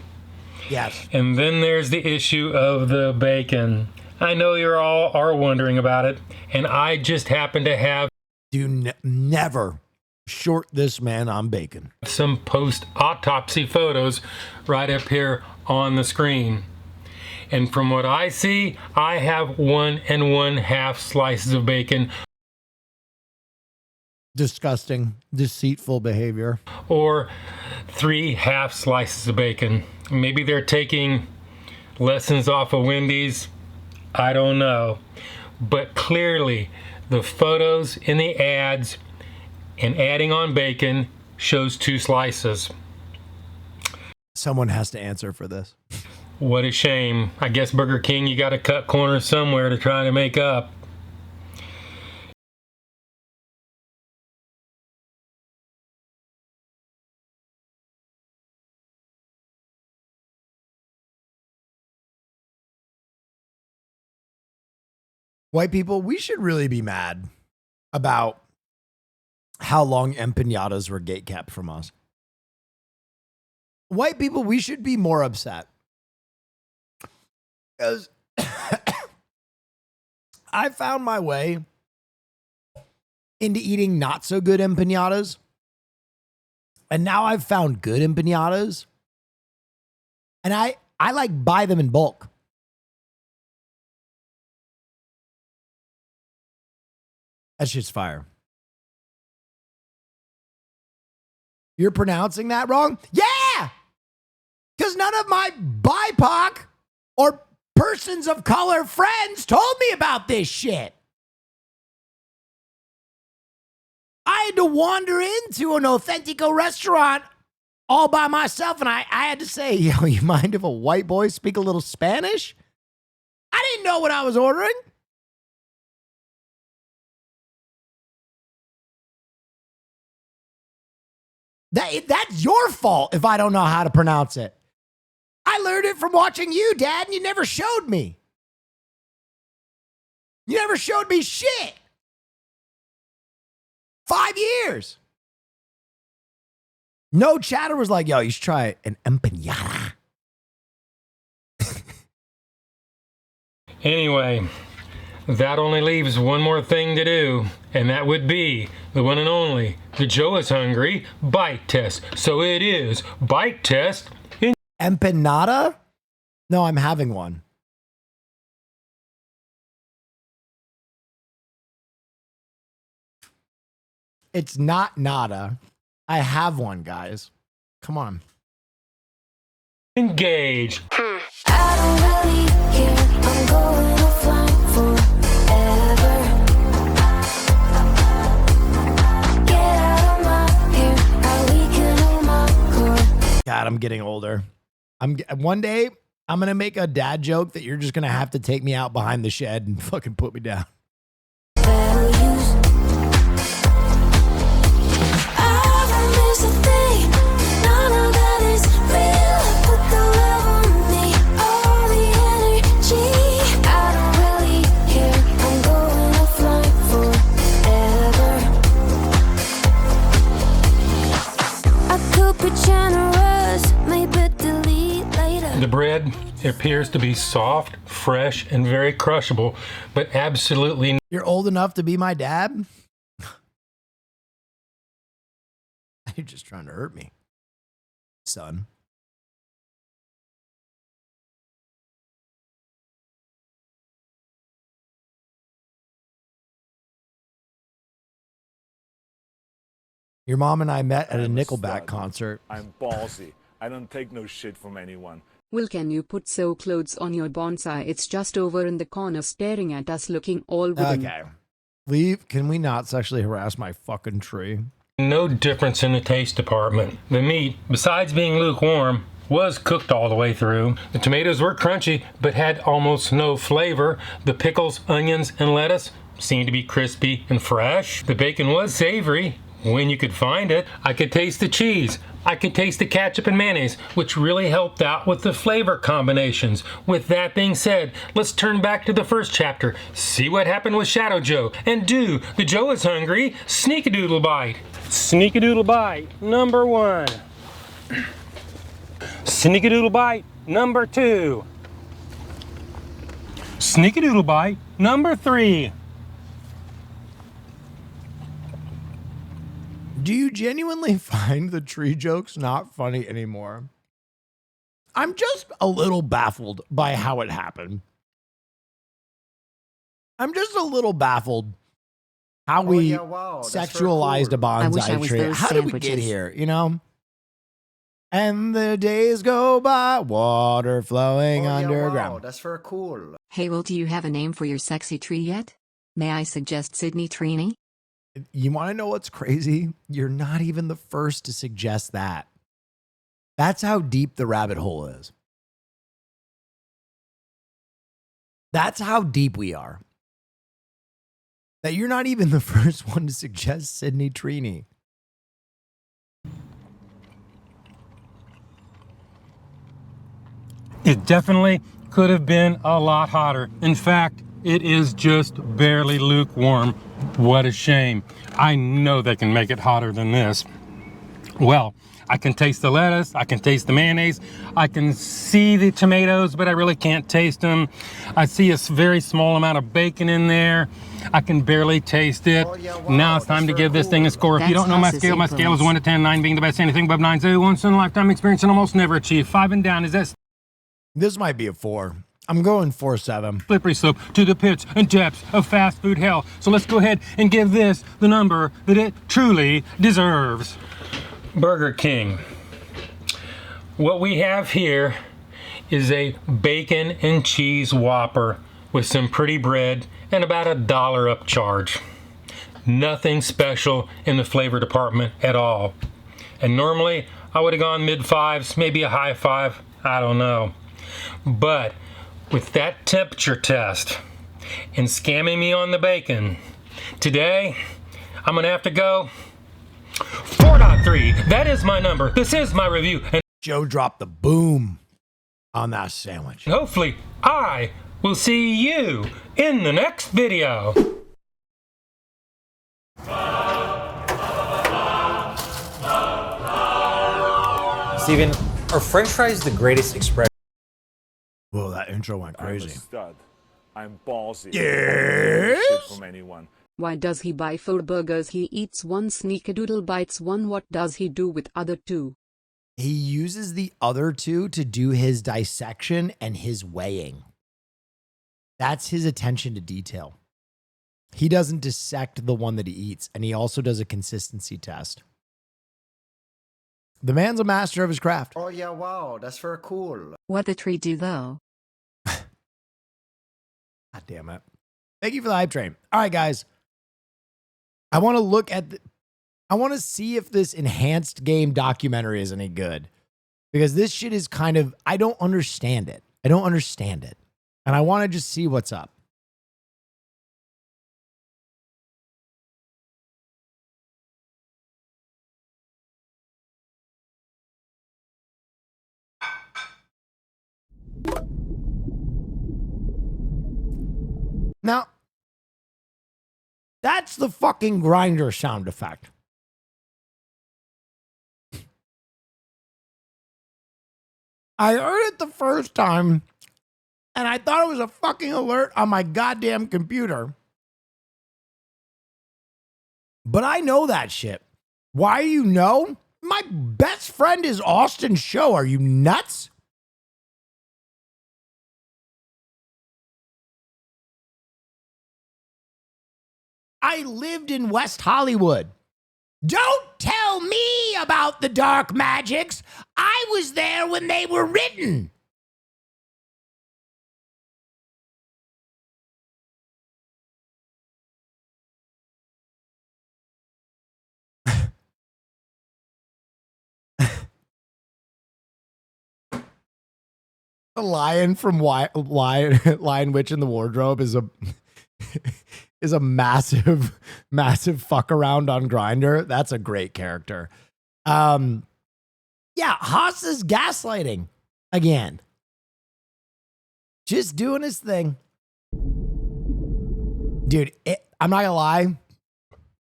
Yes. And then there's the issue of the bacon. I know you're all are wondering about it, and I just happen to have never short this man on bacon. Some post-autopsy photos right up here on the screen. And from what I see, I have 1 1/2 slices of bacon. Disgusting, deceitful behavior. Or 3 half slices of bacon. Maybe they're taking lessons off of Wendy's. I don't know. But clearly, the photos in the ads and adding on bacon shows 2 slices. Someone has to answer for this. What a shame. I guess Burger King, you got to cut corners somewhere to try to make up. White people, we should really be mad about how long empanadas were gatekept from us. White people, we should be more upset. Because I found my way into eating not so good empanadas. And now I've found good empanadas. And I like buy them in bulk. That shit's fire. You're pronouncing that wrong? Yeah! Because none of my BIPOC or persons of color friends told me about this shit. I had to wander into an Authentico restaurant all by myself, and I had to say, yo, you mind if a white boy speak a little Spanish? I didn't know what I was ordering. That's your fault if I don't know how to pronounce it. I learned it from watching you, Dad, and you never showed me. You never showed me shit. 5 years. No chatter was like, yo, you should try an empanada. Anyway, that only leaves one more thing to do, and that would be the one and only, the Joe is Hungry bite test. So it is bite test. Empanada? No, I'm having one. It's not nada. I have one, guys. Come on. Engage. I don't really care. I'm going offline forever. Get out of my hair. I weaken all my core. God, I'm getting older. One day, I'm going to make a dad joke that you're just going to have to take me out behind the shed and fucking put me down. The bread appears to be soft, fresh, and very crushable, but absolutely. You're old enough to be my dad? You're just trying to hurt me, son. Your mom and I met at a Nickelback concert. I'm ballsy. I don't take no shit from anyone. Will, can you put so clothes on your bonsai? It's just over in the corner staring at us looking all wooden. Okay. Leave. Can we not sexually harass my fucking tree? No difference in the taste department. The meat, besides being lukewarm, was cooked all the way through. The tomatoes were crunchy, but had almost no flavor. The pickles, onions, and lettuce seemed to be crispy and fresh. The bacon was savory when you could find it. I could taste the cheese. I could taste the ketchup and mayonnaise, which really helped out with the flavor combinations. With that being said, let's turn back to the first chapter, see what happened with Shadow Joe, and do the Joe is Hungry Sneakadoodle Bite. Sneakadoodle Bite number 1. Sneakadoodle Bite number 2. Sneakadoodle Bite number 3. Do you genuinely find the tree jokes not funny anymore? I'm just a little baffled by how it happened. I'm just a little baffled how we sexualized a bonsai tree. How did we get here, you know? And the days go by, water flowing underground. Wow, that's very cool. Hey, Will, do you have a name for your sexy tree yet? May I suggest Sydney Trini? You want to know what's crazy? You're not even the first to suggest that. That's how deep the rabbit hole is. That's how deep we are. That you're not even the first one to suggest Sydney Trini. It definitely could have been a lot hotter. In fact, it is just barely lukewarm. What a shame. I know they can make it hotter than this. Well, I can taste the lettuce, I can taste the mayonnaise, I can see the tomatoes, but I really can't taste them. I see a very small amount of bacon in there. I can barely taste it. Now it's time to give this thing a score. If you don't know my scale is 1 to 10, 9 being the best. Anything above 9 is once in a lifetime experience and almost never achieved. 5 and down is that. This might be a 4. I'm going 4-7. Slippery slope to the pits and depths of fast food hell. So let's go ahead and give this the number that it truly deserves. Burger King. What we have here is a bacon and cheese Whopper with some pretty bread and about $1 upcharge. Nothing special in the flavor department at all. And normally I would have gone mid-5s, maybe a high 5, I don't know. But with that temperature test and scamming me on the bacon, today I'm gonna have to go 4.3. That is my number. This is my review. And Joe dropped the boom on that sandwich. Hopefully I will see you in the next video. Steven, are French fries the greatest expression? Whoa, that intro went crazy. I'm a stud. I'm ballsy. Yes? Shit from anyone. Why does he buy 4 burgers? He eats one, sneakadoodle bites one. What does he do with other 2? He uses the other 2 to do his dissection and his weighing. That's his attention to detail. He doesn't dissect the one that he eats, and he also does a consistency test. The man's a master of his craft. Oh yeah, wow, that's very cool. What the tree do though? God damn it. Thank you for the hype train. All right, guys. I want to look at I want to see if this enhanced game documentary is any good. Because this shit is kind of, I don't understand it. I don't understand it. And I want to just see what's up. Now, that's the fucking grinder sound effect. I heard it the first time, and I thought it was a fucking alert on my goddamn computer. But I know that shit. Why you know? My best friend is Austin Show. Are you nuts? I lived in West Hollywood. Don't tell me about the dark magics. I was there when they were written. The lion from Lion Witch in the Wardrobe is a massive, massive fuck around on Grindr. That's a great character. Yeah, Haas is gaslighting again. Just doing his thing. Dude, I'm not gonna lie.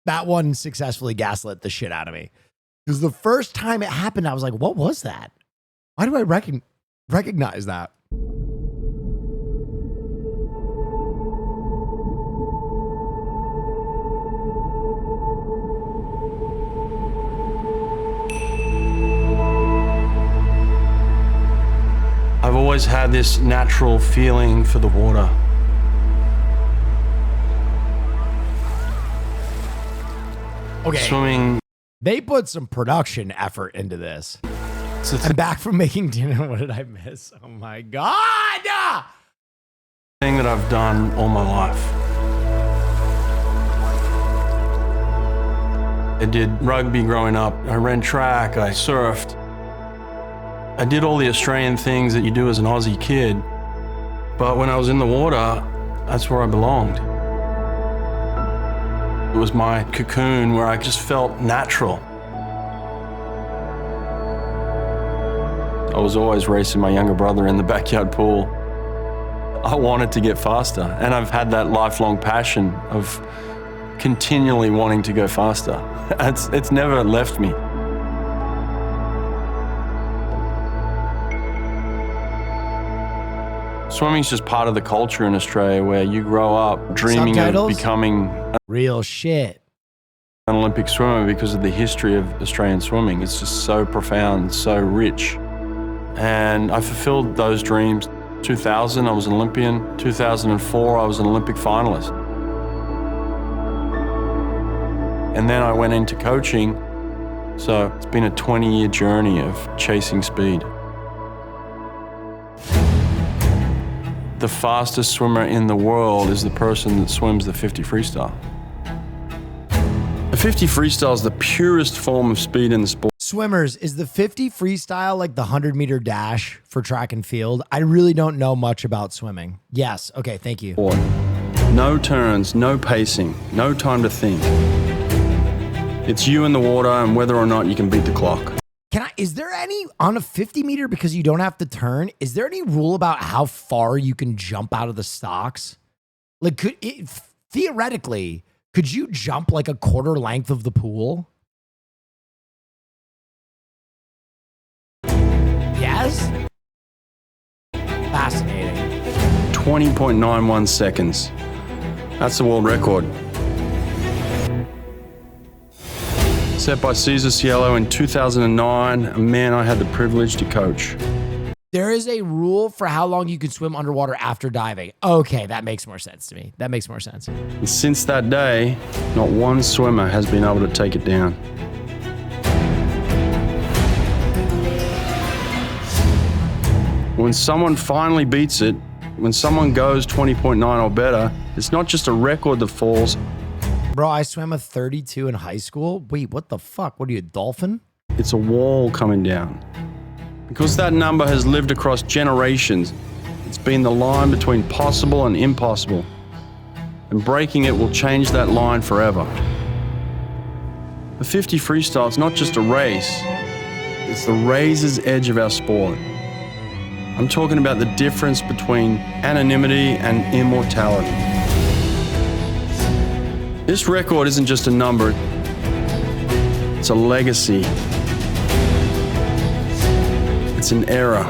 That one successfully gaslit the shit out of me. Because the first time it happened, I was like, what was that? Why do I recognize that? I've always had this natural feeling for the water. Okay. Swimming. They put some production effort into this. I'm back from making dinner. What did I miss? Oh my God! Thing that I've done all my life. I did rugby growing up. I ran track. I surfed. I did all the Australian things that you do as an Aussie kid. But when I was in the water, that's where I belonged. It was my cocoon where I just felt natural. I was always racing my younger brother in the backyard pool. I wanted to get faster, and I've had that lifelong passion of continually wanting to go faster. It's never left me. Swimming's just part of the culture in Australia where you grow up dreaming Subtitles? of becoming Real shit. an Olympic swimmer because of the history of Australian swimming. It's just so profound, so rich. And I fulfilled those dreams. 2000, I was an Olympian. 2004, I was an Olympic finalist. And then I went into coaching. So it's been a 20-year journey of chasing speed. The fastest swimmer in the world is the person that swims the 50 freestyle. The 50 freestyle is the purest form of speed in the sport. Swimmers, is the 50 freestyle like the 100-meter dash for track and field? I really don't know much about swimming. Yes. Okay, thank you. No turns, no pacing, no time to think. It's you in the water and whether or not you can beat the clock. Is there any, on a 50 meter, because you don't have to turn, is there any rule about how far you can jump out of the stocks? Like, theoretically, could you jump like a quarter length of the pool? Yes? Fascinating. 20.91 seconds. That's the world record. Set by Cesar Cielo in 2009, a man I had the privilege to coach. There is a rule for how long you can swim underwater after diving. Okay, that makes more sense to me. That makes more sense. And since that day, not one swimmer has been able to take it down. When someone finally beats it, when someone goes 20.9 or better, it's not just a record that falls. Bro, I swam a 32 in high school. Wait, what the fuck? What are you, a dolphin? It's a wall coming down. Because that number has lived across generations, it's been the line between possible and impossible. And breaking it will change that line forever. The 50 freestyle is not just a race, it's the razor's edge of our sport. I'm talking about the difference between anonymity and immortality. This record isn't just a number, it's a legacy. It's an era.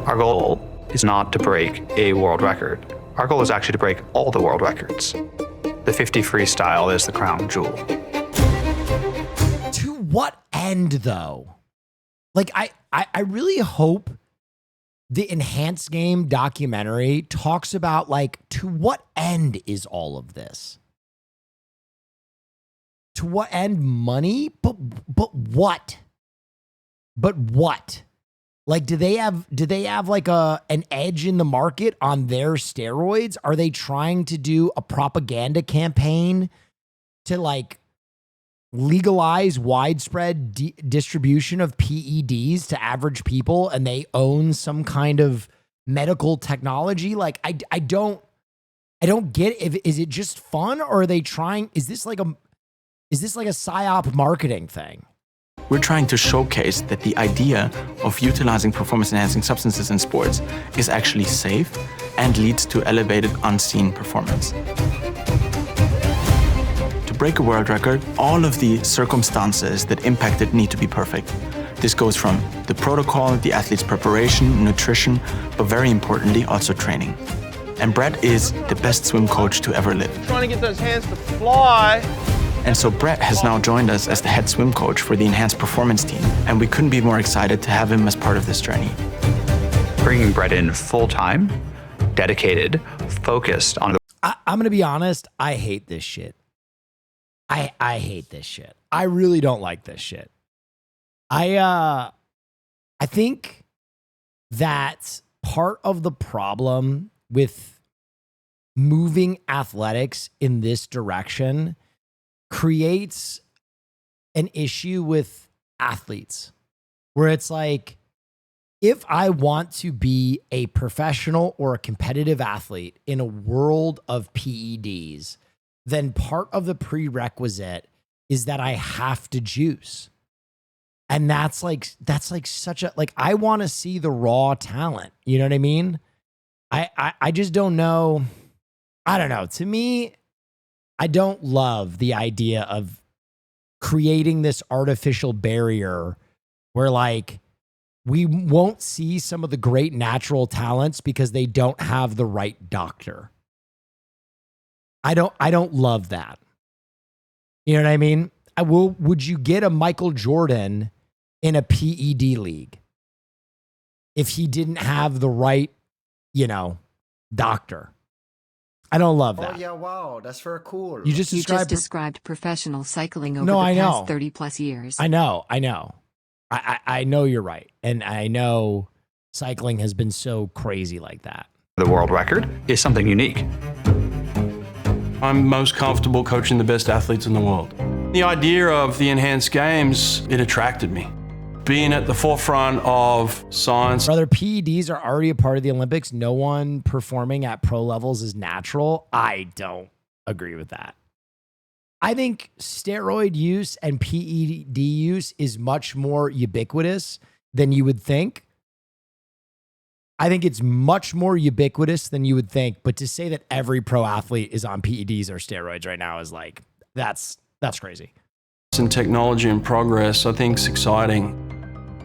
Our goal is not to break a world record. Our goal is actually to break all the world records. The 50 freestyle is the crown jewel. To what end, though? Like, I really hope the Enhanced Game documentary talks about, like, to what end is all of this? To what end? Money? But what? But what? Like, do they have like an edge in the market on their steroids? Are they trying to do a propaganda campaign to, like, legalize widespread distribution of PEDs to average people, and they own some kind of medical technology? Like, I don't get it. Is it just fun, or are they trying? Is this like a psyop marketing thing? We're trying to showcase that the idea of utilizing performance-enhancing substances in sports is actually safe and leads to elevated unseen performance. To break a world record, all of the circumstances that impact it need to be perfect. This goes from the protocol, the athlete's preparation, nutrition, but very importantly, also training. And Brett is the best swim coach to ever live. Trying to get those hands to fly. And so Brett has now joined us as the head swim coach for the Enhanced Performance team, and we couldn't be more excited to have him as part of this journey. Bringing Brett in full-time, dedicated, focused on the... I'm going to be honest, I hate this shit. I hate this shit. I really don't like this shit. I think that part of the problem with moving athletics in this direction creates an issue with athletes where it's like, if I want to be a professional or a competitive athlete in a world of PEDs, then part of the prerequisite is that I have to juice. And that's like such a, like, I want to see the raw talent. You know what I mean? I just don't know. I don't know. To me, I don't love the idea of creating this artificial barrier where like we won't see some of the great natural talents because they don't have the right doctor. I don't love that. You know what I mean? Would you get a Michael Jordan in a PED league if he didn't have the right, doctor? I don't love that. Oh yeah, wow, that's very cool. You just described professional cycling over the past 30 plus years. I know. I know you're right. And I know cycling has been so crazy like that. The world record is something unique. I'm most comfortable coaching the best athletes in the world. The idea of the enhanced games, it attracted me. Being at the forefront of science. Brother, PEDs are already a part of the Olympics. No one performing at pro levels is natural. I don't agree with that. I think steroid use and PED use is much more ubiquitous than you would think. I think it's much more ubiquitous than you would think. But to say that every pro athlete is on PEDs or steroids right now is like, that's crazy. And technology and progress, I think, is exciting.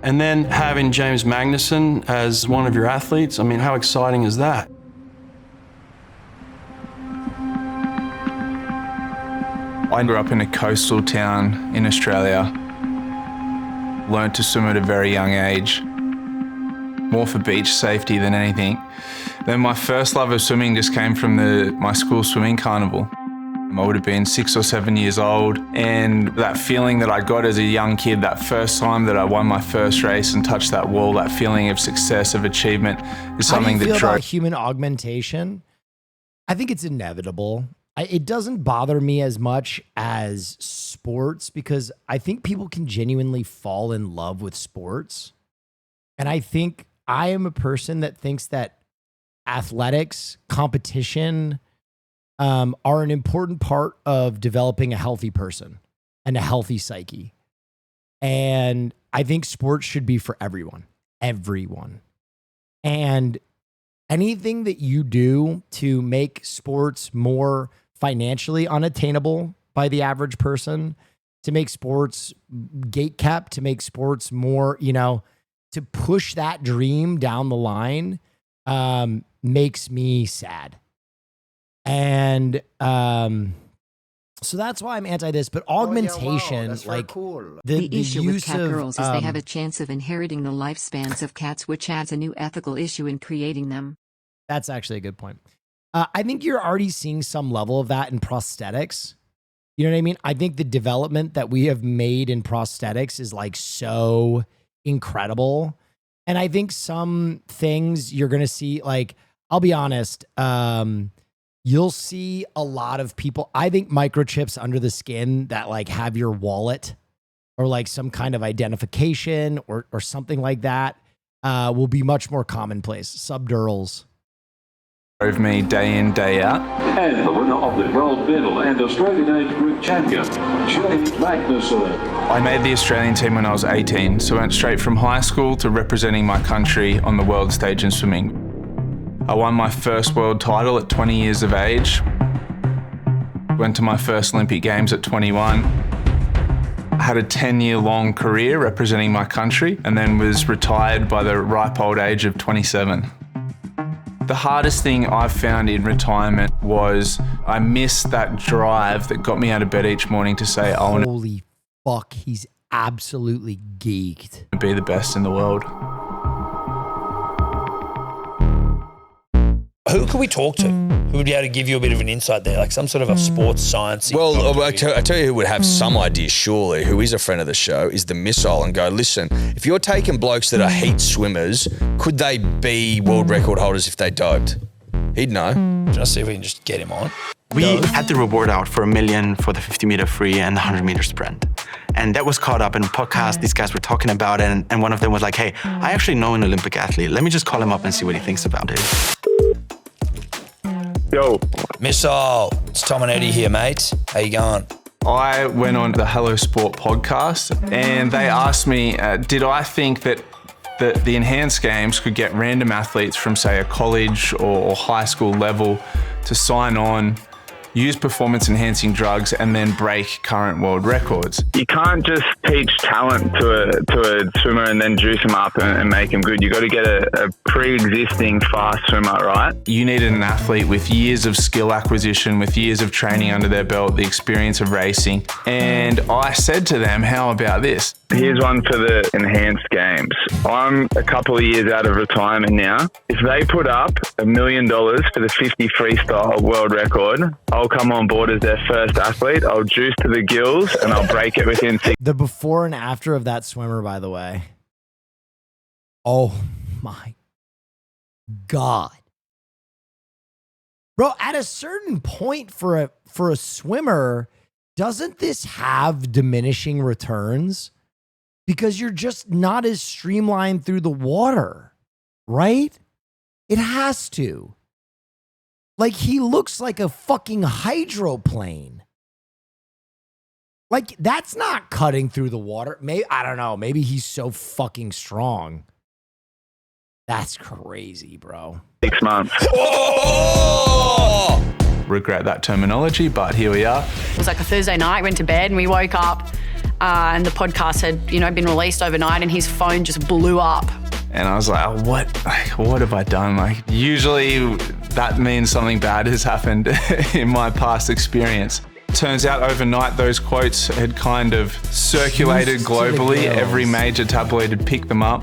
And then having James Magnussen as one of your athletes, I mean, how exciting is that? I grew up in a coastal town in Australia, learned to swim at a very young age, more for beach safety than anything. Then my first love of swimming just came from my school swimming carnival. I would have been 6 or 7 years old, and that feeling that I got as a young kid, that first time that I won my first race and touched that wall, that feeling of success, of achievement, is something that drove. How do you feel about drove. human augmentation? I think it's inevitable. It doesn't bother me as much as sports because I think people can genuinely fall in love with sports. And I think I am a person that thinks that athletics, competition, are an important part of developing a healthy person and a healthy psyche. And I think sports should be for everyone. And anything that you do to make sports more financially unattainable by the average person, to make sports gatekept, to make sports more, to push that dream down the line, makes me sad. And so that's why I'm anti this. But augmentation, that's like cool. The issue with cat of, girls is they have a chance of inheriting the lifespans of cats, which adds a new ethical issue in creating them. That's actually a good point. I think you're already seeing some level of that in prosthetics. You know what I mean? I think the development that we have made in prosthetics is like so incredible. And I think some things you're going to see, like, I'll be honest, you'll see a lot of people. I think microchips under the skin that like have your wallet or like some kind of identification or something like that will be much more commonplace. Subdurals. Drove me day in, day out. And the winner of the gold medal and Australian age group champion, James Magnussen. I made the Australian team when I was 18, so I went straight from high school to representing my country on the world stage in swimming. I won my first world title at 20 years of age. Went to my first Olympic Games at 21. I had a 10-year-long career representing my country and then was retired by the ripe old age of 27. The hardest thing I've found in retirement was I missed that drive that got me out of bed each morning to say, I want Holy fuck, he's absolutely geeked. to be the best in the world. Who could we talk to? Who would be able to give you a bit of an insight there, like some sort of a sports science? Well, I tell you who would have some idea, surely, who is a friend of the show, is the Missile, and go, listen, if you're taking blokes that are heat swimmers, could they be world record holders if they doped? He'd know. Just see if we can just get him on. We had the reward out for $1 million for the 50-meter free and the 100-meter sprint. And that was caught up in a podcast. These guys were talking about it, and one of them was like, hey, I actually know an Olympic athlete. Let me just call him up and see what he thinks about it. Yo. Missile, it's Tom and Eddie here, mate. How you going? I went on the Hello Sport podcast and they asked me, did I think that the enhanced games could get random athletes from, say, a college or high school level to sign on, use performance-enhancing drugs, and then break current world records. You can't just teach talent to a swimmer and then juice him up and make him good. You got to get a pre-existing fast swimmer, right? You needed an athlete with years of skill acquisition, with years of training under their belt, the experience of racing. And I said to them, how about this? Here's one for the enhanced games. I'm a couple of years out of retirement now. If they put up $1 million for the 50 freestyle world record, I'll come on board as their first athlete. I'll juice to the gills and I'll break it within 6. The before and after of that swimmer, by the way. Oh my God. Bro, at a certain point for a swimmer, doesn't this have diminishing returns? Because you're just not as streamlined through the water, right? It has to. Like, he looks like a fucking hydroplane. Like, that's not cutting through the water. Maybe, I don't know. Maybe he's so fucking strong. That's crazy, bro. 6 months. Oh! Regret that terminology, but here we are. It was like a Thursday night, went to bed, and we woke up and the podcast had, been released overnight, and his phone just blew up. And I was like, oh, what have I done? Like, usually that means something bad has happened in my past experience. Turns out overnight those quotes had kind of circulated globally. Every major tabloid had picked them up.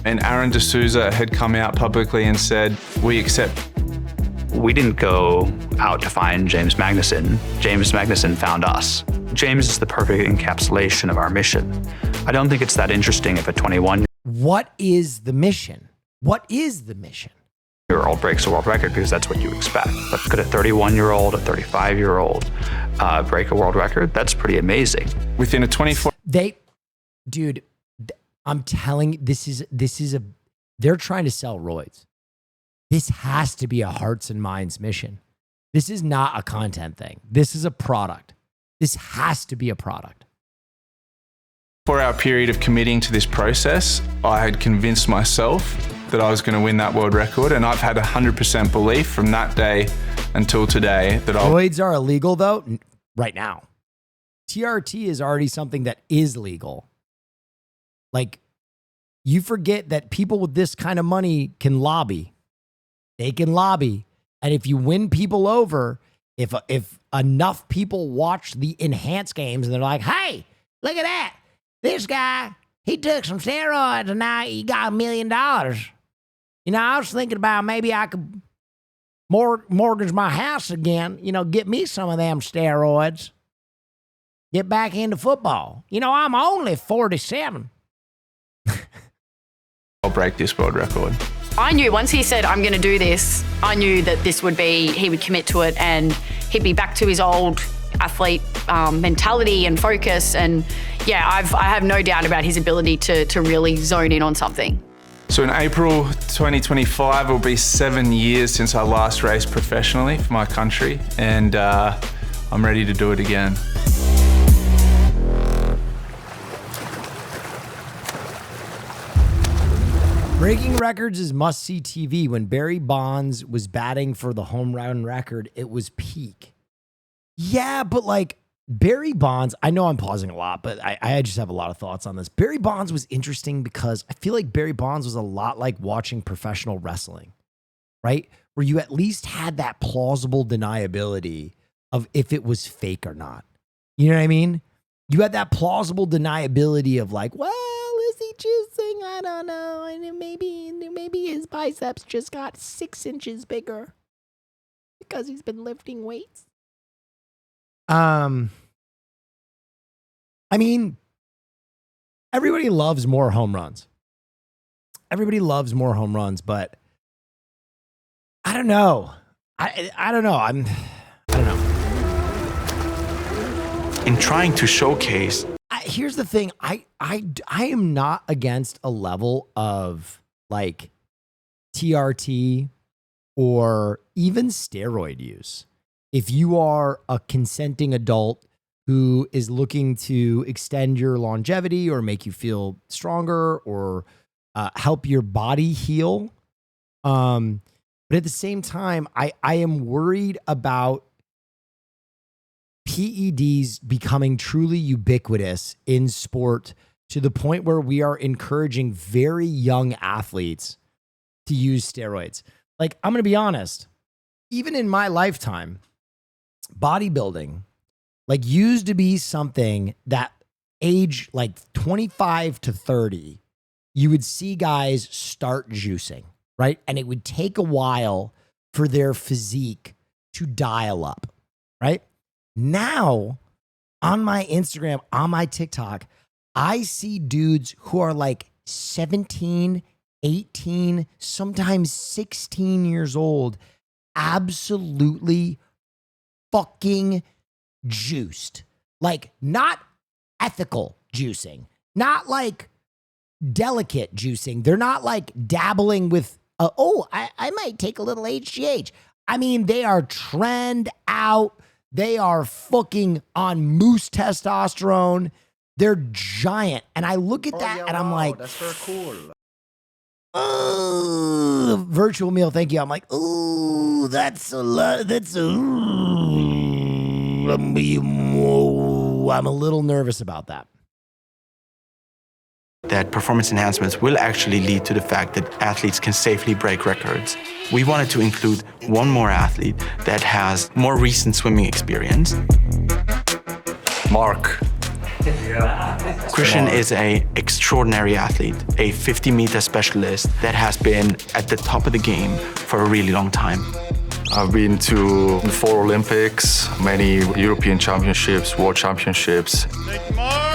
And Aaron D'Souza had come out publicly and said, we accept. We didn't go out to find James Magnuson. James Magnuson found us. James is the perfect encapsulation of our mission. I don't think it's that interesting if a 21-year-old What is the mission? What is the mission? breaks a world record because that's what you expect. But could a 31-year-old, a 35-year-old break a world record? That's pretty amazing. Within a 24... Dude, I'm telling you, they're trying to sell roids. This has to be a hearts and minds mission. This is not a content thing. This is a product. This has to be a product. For our period of committing to this process, I had convinced myself that I was going to win that world record, and I've had 100% belief from that day until today that roids are illegal, though, right now. TRT is already something that is legal. Like, you forget that people with this kind of money can lobby. They can lobby. And if you win people over, if enough people watch the enhanced games and they're like, hey, look at that. This guy, he took some steroids and now he got $1 million. I was thinking about maybe I could mortgage my house again, get me some of them steroids. Get back into football. I'm only 47. I'll break this world record. I knew once he said, I'm going to do this, I knew that he would commit to it and he'd be back to his old athlete mentality and focus. And yeah, I have no doubt about his ability to really zone in on something. So in April 2025, it will be 7 years since I last raced professionally for my country, and I'm ready to do it again. Breaking records is must-see TV. When Barry Bonds was batting for the home run record, it was peak. Yeah, but like Barry Bonds, I know I'm pausing a lot, but I just have a lot of thoughts on this. Barry Bonds was interesting because I feel like Barry Bonds was a lot like watching professional wrestling, right? Where you at least had that plausible deniability of if it was fake or not. You know what I mean? You had that plausible deniability of like, well, is he juicing? I don't know. And maybe his biceps just got 6 inches bigger because he's been lifting weights. I mean, everybody loves more home runs. Everybody loves more home runs, but I don't know. I don't know. I don't know. In trying to showcase. Here's the thing. I am not against a level of like TRT or even steroid use. If you are a consenting adult who is looking to extend your longevity or make you feel stronger or help your body heal. But at the same time, I am worried about PEDs becoming truly ubiquitous in sport to the point where we are encouraging very young athletes to use steroids. Like, I'm going to be honest, even in my lifetime, bodybuilding like used to be something that age like 25 to 30, you would see guys start juicing, right? And it would take a while for their physique to dial up, right? Now, on my Instagram, on my TikTok, I see dudes who are like 17, 18, sometimes 16 years old, absolutely fucking juiced. Like, not ethical juicing, not like delicate juicing. They're not like dabbling with, I might take a little HGH. I mean, they are trend out. They are fucking on moose testosterone. They're giant. And I look at that and I'm like, that's very cool. Oh, virtual meal. Thank you. I'm like, oh, that's a lot. I'm a little nervous about that. That performance enhancements will actually lead to the fact that athletes can safely break records. We wanted to include one more athlete that has more recent swimming experience. Mark. Christian is an extraordinary athlete, a 50-meter specialist that has been at the top of the game for a really long time. I've been to the 4 Olympics, many European championships, world championships.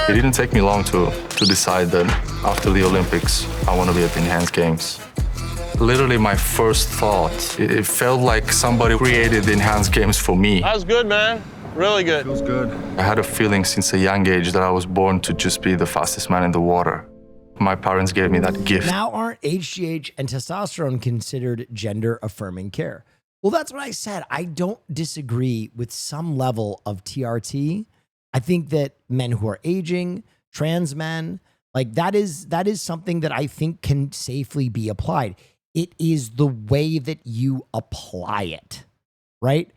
It didn't take me long to decide that after the Olympics, I want to be at the Enhanced Games. Literally my first thought, it felt like somebody created the Enhanced Games for me. That was good, man. Really good. Feels good. I had a feeling since a young age that I was born to just be the fastest man in the water. My parents gave me that gift. Now, aren't HGH and testosterone considered gender-affirming care? Well, that's what I said. I don't disagree with some level of TRT. I think that men who are aging, trans men, like that is something that I think can safely be applied. It is the way that you apply it, right?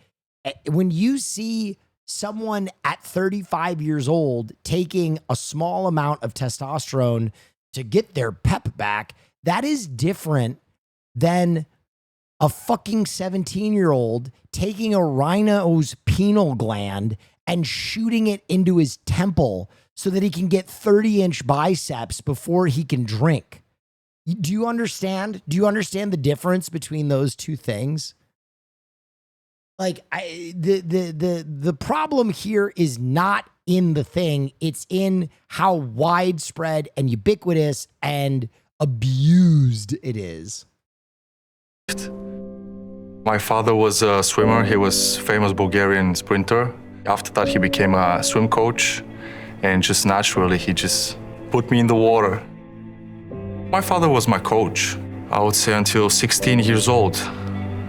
When you see someone at 35 years old taking a small amount of testosterone to get their pep back, that is different than a fucking 17-year-old taking a rhino's pineal gland and shooting it into his temple so that he can get 30-inch biceps before he can drink. Do you understand? Do you understand the difference between those two things? Like, the problem here is not in the thing. It's in how widespread and ubiquitous and abused it is. My father was a swimmer. He was a famous Bulgarian sprinter. After that, he became a swim coach, and just naturally, he just put me in the water. My father was my coach, I would say until 16 years old,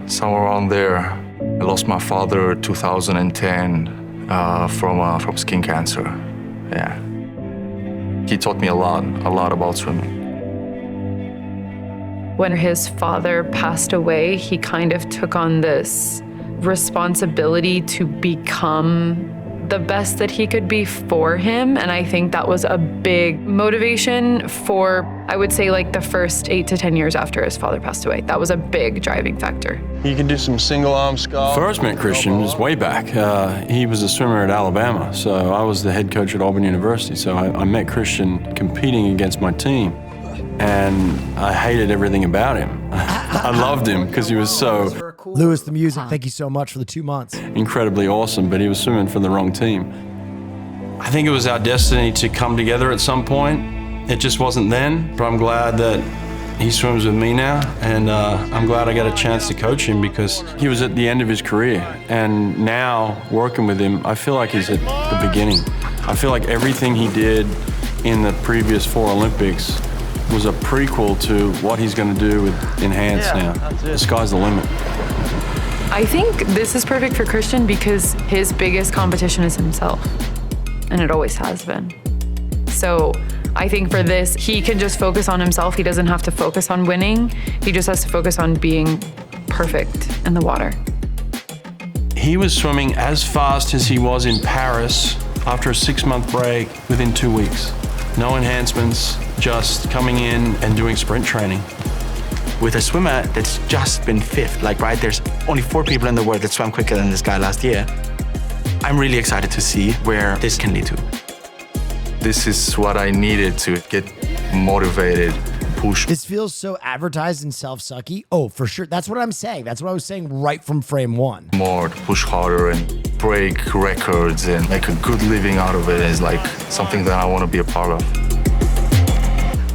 somewhere around there. I lost my father in 2010 from skin cancer. Yeah. He taught me a lot about swimming. When his father passed away, he kind of took on this responsibility to become the best that he could be for him. And I think that was a big motivation for, I would say, like the first 8 to 10 years after his father passed away. That was a big driving factor. You can do some single arm sculpt. First met Christian was way back. He was a swimmer at Alabama, so I was the head coach at Auburn University. So I met Christian competing against my team, and I hated everything about him. I loved him because he was so... Lewis the Music, thank you so much for the 2 months. Incredibly awesome, but he was swimming for the wrong team. I think it was our destiny to come together at some point. It just wasn't then, but I'm glad that he swims with me now, and I'm glad I got a chance to coach him because he was at the end of his career, and now working with him, I feel like he's at the beginning. I feel like everything he did in the previous 4 Olympics was a prequel to what he's going to do with Enhanced now. The sky's the limit. I think this is perfect for Christian because his biggest competition is himself. and it always has been. So I think for this, he can just focus on himself. He doesn't have to focus on winning. He just has to focus on being perfect in the water. He was swimming as fast as he was in Paris after a 6-month break within 2 weeks. No enhancements, just coming in and doing sprint training. With a swimmer that's just been fifth, like, right, there's only 4 people in the world that swam quicker than this guy last year. I'm really excited to see where this can lead to. This is what I needed to get motivated, push. This feels so advertised and self-sucky. Oh, for sure. That's what I'm saying. That's what I was saying right from frame one. More, to push harder and break records and make a good living out of it is like something that I want to be a part of.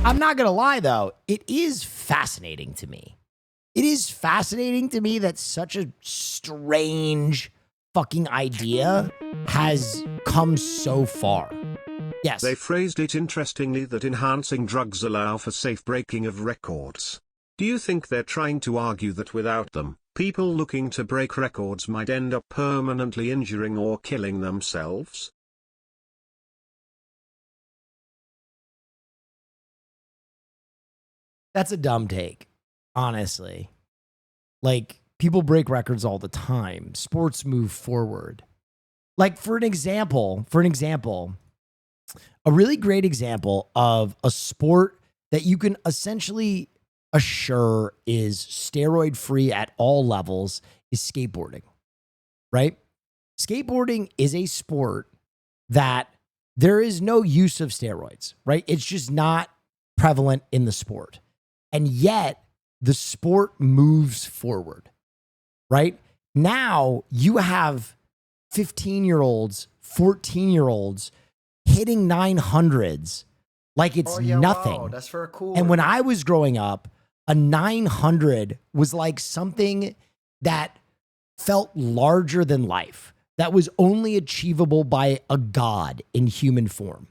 I'm not going to lie, though. It is fascinating to me. It is fascinating to me that such a strange fucking idea has come so far. Yes. They phrased it interestingly that enhancing drugs allow for safe breaking of records. Do you think they're trying to argue that without them, people looking to break records might end up permanently injuring or killing themselves? That's a dumb take, honestly. Like, people break records all the time. Sports move forward. Like, for an example, a really great example of a sport that you can essentially assure is steroid-free at all levels is skateboarding, right? Skateboarding is a sport that there is no use of steroids, right? It's just not prevalent in the sport. And yet, the sport moves forward, right? Now, you have 15-year-olds, 14-year-olds hitting 900s like it's nothing. Wow, that's very cool. And when I was growing up, a 900 was like something that felt larger than life, that was only achievable by a god in human form.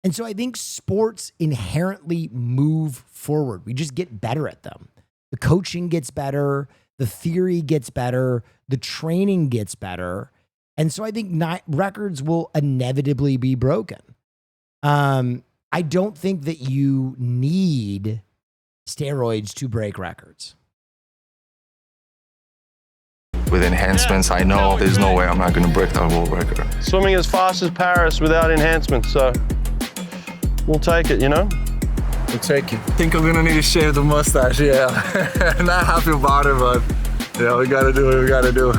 And so I think sports inherently move forward. We just get better at them. The coaching gets better, the theory gets better, the training gets better. And so I think records will inevitably be broken. I don't think that you need steroids to break records. With enhancements, I know there's no way I'm not going to break that world record. Swimming as fast as Paris without enhancements, so we'll take it, you know? We'll take it. I think I'm going to need to shave the mustache, yeah. Not happy about it, but yeah, we got to do what we got to do.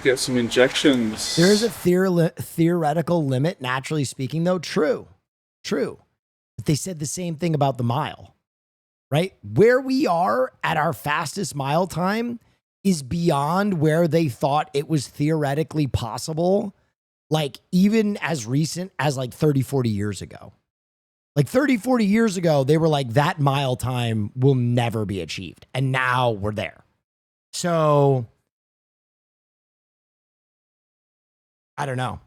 Get some injections. There is a theoretical limit, naturally speaking, though. True. But they said the same thing about the mile, right? Where we are at our fastest mile time is beyond where they thought it was theoretically possible, like even as recent as like 30, 40 years ago. Like 30, 40 years ago, they were like, that mile time will never be achieved. And now we're there. So I don't know.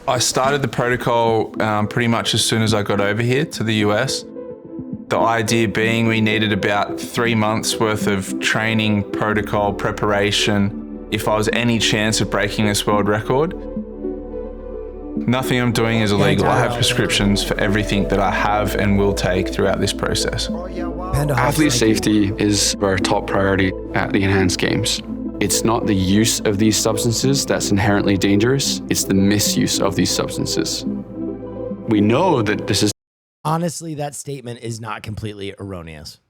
I started the protocol pretty much as soon as I got over here to the US. The idea being we needed about 3 months worth of training, protocol, preparation, if I was any chance of breaking this world record. Nothing I'm doing is illegal. I have prescriptions for everything that I have and will take throughout this process. Athlete safety is our top priority at the Enhanced Games. It's not the use of these substances that's inherently dangerous, it's the misuse of these substances. We know that this is honestly, that statement is not completely erroneous.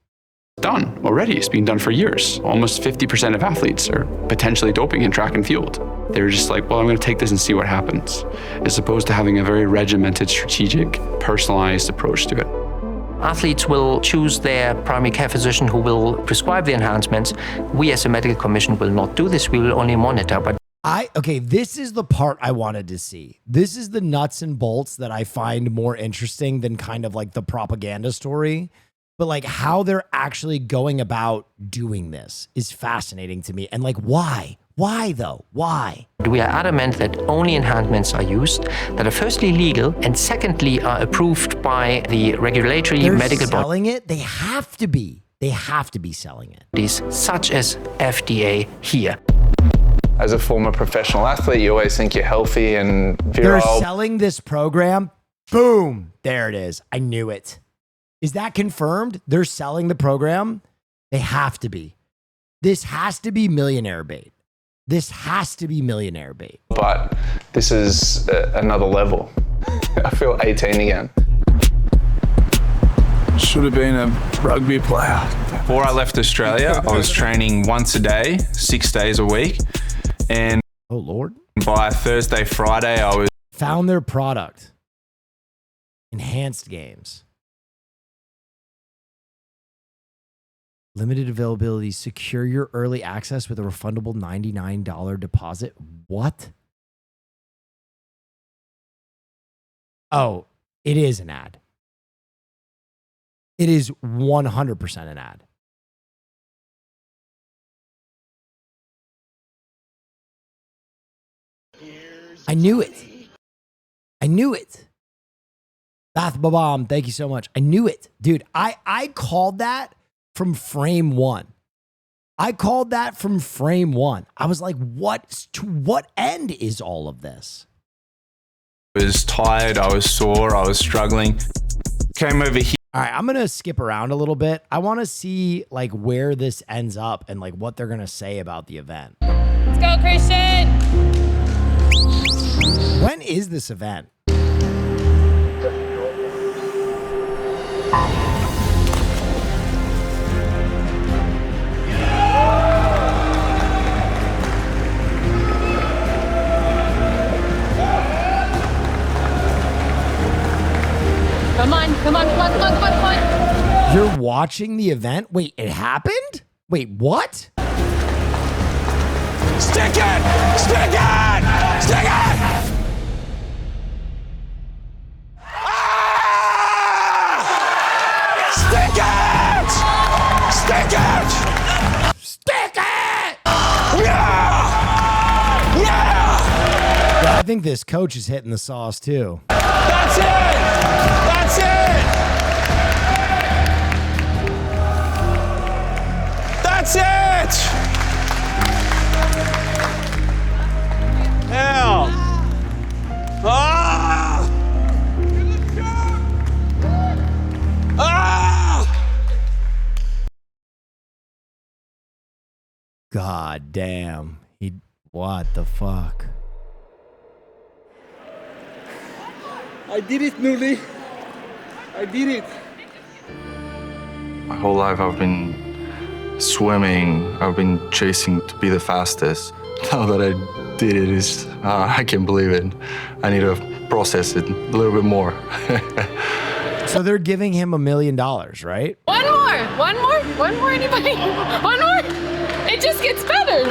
Done already. It's been done for years. Almost 50% of athletes are potentially doping in track and field. They're just like, well, I'm going to take this and see what happens, as opposed to having a very regimented, strategic, personalized approach to it. Athletes will choose their primary care physician who will prescribe the enhancements. We as a medical commission will not do this. We will only monitor. But okay, this is the part I wanted to see. This is the nuts and bolts that I find more interesting than kind of like the propaganda story. But like how they're actually going about doing this is fascinating to me. And like, why? Why though? Why? We are adamant that only enhancements are used that are firstly legal and secondly are approved by the regulatory medical body. Selling it? They have to be. They have to be selling it. Such as FDA here. As a former professional athlete, you always think you're healthy and They're virile. selling this program. Boom. There it is. I knew it. Is that confirmed? They're selling the program? They have to be. This has to be millionaire bait. This has to be millionaire bait. But this is another level. I feel 18 again. Should have been a rugby player. Before I left Australia, I was training once a day, 6 days a week. And oh Lord, by Thursday, Friday, I was found their product. Enhanced games. Limited availability. Secure your early access with a refundable $99 deposit. What? Oh, it is an ad. It is 100% an ad. I knew it. I knew it. Bath Babam, thank you so much. I knew it. Dude, I called that from frame one. I called that from frame one. I was like, to what end is all of this? I was tired, I was sore, I was struggling. Came over here. All right, I'm going to skip around a little bit. I want to see like where this ends up and like what they're going to say about the event. Let's go, Christian. When is this event? Come on, come on, come on, come on, come on, come on. You're watching the event? Wait, it happened? Wait, what? Stick it! Stick it! Stick it! Stick it! Stick it! Stick it! Yeah! Yeah! Yeah, I think this coach is hitting the sauce too. That's it! That's it! That's it! Hell! Ah! Ah! God damn. What the fuck? I did it, Nuli. I did it. My whole life I've been swimming. I've been chasing to be the fastest. Now that I did it, I can't believe it. I need to process it a little bit more. So they're giving him $1 million, right? One more, anybody? One more. It just gets better.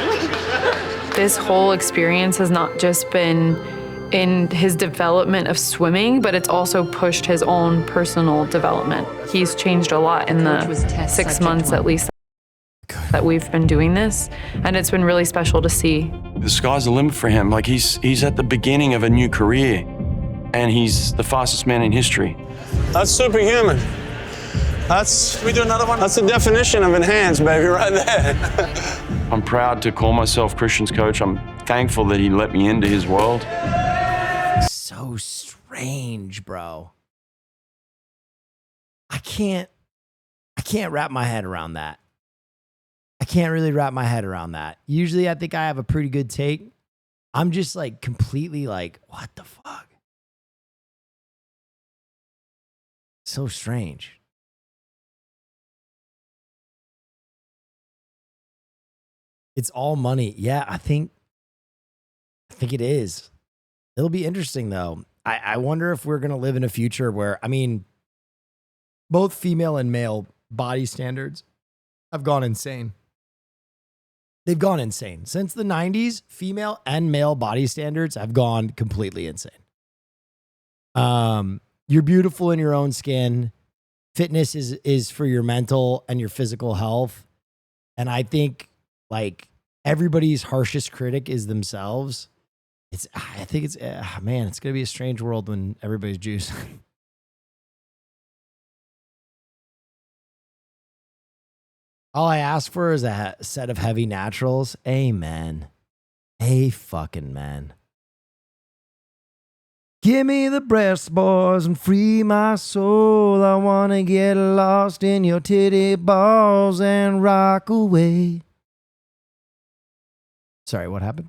This whole experience has not just been in his development of swimming, but it's also pushed his own personal development. He's changed a lot in the 6 months at least that we've been doing this, and it's been really special to see. The sky's the limit for him. Like he's at the beginning of a new career, and he's the fastest man in history. That's superhuman. We do another one. That's the definition of enhanced, baby, right there. I'm proud to call myself Christian's coach. I'm thankful that he let me into his world. So strange, bro. I can't wrap my head around that. I can't really wrap my head around that. Usually I think I have a pretty good take. I'm just like completely like, what the fuck? So strange. It's all money. Yeah, I think it is. It'll be interesting though. I wonder if we're going to live in a future where, I mean, both female and male body standards have gone insane. They've gone insane. Since the 90s, female and male body standards have gone completely insane. You're beautiful in your own skin. Fitness is for your mental and your physical health. And I think like everybody's harshest critic is themselves. I think it's, man, it's going to be a strange world when everybody's juicing. All I ask for is a set of heavy naturals. Amen. A fucking man. Give me the breast, boys, and free my soul. I want to get lost in your titty balls and rock away. Sorry, what happened?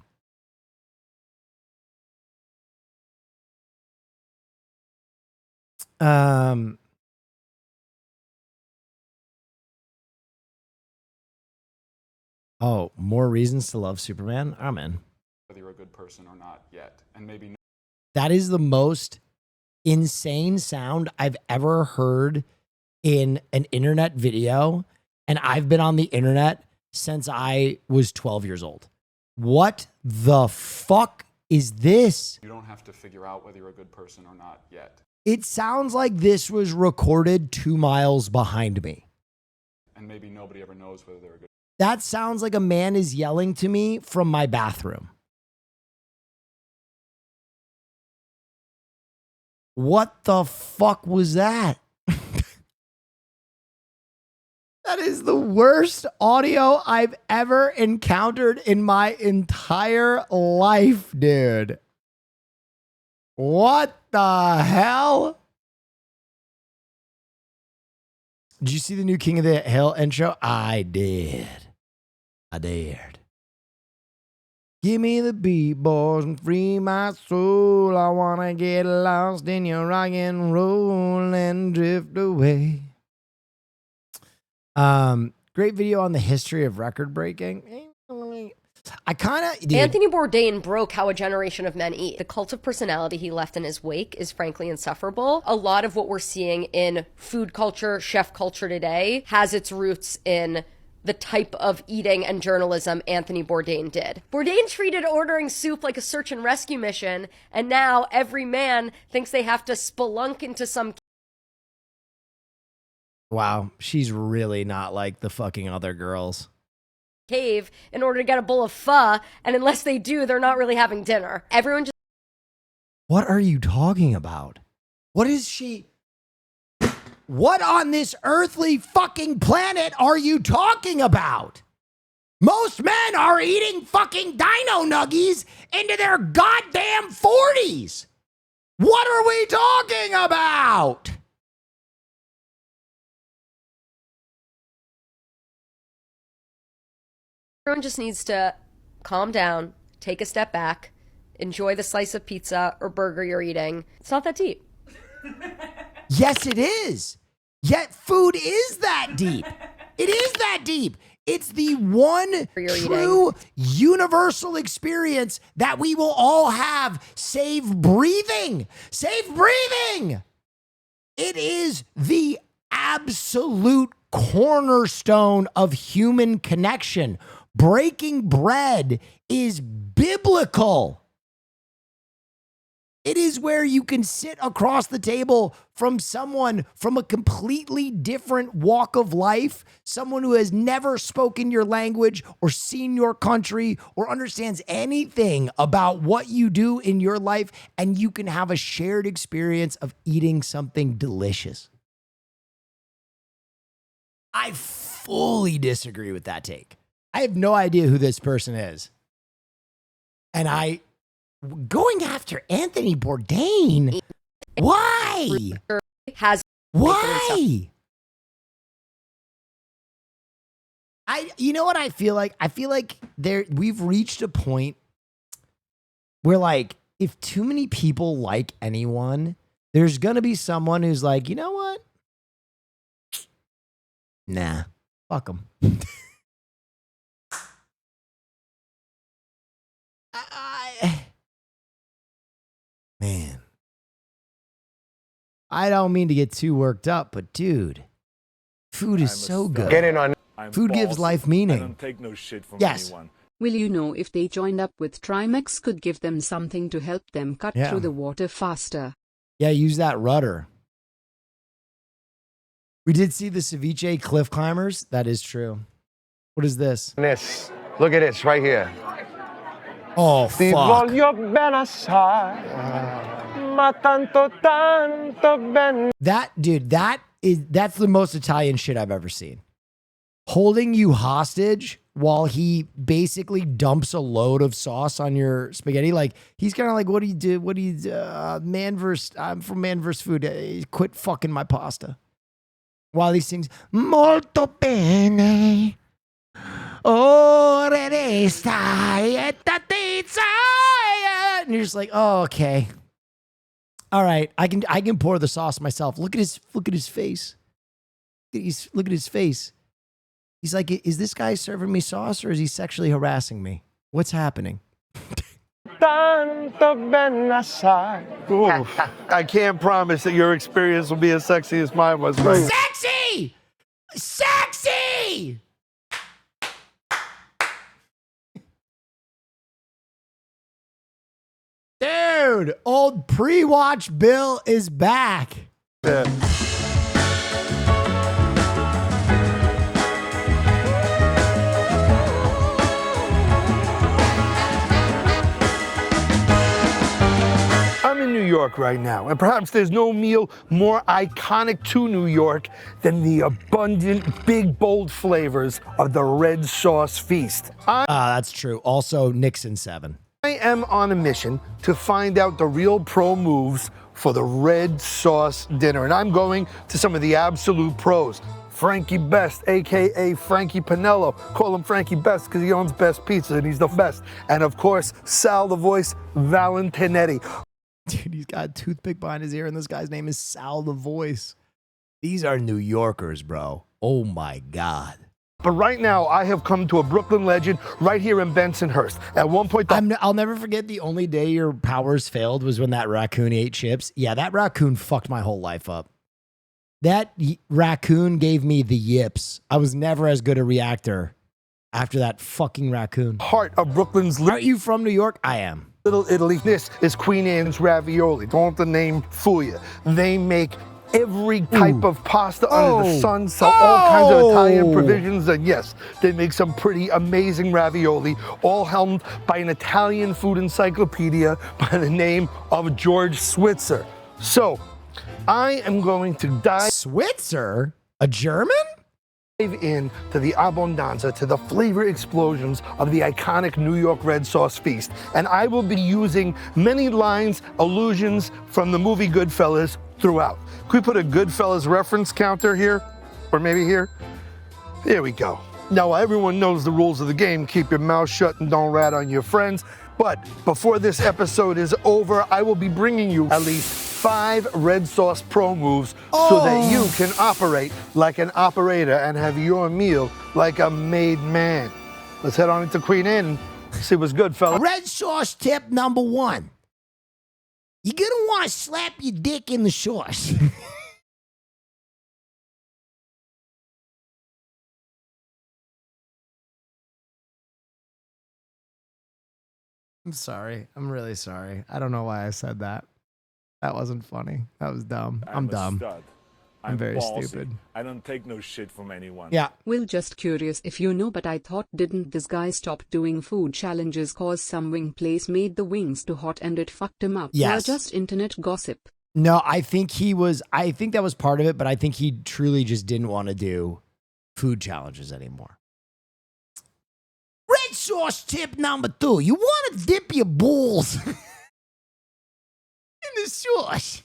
Oh, more reasons to love Superman? I'm in. Whether you're a good person or not yet. And maybe That is the most insane sound I've ever heard in an internet video. And I've been on the internet since I was 12 years old. What the fuck is this? you don't have to figure out whether you're a good person or not yet. It sounds like this was recorded 2 miles behind me. And maybe nobody ever knows whether they're a good. That sounds like a man is yelling to me from my bathroom. What the fuck was that? That is the worst audio I've ever encountered in my entire life, dude. What the hell? Did you see the new King of the Hill intro? I did. I dared. Give me the beat, boys, and free my soul. I want to get lost in your rock and roll and drift away. Great video on the history of record breaking. I kind of... Anthony Bourdain broke how a generation of men eat. The cult of personality he left in his wake is frankly insufferable. A lot of what we're seeing in food culture, chef culture today has its roots in the type of eating and journalism Anthony Bourdain did. Bourdain treated ordering soup like a search and rescue mission, and now every man thinks they have to spelunk into some Wow, she's really not like the fucking other girls. cave in order to get a bowl of pho, and unless they do, they're not really having dinner. Everyone just... What are you talking about? What is she... What on this earthly fucking planet are you talking about? Most men are eating fucking dino nuggies into their goddamn 40s. What are we talking about? Everyone just needs to calm down, take a step back, enjoy the slice of pizza or burger you're eating. It's not that deep. Yes, it is. Yet food is that deep. It is that deep. It's the one true universal experience that we will all have, save breathing. Save breathing. It is the absolute cornerstone of human connection. Breaking bread is biblical. It is where you can sit across the table from someone from a completely different walk of life, someone who has never spoken your language or seen your country or understands anything about what you do in your life, and you can have a shared experience of eating something delicious. I fully disagree with that take. I have no idea who this person is. And going after Anthony Bourdain? Why? Why? You know what I feel like? I feel like we've reached a point where, like, if too many people like anyone, there's gonna be someone who's like, you know what? Nah, fuck them. Man, I don't mean to get too worked up, but dude, food is so good. Get in on. Food gives life meaning. I don't take no shit from Yes. anyone. Will you know if they joined up with Trimax could give them something to help them cut Yeah. through the water faster? Yeah, use that rudder. We did see the ceviche cliff climbers. That is true. What is this? This. Look at this right here. Oh, Si fuck. voglio bene assai, ma tanto, tanto bene. That, dude, that's the most Italian shit I've ever seen. holding you hostage while he basically dumps a load of sauce on your spaghetti. Like, he's kind of like, what do you do? I'm from Man vs. Food. Quit fucking my pasta. While he sings, molto bene. Ora stai and you're just like, oh, okay. All right, I can pour the sauce myself. Look at his face. Look at his face. He's like, is this guy serving me sauce or is he sexually harassing me? What's happening? Ooh, I can't promise that your experience will be as sexy as mine was. Right? Sexy! Sexy! Dude, old pre-watch Bill is back. Yeah. I'm in New York right now, and perhaps there's no meal more iconic to New York than the abundant, big, bold flavors of the red sauce feast. That's true. Also, Nixon 7. I am on a mission to find out the real pro moves for the red sauce dinner, and I'm going to some of the absolute pros. Frankie Best, a.k.a. Frankie Pinello. Call him Frankie Best because he owns Best Pizza and he's the best. And of course, Sal the Voice Valentinetti. Dude, he's got a toothpick behind his ear and this guy's name is Sal the Voice. These are New Yorkers, bro. Oh my God. But right now, I have come to a Brooklyn legend right here in Bensonhurst. At one point, I'll never forget the only day your powers failed was when that raccoon ate chips. Yeah, that raccoon fucked my whole life up. That raccoon gave me the yips. I was never as good a reactor after that fucking raccoon. Heart of Brooklyn's. Aren't you from New York? I am. Little Italy. This is Queen Anne's ravioli. Don't let the name fool you. They make every type of pasta under the sun, sell all kinds of Italian provisions, and yes, they make some pretty amazing ravioli, all helmed by an Italian food encyclopedia by the name of George Switzer. So, I am going to dive... Switzer? A German? ...into the abbondanza, to the flavor explosions of the iconic New York red sauce feast. And I will be using many lines, allusions from the movie Goodfellas throughout. Can we put a Goodfellas reference counter here? Or maybe here? There we go. Now, everyone knows the rules of the game. Keep your mouth shut and don't rat on your friends. But before this episode is over, I will be bringing you at least 5 red sauce pro moves so that you can operate like an operator and have your meal like a made man. Let's head on into Queen Anne and see what's good, fella. Red sauce tip number 1. You're going to want to slap your dick in the sauce. I'm sorry. I'm really sorry. I don't know why I said that. That wasn't funny. That was dumb. I'm dumb. Stud. I'm very ballsy. stupid. I don't take no shit from anyone. Yeah. Will, just curious if you know, but I thought didn't this guy stop doing food challenges cause some wing place made the wings too hot and it fucked him up? Yes. Or just internet gossip? No, I think that was part of it, but I think he truly just didn't want to do food challenges anymore. Red sauce tip number 2. You want to dip your balls in the sauce.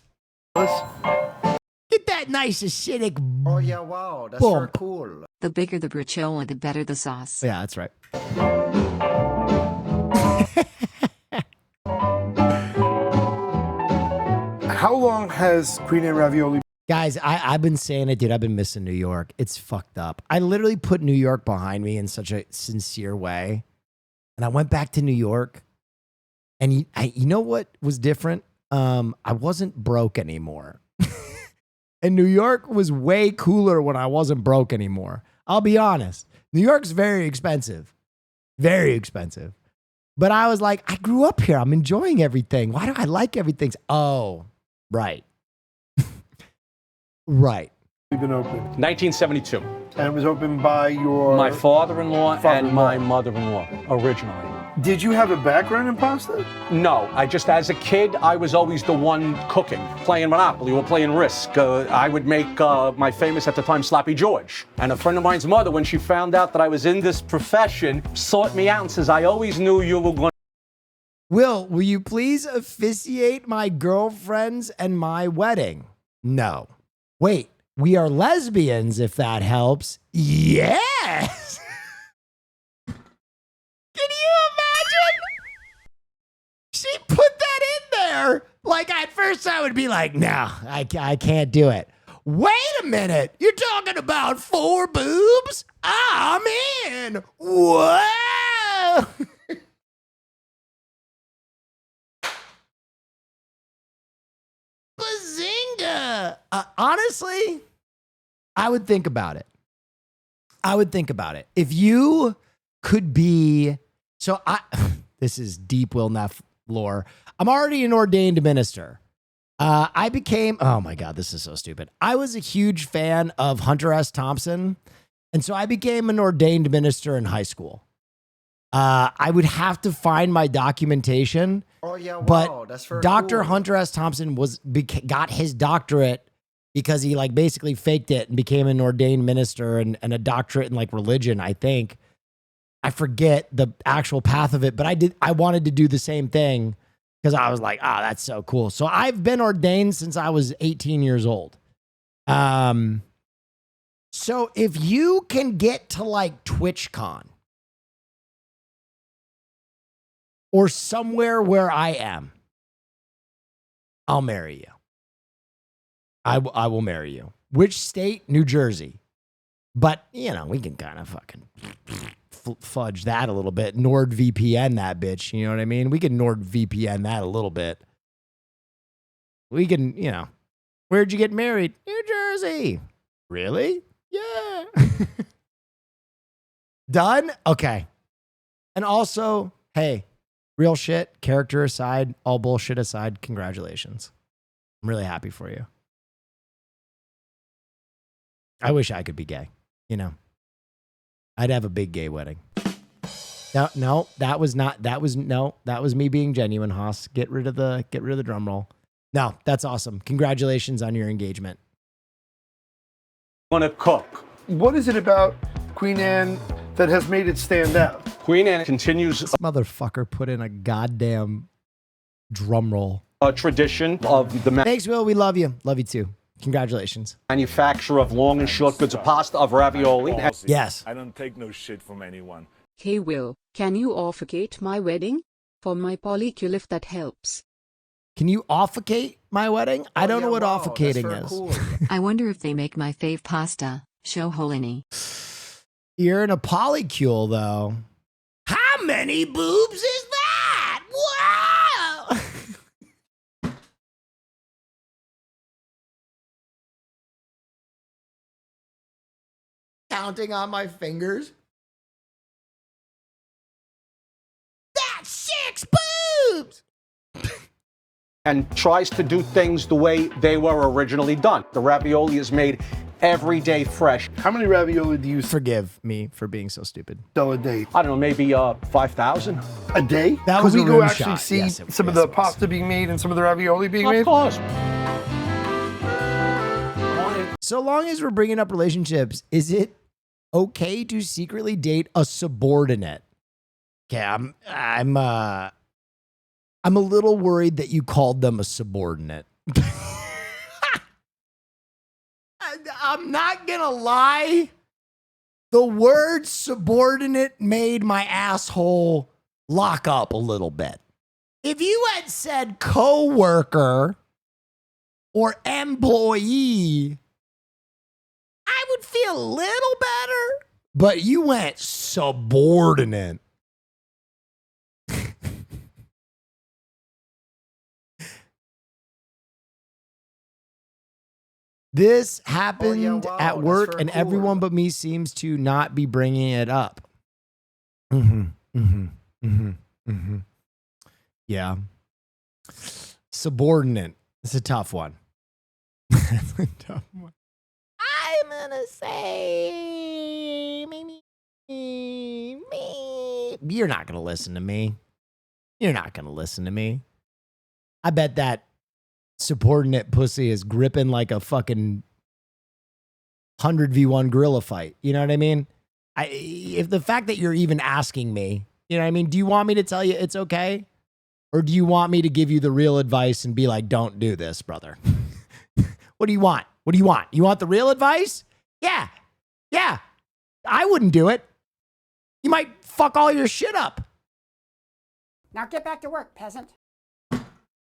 Get that nice acidic. Oh yeah, wow, that's very cool. The bigger the bruschetta, the better the sauce. Yeah, that's right. How long has Queen Anne ravioli? Guys, I've been saying it, dude. I've been missing New York. It's fucked up. I literally put New York behind me in such a sincere way. And I went back to New York. And you know what was different? I wasn't broke anymore. And New York was way cooler when I wasn't broke anymore. I'll be honest. New York's very expensive. Very expensive. But I was like, I grew up here. I'm enjoying everything. Why do I like everything? Oh, right. Right. We've been open. 1972. And it was opened by your... My father-in-law and my mother-in-law, originally. Did you have a background in pasta? No, as a kid, I was always the one cooking, playing Monopoly or playing Risk. I would make my famous, at the time, Sloppy George. And a friend of mine's mother, when she found out that I was in this profession, sought me out and says, I always knew you were going Will you please officiate my girlfriend's and my wedding? No. Wait, we are lesbians, if that helps. Yes! Can you imagine? She put that in there. Like, at first I would be like, no, I can't do it. Wait a minute. You're talking about 4 boobs? I'm in. Whoa! Bazinga! Honestly, I would think about it. If you could be, this is deep Will Neff lore. I'm already an ordained minister. I became, oh my God, this is so stupid. I was a huge fan of Hunter S. Thompson. And so I became an ordained minister in high school. I would have to find my documentation. Oh yeah, wow, but that's very Dr. cool. Hunter S. Thompson got his doctorate because he like basically faked it and became an ordained minister and a doctorate in like religion, I think. I forget the actual path of it, but I wanted to do the same thing because I was like, oh, that's so cool. So I've been ordained since I was 18 years old. So if you can get to like TwitchCon or somewhere where I am, I'll marry you. I will marry you. Which state? New Jersey. But, you know, we can kind of fucking fudge that a little bit. NordVPN that bitch. You know what I mean? We can NordVPN that a little bit. We can, you know. Where'd you get married? New Jersey. Really? Yeah. Done? Okay. And also, hey, real shit, character aside, all bullshit aside, congratulations. I'm really happy for you. I wish I could be gay, you know. I'd have a big gay wedding. No, that was me being genuine, Haas. Get rid of the drum roll. No, that's awesome. Congratulations on your engagement. to cook. What is it about Queen Anne that has made it stand out? Queen Anne continues This motherfucker put in a goddamn drum roll. A tradition of the Thanks, Will. We love you. Love you too. Congratulations. manufacture of long and short goods of pasta, of ravioli. Yes. I don't take no shit from anyone. Hey Will, can you offocate my wedding? For my polycule if that helps. Can you offocate my wedding? I don't know what offocating is. I wonder if they make my fave pasta, shoholini. You're in a polycule, though. How many boobs is that? Wow! Counting on my fingers. That's 6 boobs! And tries to do things the way they were originally done. The ravioli is made every day fresh. How many ravioli do you Forgive me for being so stupid. sell a day? I don't know, maybe 5,000. A day? That Could was we a go rim actually shot. see Yes, some of yes, the pasta being made and some of the ravioli being made? Of course. So long as we're bringing up relationships, is it okay to secretly date a subordinate? Okay, I'm a little worried that you called them a subordinate. I'm not gonna lie. The word subordinate made my asshole lock up a little bit. If you had said coworker or employee, I would feel a little better. But you went subordinate. This happened wow, at that's work, very and cool. everyone but me seems to not be bringing it up. Yeah. Subordinate. It's a tough one. It's a tough one. I'm gonna say maybe You're not going to listen to me. You're not going to listen to me. I bet that subordinate pussy is gripping like a fucking 100v1 gorilla fight. You know what I mean? If the fact that you're even asking me, you know what I mean? Do you want me to tell you it's okay? Or do you want me to give you the real advice and be like, don't do this, brother? What do you want? What do you want? You want the real advice? Yeah. Yeah. I wouldn't do it. You might fuck all your shit up. Now get back to work, peasant.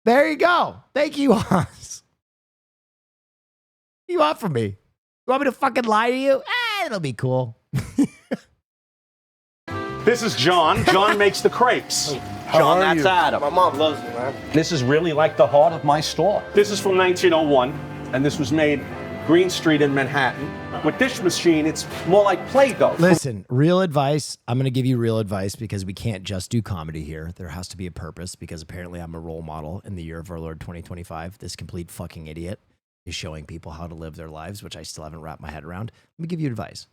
There you go. Thank you, Hans. What do you want from me? You want me to fucking lie to you? It'll be cool. This is John. John makes the crepes. John, that's Adam. My mom loves you, man. This is really like the heart of my store. This is from 1901, and this was made Green Street in Manhattan. With this machine, it's more like Play-Doh. Listen, real advice. I'm going to give you real advice because we can't just do comedy here. There has to be a purpose because apparently I'm a role model in the year of our Lord 2025. This complete fucking idiot is showing people how to live their lives, which I still haven't wrapped my head around. Let me give you advice.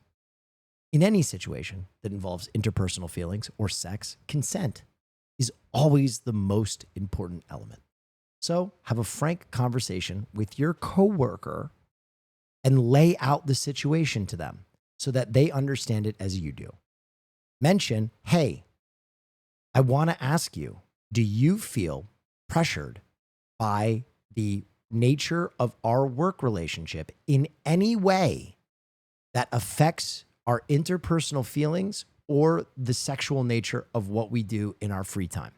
In any situation that involves interpersonal feelings or sex, consent is always the most important element. So have a frank conversation with your coworker and lay out the situation to them so that they understand it as you do. Mention, hey, I want to ask you, do you feel pressured by the nature of our work relationship in any way that affects our interpersonal feelings or the sexual nature of what we do in our free time?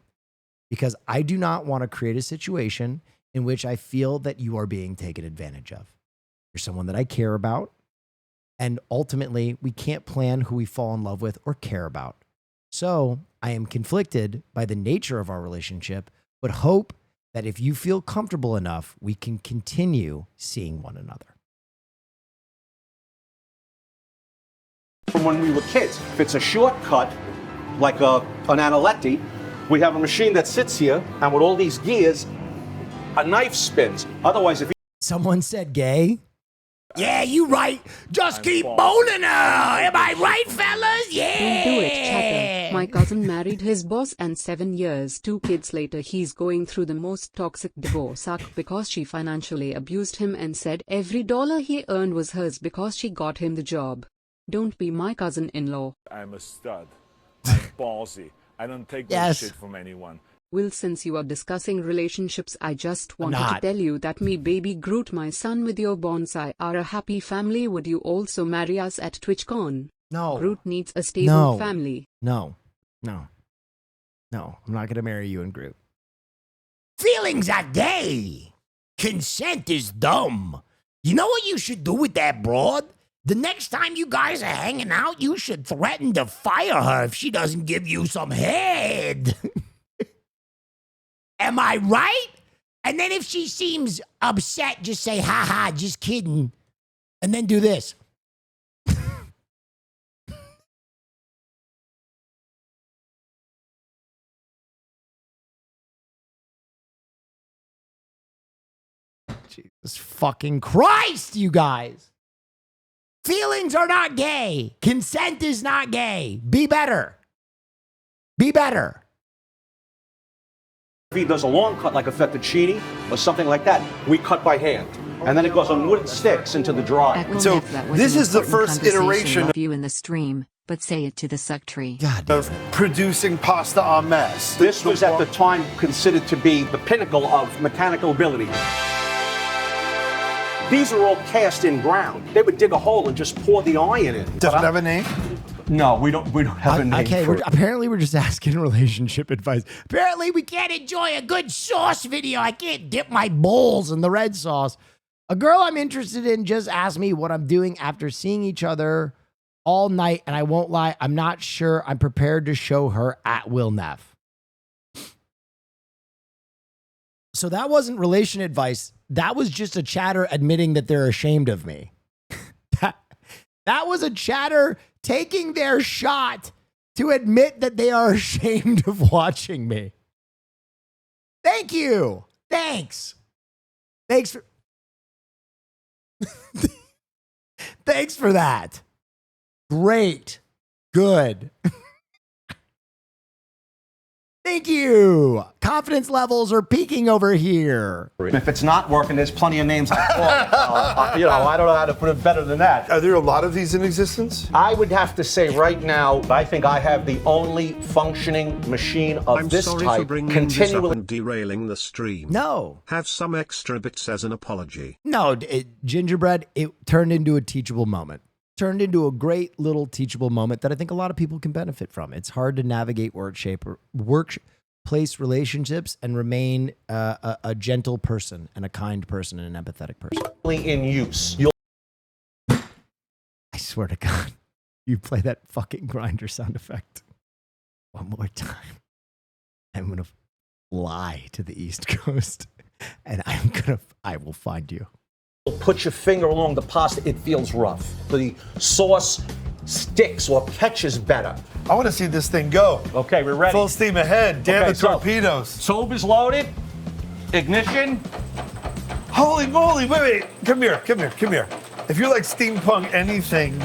Because I do not want to create a situation in which I feel that you are being taken advantage of. You're someone that I care about, and ultimately we can't plan who we fall in love with or care about. So I am conflicted by the nature of our relationship, but hope that if you feel comfortable enough, we can continue seeing one another. From when we were kids, if it's a shortcut, like an Analetti, we have a machine that sits here, and with all these gears, a knife spins. Otherwise, if someone said gay, yeah, you right. Just keep bowling her. Am I right, fellas? Yeah. Don't do it, chatter. My cousin married his boss and 7 years, 2 kids later he's going through the most toxic divorce arc because she financially abused him and said every dollar he earned was hers because she got him the job. Don't be my cousin-in-law. I'm a stud. I'm ballsy. I don't take no shit from anyone. Will, since you are discussing relationships, I just wanted to tell you that me, baby Groot, my son with your bonsai, are a happy family. Would you also marry us at TwitchCon? No. Groot needs a stable family. No, I'm not going to marry you and Groot. Feelings are gay. Consent is dumb. You know what you should do with that broad? The next time you guys are hanging out, you should threaten to fire her if she doesn't give you some head. Am I right? And then if she seems upset, just say, ha ha, just kidding. And then do this. Jesus fucking Christ, you guys. Feelings are not gay. Consent is not gay. Be better. Be better. If he does a long cut like a fettuccine or something like that, we cut by hand. And then it goes on wooden sticks into the dry. So this is the first iteration of you in the stream, but say it to the secretary. of producing pasta en masse. This was at the time considered to be the pinnacle of mechanical ability. These are all cast in ground. They would dig a hole and just pour the iron in. Does it have a name? No, we don't have a name okay, for it. Apparently we're just asking relationship advice. Apparently we can't enjoy a good sauce video. I can't dip my bowls in the red sauce. A girl I'm interested in just asked me what I'm doing after seeing each other all night, and I won't lie, I'm not sure I'm prepared to show her at Will Neff. So that wasn't relation advice. That was just a chatter admitting that they're ashamed of me. That was a chatter taking their shot to admit that they are ashamed of watching me. Thank you. Thanks for Thanks for that. Great. Good. Thank you. Confidence levels are peaking over here. If it's not working, there's plenty of names. I don't know how to put it better than that. Are there a lot of these in existence? I would have to say right now, I think I have the only functioning machine of this sorry type for bringing this up continually. and derailing the stream. No. Have some extra bits as an apology. No, Gingerbread, it turned into a teachable moment. Turned into a great little teachable moment that I think a lot of people can benefit from. It's hard to navigate workplace relationships and remain a gentle person and a kind person and an empathetic person. In use. I swear to God, you play that fucking grinder sound effect one more time, I'm gonna fly to the East Coast and I will find you. Put your finger along the pasta, it feels rough. The sauce sticks or catches better. I want to see this thing go. Okay, we're ready. Full steam ahead. Damn the torpedoes. Stove is loaded. Ignition. Holy moly, wait. Come here. If you're like steampunk anything,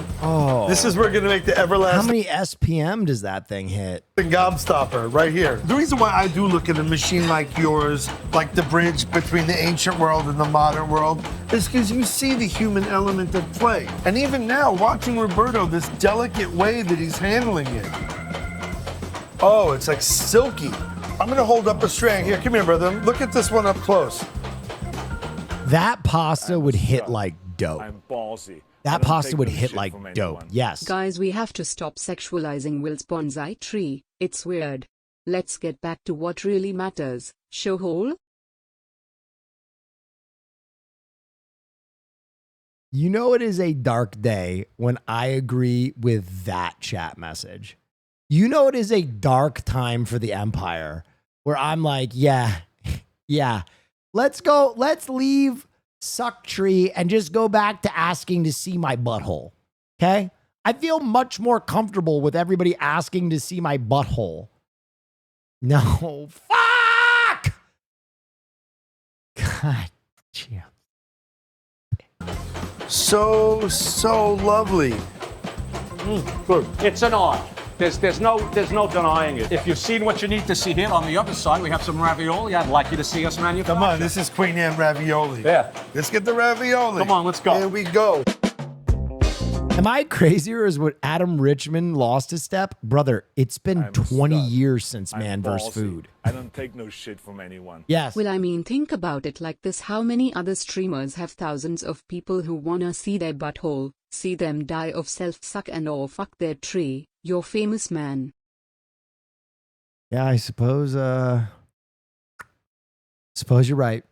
this is where we're going to make the everlasting. How many SPM does that thing hit? Gobstopper right here. The reason why I do look at a machine like yours, like the bridge between the ancient world and the modern world, is because you see the human element at play. And even now, watching Roberto, this delicate way that he's handling it. Oh, it's like silky. I'm going to hold up a strand. Here, come here, brother. Look at this one up close. That pasta would hit like dope. I'm ballsy. That pasta would hit like dope. Yes. Guys, we have to stop sexualizing Will's bonsai tree. It's weird. Let's get back to what really matters. Show hole? You know it is a dark day when I agree with that chat message. You know it is a dark time for the Empire where I'm like, yeah. Let's go. Let's leave Suck Tree and just go back to asking to see my butthole. Okay? I feel much more comfortable with everybody asking to see my butthole. No. Fuck! God damn. So lovely. Good. It's an art. There's no denying it. If you've seen what you need to see here on the other side, we have some ravioli. I'd like you to see us manufacture. Come on, this is Queen Anne ravioli. Yeah. Let's get the ravioli. Come on, let's go. Here we go. Am I crazy or is what Adam Richman lost his step? Brother, it's been 20 years since Man vs. Food. I don't take no shit from anyone. Yes. Well, I mean, think about it like this. How many other streamers have thousands of people who wanna see their butthole, see them die of self-suck and or fuck their tree? You're famous, man. Yeah, I suppose you're right.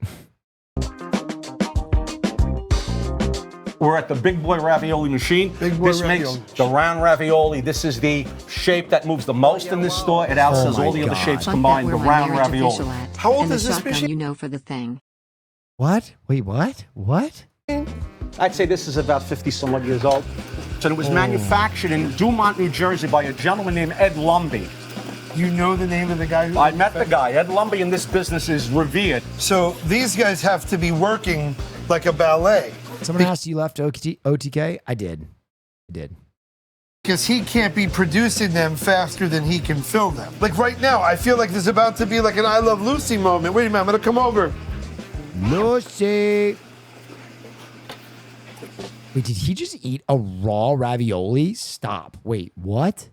We're at the Big Boy Ravioli machine. This makes the round ravioli. This is the shape that moves the most in this store. It outsells all the other shapes combined, the round ravioli. How old and is the this shotgun machine? you know for the thing. What? Wait, what? What? I'd say this is about 50-some-odd years old. So it was manufactured in Dumont, New Jersey by a gentleman named Ed Lumby. You know the name of the guy? I met the guy. Ed Lumby in this business is revered. So these guys have to be working like a ballet. Someone asked you left OTK? I did. Because he can't be producing them faster than he can fill them. Like right now, I feel like there's about to be like an I Love Lucy moment. Wait a minute, I'm gonna come over. Lucy. Wait, did he just eat a raw ravioli? Stop. Wait, what?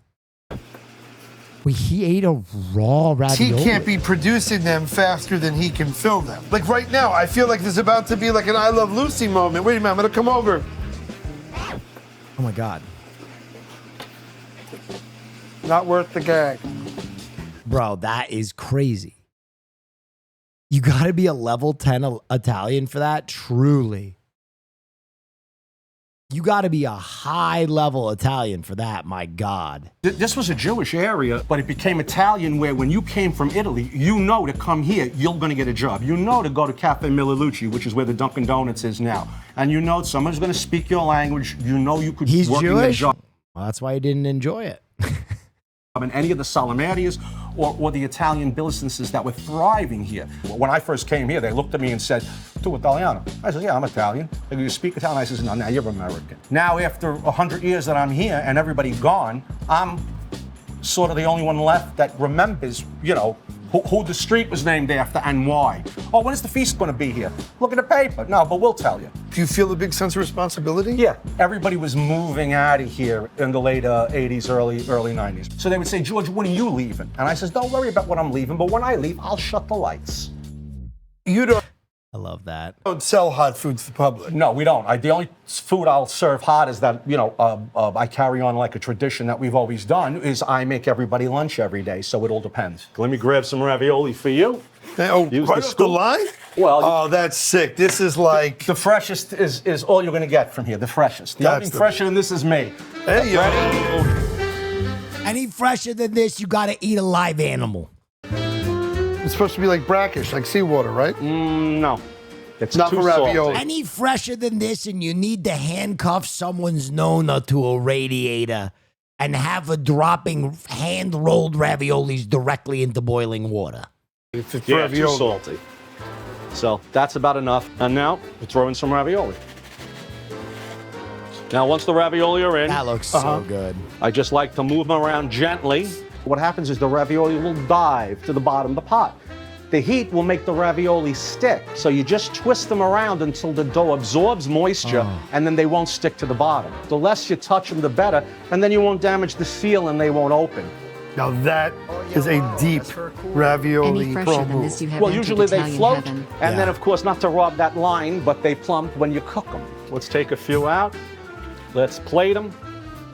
Wait, he ate a raw ravioli? He can't be producing them faster than he can fill them. Like right now, I feel like there's about to be like an I Love Lucy moment. Wait a minute, I'm gonna come over. Oh my God. Not worth the gag. Bro, that is crazy. You gotta be a level 10 Italian for that, truly. You got to be a high-level Italian for that, my God. This was a Jewish area, but it became Italian where when you came from Italy, you know to come here, you're going to get a job. You know to go to Cafe Milalucci, which is where the Dunkin' Donuts is now. And you know someone's going to speak your language. You know you could He's work in Jewish? your job. Well, that's why he didn't enjoy it. in any of the Salamerias or the Italian businesses that were thriving here. When I first came here, they looked at me and said, "Tu Italiano?" I said, "Yeah, I'm Italian." They go, "You speak Italian?" I said, "No, now you're American." Now, after 100 years that I'm here and everybody gone, I'm sort of the only one left that remembers, you know, who the street was named after and why. Oh, when is the feast going to be here? Look at the paper. No, but we'll tell you. Do you feel a big sense of responsibility? Yeah. Everybody was moving out of here in the late 80s, early 90s. So they would say, "George, when are you leaving?" And I says, "Don't worry about when I'm leaving, but when I leave, I'll shut the lights." You don't. I love that. Don't sell hot food to the public. No, we don't. The only food I'll serve hot is that, you know, I carry on like a tradition that we've always done, is I make everybody lunch every day, so it all depends. Let me grab some ravioli for you. Oh, right off the line? Well, oh, that's sick. This is like... The freshest is all you're going to get from here, the freshest. The only fresher than this is me. Hey, yo. Any fresher than this, you gotta eat a live animal. It's supposed to be like brackish, like seawater, right? No. It's not too for ravioli. salty. Any fresher than this, and you need to handcuff someone's nona to a radiator and have a dropping hand-rolled raviolis directly into boiling water. It's Yeah, ravioli. too salty. So that's about enough. And now we'll throw in some ravioli. Now, once the ravioli are in, That looks so good. I just like to move them around gently. What happens is the ravioli will dive to the bottom of the pot. The heat will make the ravioli stick. So you just twist them around until the dough absorbs moisture, and then they won't stick to the bottom. The less you touch them, the better, and then you won't damage the seal and they won't open. Now that is a deep ravioli Any fresher pro than move. this, you have Well, entered usually they Italian float, heaven. and then, of course, not to rob that line, but they plump when you cook them. Let's take a few out. Let's plate them.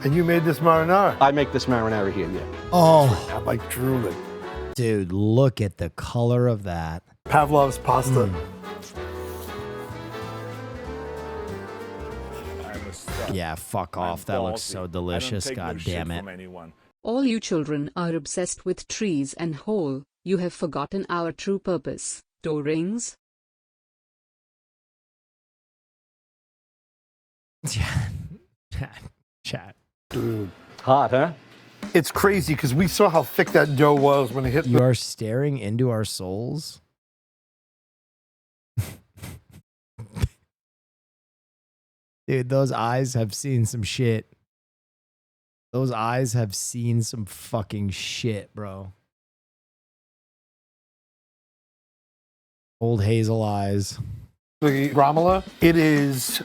And you made this marinara. I make this marinara here, yeah. Oh, I'm like drooling. dude, look at the color of that. Pavlov's pasta. Yeah, fuck off. That looks so delicious. God damn it. All you children are obsessed with trees and whole. You have forgotten our true purpose. Door rings? Chat. Dude. Hot, huh? It's crazy because we saw how thick that dough was when it hit You are staring into our souls. Dude, those eyes have seen some shit. Those eyes have seen some fucking shit, bro. Old hazel eyes. the gromola. It is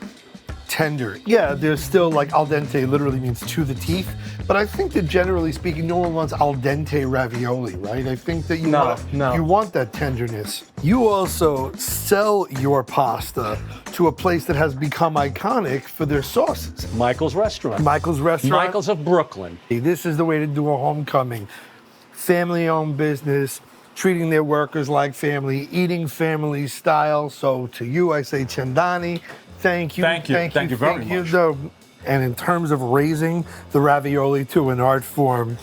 tender. Yeah, there's still like al dente literally means to the teeth, but I think that generally speaking, no one wants al dente ravioli, right? I think that you want that tenderness. You also sell your pasta to a place that has become iconic for their sauces. Michael's Restaurant. Michael's Restaurant. Michael's of Brooklyn. This is the way to do a homecoming. Family-owned business, treating their workers like family, eating family style. So to you, I say Chandani, thank you. Thank you very much. And in terms of raising the ravioli to an art form,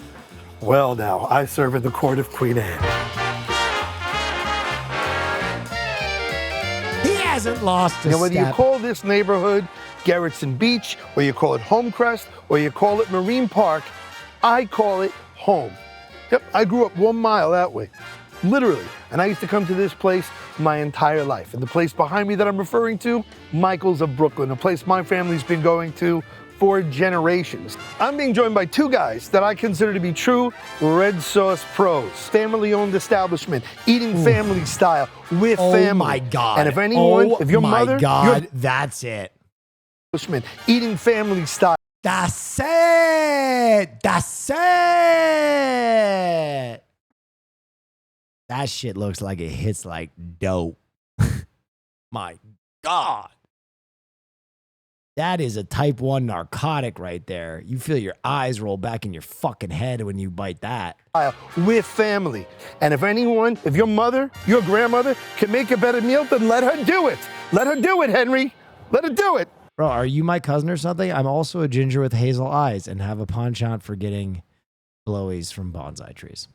well now, I serve at the court of Queen Anne. He hasn't lost a Now, whether you step. call this neighborhood Gerritsen Beach, or you call it Homecrest, or you call it Marine Park, I call it home. Yep, I grew up 1 mile that way, literally. And I used to come to this place my entire life. And the place behind me that I'm referring to, Michael's of Brooklyn, a place my family's been going to for generations. I'm being joined by two guys that I consider to be true red sauce pros. Family-owned establishment, eating family style with family. Oh my God. And if anyone, Oh if your my mother, God, that's it. eating family style. That's it. That's it. That shit looks like it hits like dope. My God. That is a type 1 narcotic right there. You feel your eyes roll back in your fucking head when you bite that. With family. And if anyone, if your mother, your grandmother can make a better meal, then let her do it. Let her do it, Henry. Let her do it. Bro, are you my cousin or something? I'm also a ginger with hazel eyes and have a penchant for getting blowies from bonsai trees.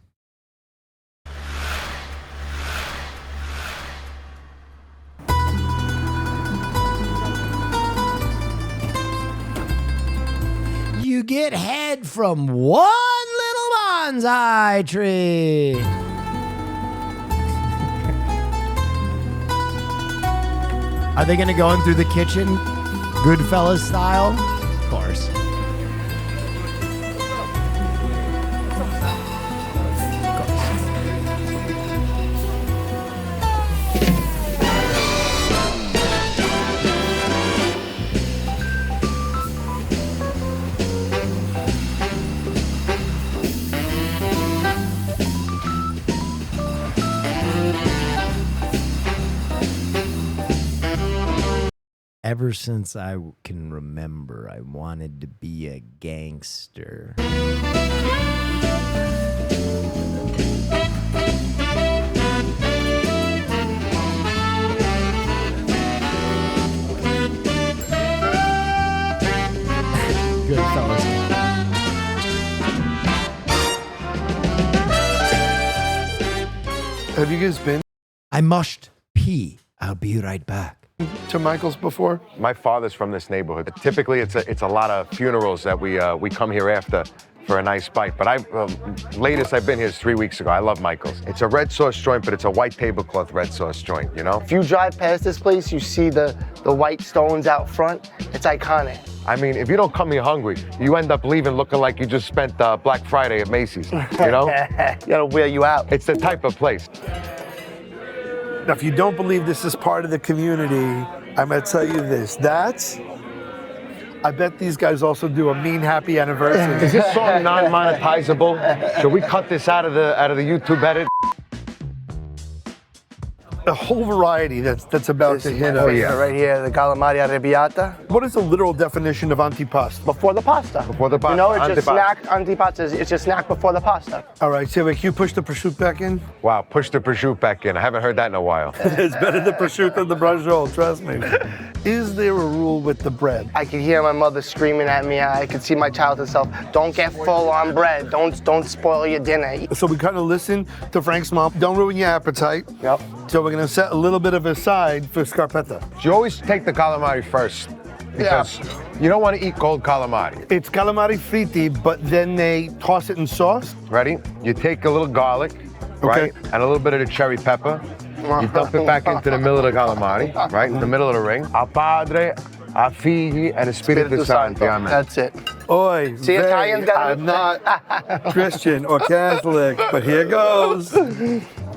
You get head from one little bonsai tree. Are they gonna go in through the kitchen, Goodfellas style? Of course. Ever since I can remember, I wanted to be a gangster. Goodfellas. Have you guys been I must pee. I'll be right back. to Michael's before? My father's from this neighborhood. Typically, it's a lot of funerals that we come here after for a nice bite. But latest I've been here is 3 weeks ago. I love Michael's. It's a red sauce joint, but it's a white tablecloth red sauce joint, you know? If you drive past this place, you see the white stones out front. It's iconic. I mean, if you don't come here hungry, you end up leaving looking like you just spent Black Friday at Macy's, you know? That'll wear you out. It's the type of place. Now, if you don't believe this is part of the community, I'm gonna tell you this. I bet these guys also do a mean happy anniversary. Is this song non-monetizable? Should we cut this out of the YouTube edit? A whole variety that's about to hit us. Right here, the calamari arrabbiata. What is the literal definition of antipasto? Before the pasta. Before the pasta. You know, it's just snack, antipasta. It's just snack before the pasta. All right, so can you push the prosciutto back in? Wow, push the prosciutto back in. I haven't heard that in a while. It's better than prosciutto than the braciole, trust me. Is there a rule with the bread? I could hear my mother screaming at me. I could see my childhood self. Don't get full on bread. Don't spoil your dinner. So we kind of listen to Frank's mom. Don't ruin your appetite. Yep. So we're gonna set a little bit of aside for scarpetta. You always take the calamari first because you don't want to eat cold calamari. It's calamari fritti, but then they toss it in sauce. Ready? You take a little garlic, right? And a little bit of the cherry pepper. You dump it back into the middle of the calamari, right? In the middle of the ring. A Padre, a Figli, and a Spiritu Santo. That's it. Oi, See, Italians got I'm not Christian or Catholic, but here goes.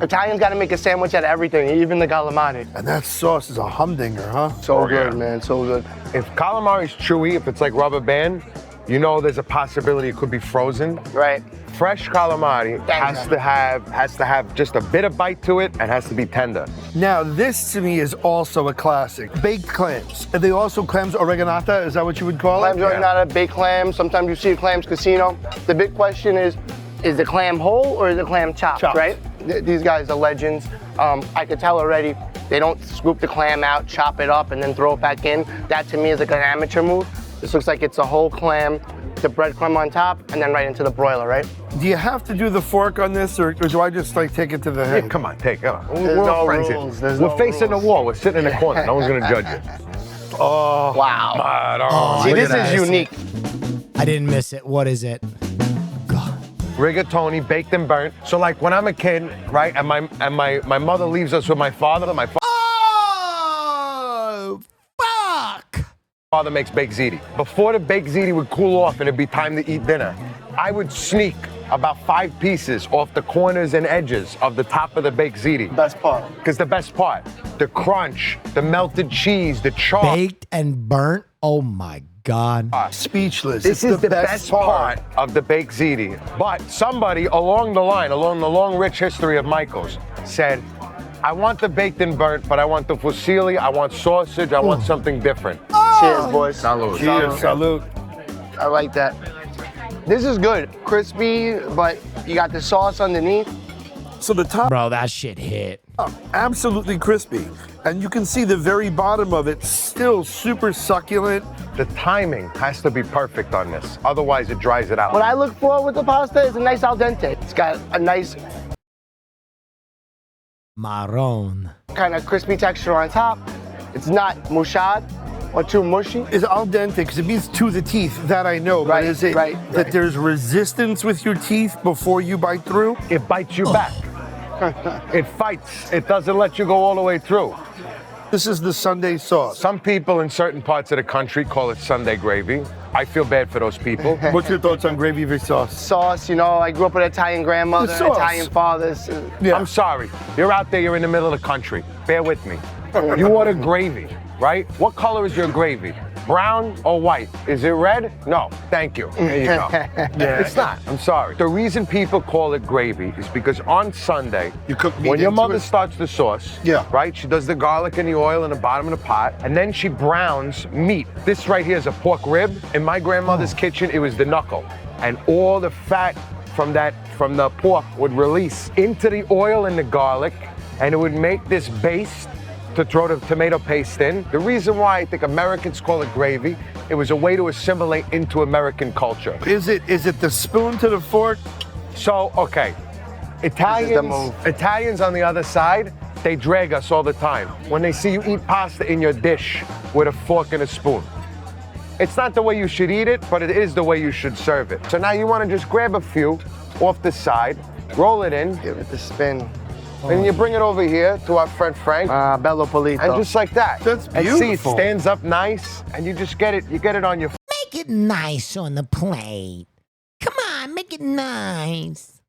Italians got to make a sandwich out of everything, even the calamari. And that sauce is a humdinger, huh? So good, man, so good. If calamari's chewy, if it's like rubber band, you know there's a possibility it could be frozen. Right. Fresh calamari has to have just a bit of bite to it and has to be tender. Now, this to me is also a classic. Baked clams. Are they also clams oreganata? Is that what you would call Clams it? oreganata, baked clams. Sometimes you see a clams casino. The big question is the clam whole or is the clam chopped, right? These guys are legends. I could tell already, they don't scoop the clam out, chop it up, and then throw it back in. That to me is like an amateur move. This looks like it's a whole clam, the breadcrumb on top, and then right into the broiler, right? Do you have to do the fork on this, or do I just like take it to the head? Yeah, come on, take it. There's no rules. We're facing the wall. We're sitting in the corner. No one's gonna judge you. Oh, wow. See, this is unique. I didn't miss it. What is it? Rigatoni, baked and burnt. So like when I'm a kid, right, and my mother leaves us with my father, Oh, fuck! Father makes baked ziti. Before the baked ziti would cool off and it'd be time to eat dinner, I would sneak about 5 pieces off the corners and edges of the top of the baked ziti. Best part. Because the best part, the crunch, the melted cheese, the char. Baked and burnt? Oh my God. Speechless. This is the best part of the baked ziti. But somebody along the line, along the long, rich history of Michael's, said, I want the baked and burnt, but I want the fusilli, I want sausage, I want something different. Cheers, boys. Salud. Cheers, salute. I like that. This is good. Crispy, but you got the sauce underneath. So the top, Bro, that shit hit. absolutely crispy. And you can see the very bottom of it still super succulent. The timing has to be perfect on this, otherwise it dries it out. What I look for with the pasta is a nice al dente. It's got a nice Marron. kind of crispy texture on top. It's not moussad, or too mushy. Is al dente, because it means to the teeth, that I know, but is it that there's resistance with your teeth before you bite through? It bites you back. It fights. It doesn't let you go all the way through. This is the Sunday sauce. Some people in certain parts of the country call it Sunday gravy. I feel bad for those people. What's your thoughts on gravy versus sauce? Sauce, you know, I grew up with an Italian grandmother, Italian fathers. Yeah. I'm sorry. You're out there, you're in the middle of the country. Bear with me. You order gravy, right? What color is your gravy? Brown or white? Is it red? No. Thank you. There you go. It's not. I'm sorry. The reason people call it gravy is because on Sunday, you cook meat when your into mother it? starts the sauce, right? She does the garlic and the oil in the bottom of the pot, and then she browns meat. This right here is a pork rib. In my grandmother's kitchen, it was the knuckle. And all the fat from the pork would release into the oil and the garlic, and it would make this base to throw the tomato paste in. The reason why I think Americans call it gravy, it was a way to assimilate into American culture. Is it the spoon to the fork? So, okay, Italians on the other side, they drag us all the time. When they see you eat pasta in your dish with a fork and a spoon. It's not the way you should eat it, but it is the way you should serve it. So now you want to just grab a few off the side, roll it in. Give it the spin. And you bring it over here to our friend Frank. Bello Polito. And just like that. That's And see, it beautiful. stands up nice, and you just get it. You get it on your Make it nice on the plate. Come on, make it nice.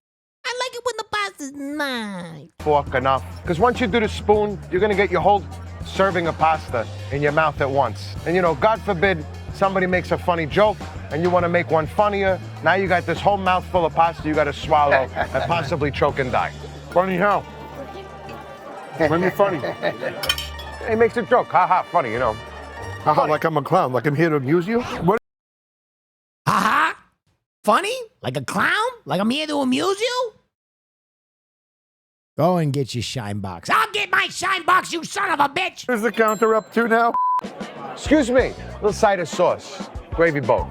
I like it when the pasta's nice. fork enough. Because once you do the spoon, you're gonna get your whole serving of pasta in your mouth at once. And you know, God forbid somebody makes a funny joke and you want to make one funnier. Now you got this whole mouthful of pasta you got to swallow and possibly choke and die. Funny how? Make me funny. It makes a joke. Ha ha, funny, you know. Haha, like I'm a clown, like I'm here to amuse you? What? Ha-ha? Funny? Like a clown? Like I'm here to amuse you? Go and get your shine box. I'll get my shine box, you son of a bitch! Is the counter up to now? Excuse me, little side of sauce, gravy boat.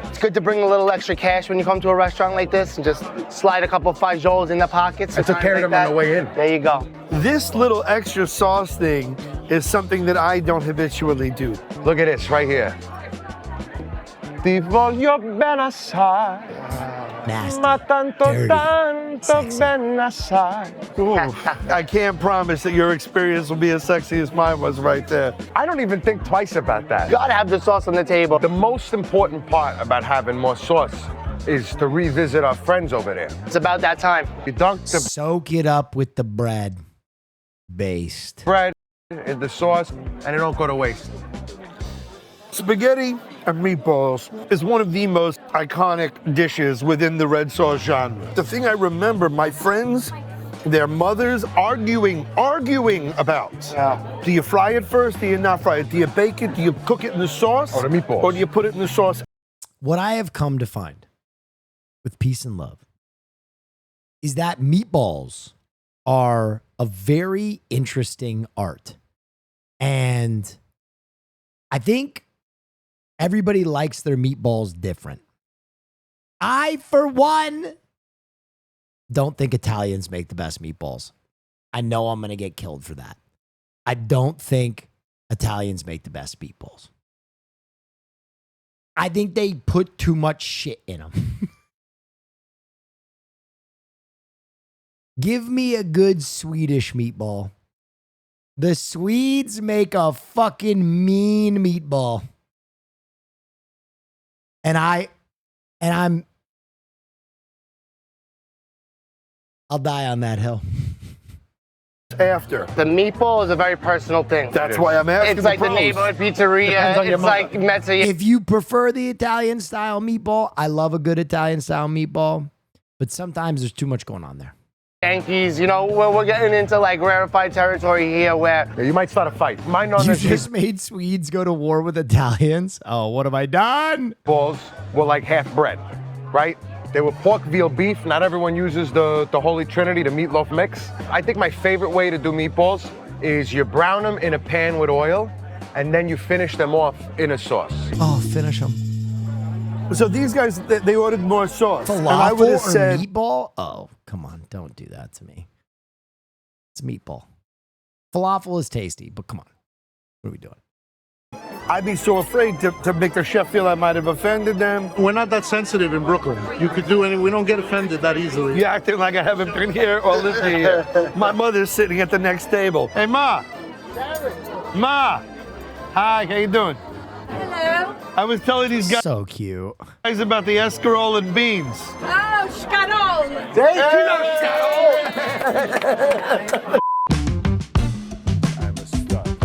It's good to bring a little extra cash when you come to a restaurant like this and just slide a couple fajoles in the pockets. I took care of them on the way in. There you go. This little extra sauce thing is something that I don't habitually do. Look at this right here. Ti voglio bene assai. Nasty. Ma tanto, Dirty. tanto bene assai. Ooh, I can't promise that your experience will be as sexy as mine was right there. I don't even think twice about that. Gotta have the sauce on the table. The most important part about having more sauce is to revisit our friends over there. It's about that time. You dunk the Soak it up with the bread. Based. bread in the sauce and it don't go to waste. Spaghetti and meatballs is one of the most iconic dishes within the red sauce genre. The thing I remember my friends, their mothers arguing about. Yeah. Do you fry it first? Do you not fry it? Do you bake it? Do you cook it in the sauce? Or the meatballs. Or do you put it in the sauce? What I have come to find with peace and love is that meatballs are a very interesting art. And I think everybody likes their meatballs different. I, for one, don't think Italians make the best meatballs. I know I'm going to get killed for that. I don't think Italians make the best meatballs. I think they put too much shit in them. Give me a good Swedish meatball. The Swedes make a fucking mean meatball. And I'll die on that hill. After. The meatball is a very personal thing. That's why I'm asking It's like the pros. neighborhood pizzeria. It's like mezza. If you prefer the Italian style meatball, I love a good Italian style meatball, but sometimes there's too much going on there. Yankees, you know, we're getting into like rarefied territory here where Yeah, you might start a fight. Mine on You this just made Swedes go to war with Italians? Oh, what have I done? meatballs were like half bread, right? They were pork, veal, beef. Not everyone uses the Holy Trinity, the meatloaf mix. I think my favorite way to do meatballs is you brown them in a pan with oil, and then you finish them off in a sauce. Oh, finish them. So these guys, they ordered more sauce. Falafel and I would have or said, meatball? Oh, come on. Don't do that to me. It's meatball. Falafel is tasty, but come on. What are we doing? I'd be so afraid to make the chef feel I might have offended them. We're not that sensitive in Brooklyn. You could do anything. We don't get offended that easily. You're acting like I haven't been here or lived here. My mother's sitting at the next table. Hey, Ma. Ma. Hi, how you doing? Hello. I was telling these guys So cute. about the escarole and beans. Oh, Scarol.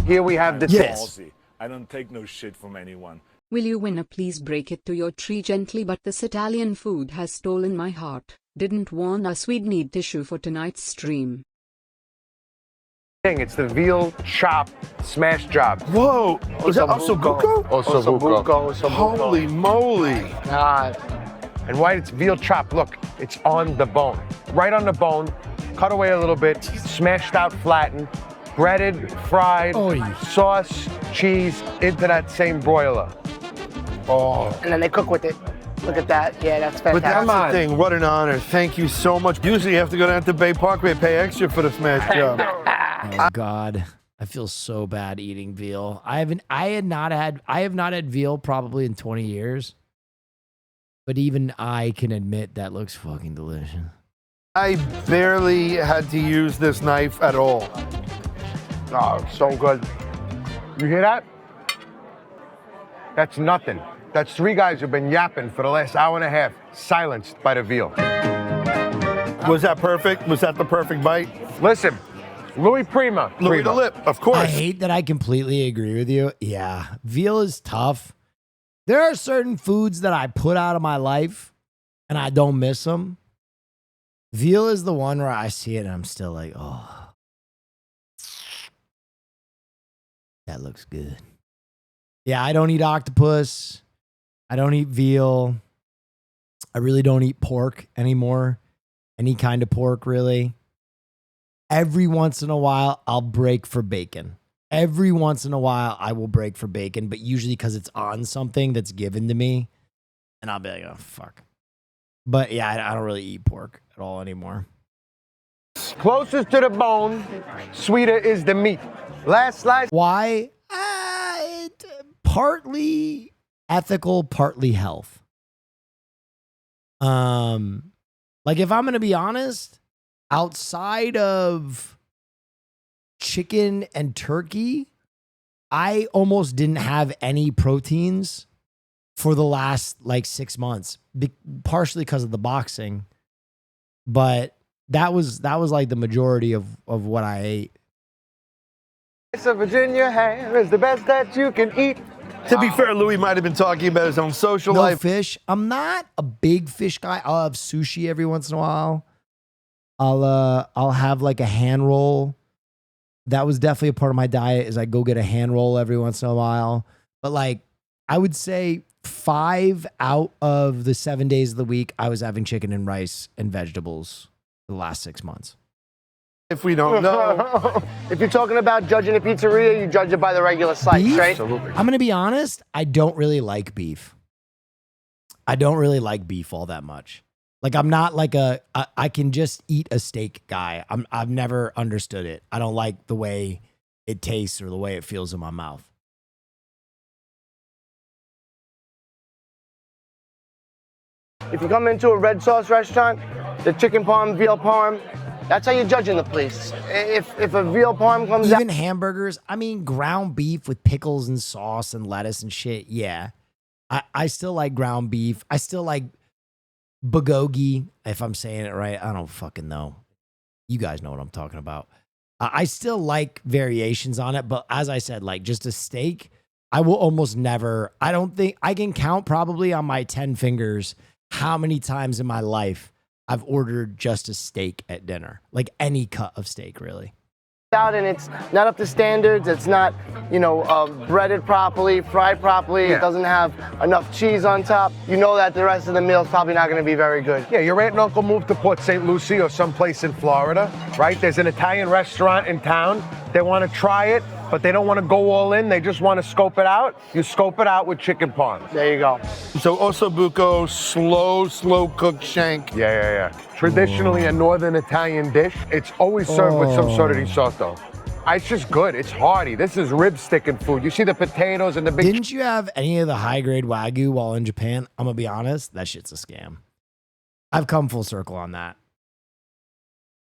Here we have the Yes. I don't take no shit from anyone. Will you winner please break it to your tree gently, but this Italian food has stolen my heart. Didn't warn us we'd need tissue for tonight's stream. It's the veal chop smash job. Whoa! Is that ossobuco? Ossobuco. Holy moly! God. And why it's veal chop, look, it's on the bone. Right on the bone, cut away a little bit, smashed out, flattened, breaded, fried, sauce, cheese, into that same broiler. Oh. And then they cook with it. Look at that. Yeah, that's fantastic. But that's the thing. What an honor. Thank you so much. Usually you have to go down to Bay Parkway and pay extra for the smash job. Oh God, I feel so bad eating veal. I have not had veal probably in 20 years. But even I can admit that looks fucking delicious. I barely had to use this knife at all. Oh, so good. You hear that? That's nothing. That's three guys who've been yapping for the last hour and a half, silenced by the veal. Was that perfect? Was that the perfect bite? Listen, Louis Prima. Louis the Lip, of course. I hate that I completely agree with you. Yeah, veal is tough. There are certain foods that I put out of my life and I don't miss them. Veal is the one where I see it and I'm still like, oh, that looks good. Yeah, I don't eat octopus. I don't eat veal. I really don't eat pork anymore. Any kind of pork, really. Every once in a while, I'll break for bacon. Every once in a while, I will break for bacon, but usually because it's on something that's given to me, and I'll be like, oh, fuck. But yeah, I don't really eat pork at all anymore. Closest to the bone, sweeter is the meat. Last slice. Why? Partly ethical, partly health. Like if I'm going to be honest, outside of chicken and turkey, I almost didn't have any proteins for the last like 6 months, partially because of the boxing. But that was like the majority of what I ate. So Virginia ham is the best that you can eat. To be fair, Louis might have been talking about his own social life. Fish. I'm not a big fish guy. I'll have sushi every once in a while. I'll have like a hand roll. That was definitely a part of my diet, is I go get a hand roll every once in a while. But like, I would say 5 out of the 7 days of the week, I was having chicken and rice and vegetables for the last 6 months. If we don't know. If you're talking about judging a pizzeria, you judge it by the regular slice, Beef? right? Absolutely. I'm going to be honest. I don't really like beef. I don't really like beef all that much. Like I'm not like I can just eat a steak guy. I've never understood it. I don't like the way it tastes or the way it feels in my mouth. If you come into a red sauce restaurant, the chicken parm, veal parm, that's how you're judging the place. If a veal parm comes out. Even hamburgers, I mean, ground beef with pickles and sauce and lettuce and shit. Yeah. I still like ground beef. I still like bulgogi, if I'm saying it right. I don't fucking know. You guys know what I'm talking about. I still like variations on it, but as I said, like just a steak, I will almost never, I don't think, I can count probably on my 10 fingers how many times in my life I've ordered just a steak at dinner. Like any cut of steak, really. Out and it's not up to standards. It's not, breaded properly, fried properly. Yeah. It doesn't have enough cheese on top. You know that the rest of the meal is probably not going to be very good. Yeah, your aunt and uncle moved to Port St. Lucie or someplace in Florida, right? There's an Italian restaurant in town. They want to try it, but they don't want to go all in. They just want to scope it out. You scope it out with chicken parm. There you go. So ossobuco, slow cooked shank. Yeah. Traditionally a northern Italian dish. It's always served with some sort of risotto. It's just good. It's hearty. This is rib sticking food. You see the potatoes and the big. Didn't you have any of the high grade Wagyu while in Japan? I'm gonna be honest, that shit's a scam. I've come full circle on that.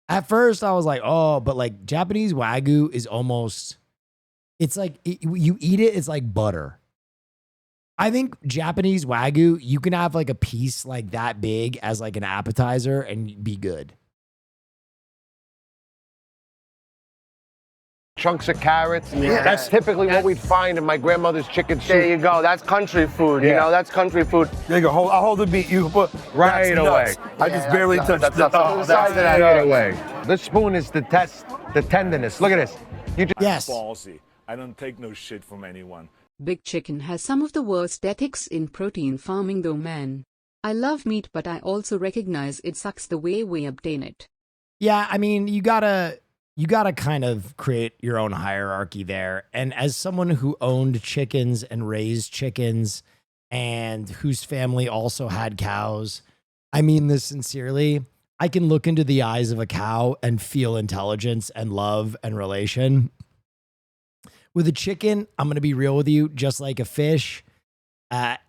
At first, I was like, oh, but like Japanese Wagyu is almost, it's like you eat it, it's like butter. I think Japanese Wagyu, you can have like a piece like that big as like an appetizer and be good. Chunks of carrots. Yeah. That's typically what we'd find in my grandmother's chicken soup. There you go. That's country food. You know, that's country food. There you go. I'll hold the beat. You put right away. I just barely touched the size of that. Right away. This spoon is to test the tenderness. Look at this. You just yes. Ballsy. I don't take no shit from anyone. Big Chicken has some of the worst ethics in protein farming though, man. I love meat, but I also recognize it sucks the way we obtain it. Yeah, I mean, you gotta kind of create your own hierarchy there. And as someone who owned chickens and raised chickens and whose family also had cows, I mean this sincerely, I can look into the eyes of a cow and feel intelligence and love and relation. With a chicken, I'm going to be real with you, just like a fish,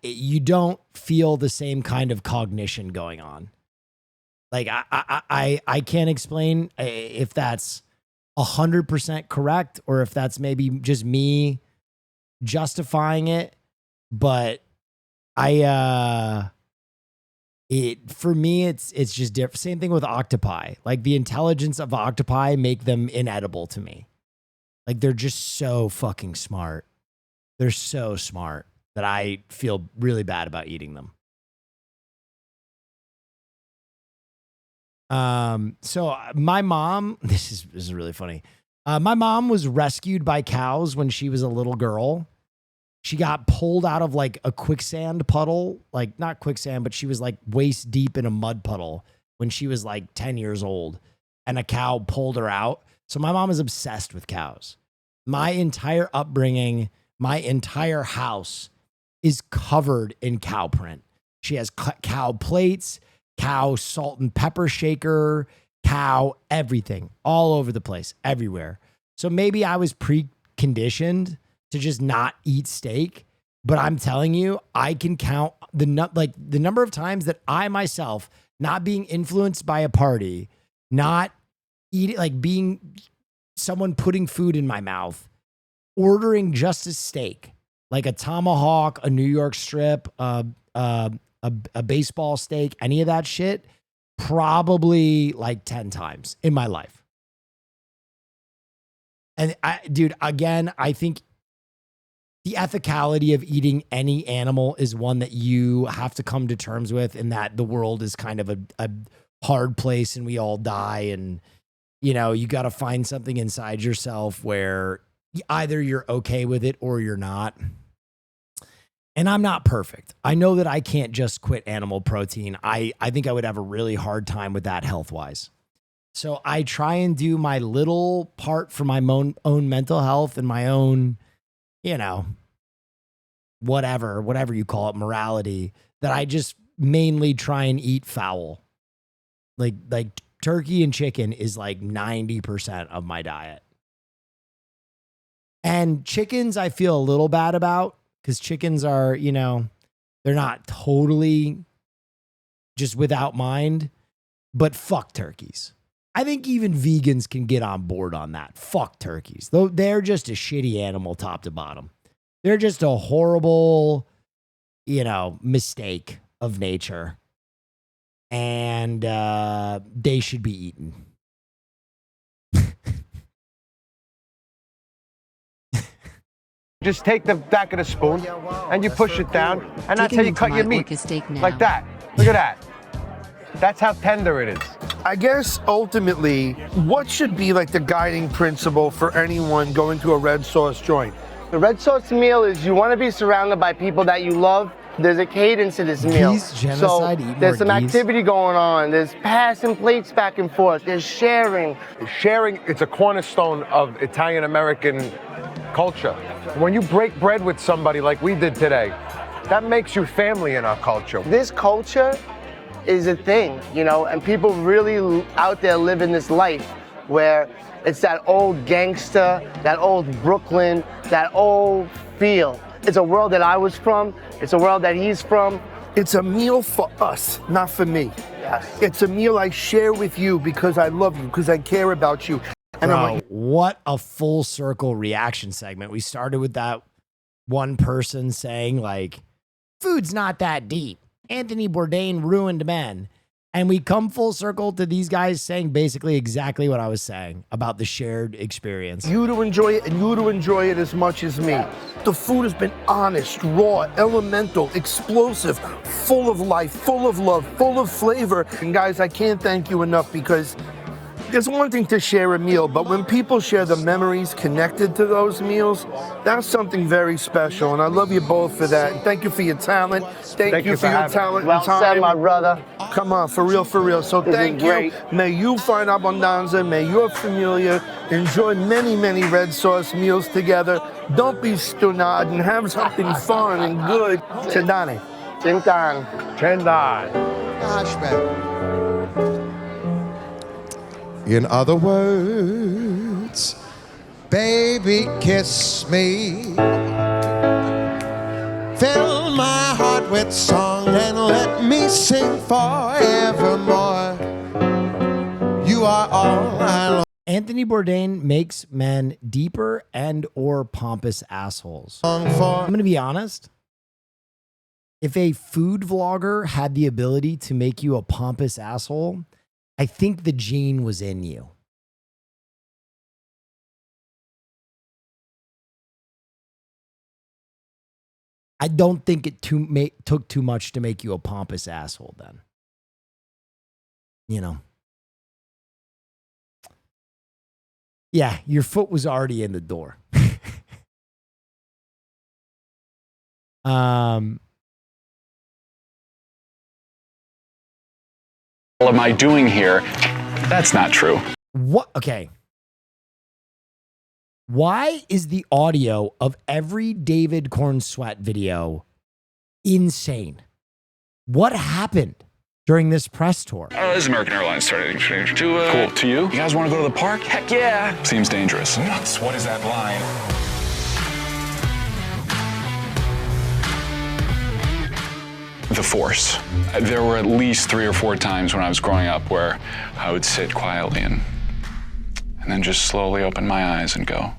you don't feel the same kind of cognition going on. Like, I can't explain if that's 100% correct or if that's maybe just me justifying it, but for me it's just different. Same thing with octopi. Like the intelligence of octopi make them inedible to me. Like they're just so fucking smart. They're so smart that I feel really bad about eating them. So my mom, this is really funny. My mom was rescued by cows when she was a little girl. She got pulled out of like a quicksand puddle, like not quicksand, but she was like waist deep in a mud puddle when she was like 10 years old, and a cow pulled her out. So my mom is obsessed with cows. My entire upbringing, my entire house is covered in cow print. She has cow plates, cow salt and pepper shaker, cow everything, all over the place, everywhere. So maybe I was preconditioned to just not eat steak, but I'm telling you, I can count the number of times that I myself, not being influenced by a party, not eating, like being someone putting food in my mouth, ordering just a steak, like a tomahawk, a New York strip, a baseball steak, any of that shit, probably like 10 times in my life. And I think the ethicality of eating any animal is one that you have to come to terms with, in that the world is kind of a hard place and we all die. And, you know, you got to find something inside yourself where either you're okay with it or you're not. And I'm not perfect. I know that I can't just quit animal protein. I think I would have a really hard time with that health-wise. So I try and do my little part for my own mental health and my own, you know, whatever you call it, morality, that I just mainly try and eat fowl. Like turkey and chicken is like 90% of my diet. And chickens I feel a little bad about, because chickens are, you know, they're not totally just without mind, but fuck turkeys. I think even vegans can get on board on that. Fuck turkeys. Though they're just a shitty animal top to bottom. They're just a horrible, you know, mistake of nature. And they should be eaten. Just take the back of the spoon and you push it down, and that's how you cut your meat. Like that. Look at that. That's how tender it is. I guess ultimately, what should be like the guiding principle for anyone going to a red sauce joint? The red sauce meal is you want to be surrounded by people that you love. There's a cadence to this meal. Genocide, so there's some activity going on. There's passing plates back and forth. There's sharing. Sharing, it's a cornerstone of Italian-American culture. When you break bread with somebody like we did today, that makes you family in our culture. This culture is a thing, you know, and people really out there living this life. where it's that old gangster, that old Brooklyn, that old feel. It's a world that I was from. It's a world that he's from. It's a meal for us, not for me. Yes. It's a meal I share with you because I love you, because I care about you. And I Bro, want what a full circle reaction segment. We started with that one person saying, like, food's not that deep. Anthony Bourdain ruined men. And we come full circle to these guys saying basically exactly what I was saying about the shared experience. you to enjoy it and you to enjoy it as much as me. The food has been honest, raw, elemental, explosive, full of life, full of love, full of flavor. And guys, I can't thank you enough because there's one thing to share a meal, but when people share the memories connected to those meals, that's something very special. And I love you both for that. And thank you for your talent. Thank you for your talent. Well and time. said, my brother. Come on, for real, for real. So thank you. May you find abundanza. May your familia enjoy many, many red sauce meals together. Don't be stunad and have something fun and good. Chendane. Chintan. Chendan. Gosh, man. In other words, baby, kiss me. Fill my heart with song and let me sing forevermore. You are all I long. Anthony Bourdain makes men deeper and or pompous assholes. I'm going to be honest. If a food vlogger had the ability to make you a pompous asshole, I think the gene was in you. I don't think it took too much to make you a pompous asshole then. You know. Yeah, your foot was already in the door. What am I doing here? That's not true. What? Okay. Why is the audio of every David Corn Sweat video insane? What happened during this press tour? This is American Airlines starting to cool. To you? You guys want to go to the park? Heck yeah. Seems dangerous. Nuts. What is that line? The Force. There were at least 3 or 4 times when I was growing up where I would sit quietly and then just slowly open my eyes and go.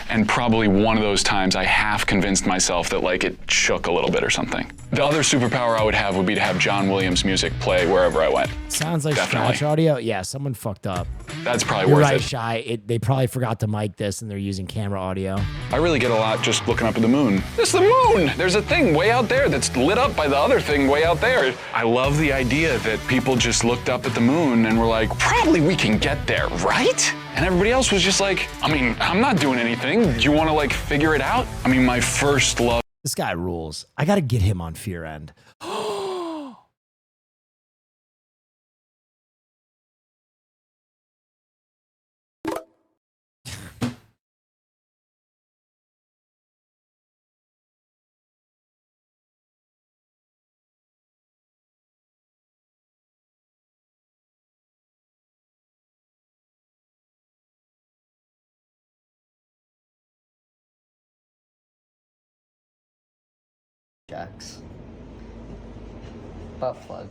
And probably one of those times I half convinced myself that like it shook a little bit or something. The other superpower I would have would be to have John Williams music play wherever I went. Sounds like Definitely. scratch audio. Yeah, someone fucked up. That's probably You're worth right, it. Shy. They probably forgot to mic this and they're using camera audio. I really get a lot just looking up at the moon. It's the moon! There's a thing way out there that's lit up by the other thing way out there. I love the idea that people just looked up at the moon and were like, probably we can get there, right? And everybody else was just like, I mean, I'm not doing anything. Do you want to like figure it out? I mean, my first love. This guy rules. I got to get him on Fear End. Jacks. Butt plug.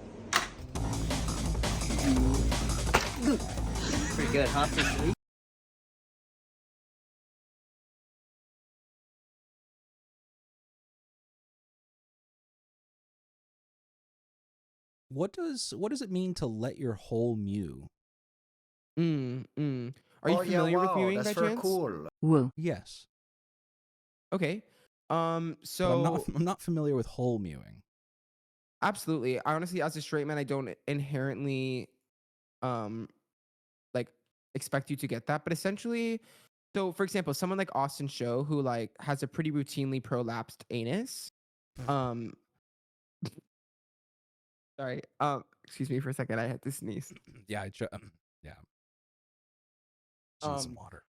Pretty good, huh? For sleep? What does it mean to let your whole mew? Are you familiar with mewing by chance? Cool. Whoa. Yes. Okay. But So I'm not familiar with whole mewing. absolutely. I honestly, as a straight man, I don't inherently like expect you to get that. But essentially, so for example, someone like Austin Show who like has a pretty routinely prolapsed anus. Sorry. Excuse me for a second. I had to sneeze. Yeah, yeah. Need some water.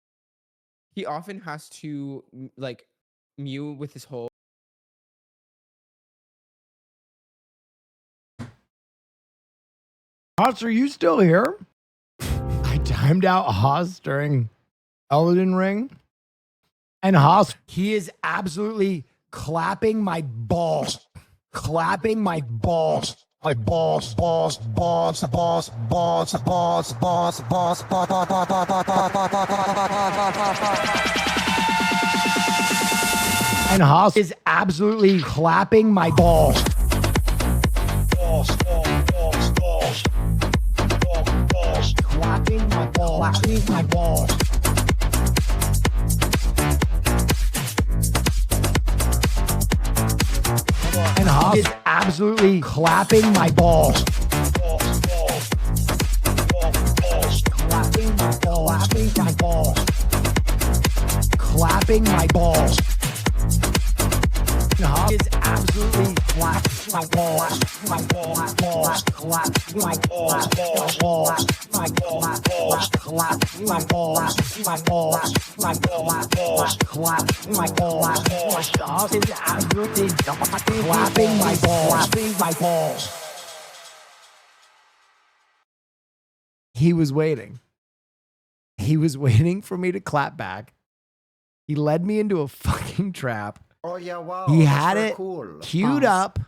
He often has to like mew with his whole. Haas, are you still here? I timed out Haas during Elden Ring. And Haas, he is absolutely clapping my balls. Clapping my balls. My balls, balls, balls, balls, balls, balls, balls, balls, and Haas is absolutely clapping my balls. Balls, balls, balls, balls. Balls, clapping my balls. Clapping my balls. And Haas is absolutely clapping my balls. Clapping my balls. Clapping my balls. Clapping my balls. And Haas is absolutely clapping my balls. My balls. Balls. Clap my balls. Balls. My balls. Balls. Clap my balls. My balls. My balls. Balls. Clap my balls. Balls. Haas is absolutely clapping my balls. Clapping my balls. He was waiting. He was waiting for me to clap back. He led me into a fucking trap. Oh yeah, wow. He that's had very it cool. queued up,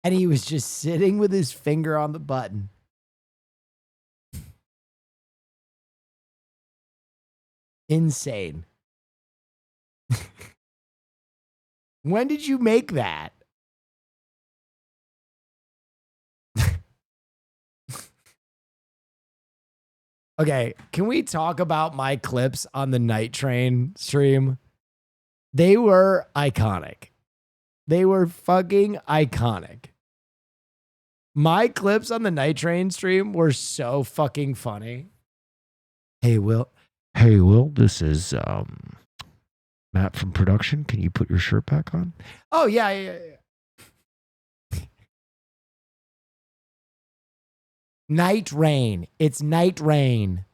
and he was just sitting with his finger on the button. Insane. When did you make that? Okay, can we talk about my clips on the Night Train stream? They were iconic. They were fucking iconic. My clips on the Night Train stream were so fucking funny. Hey, Will. Hey, Will, this is Matt from production. Can you put your shirt back on? Oh, yeah. Night Rain. It's Night Rain.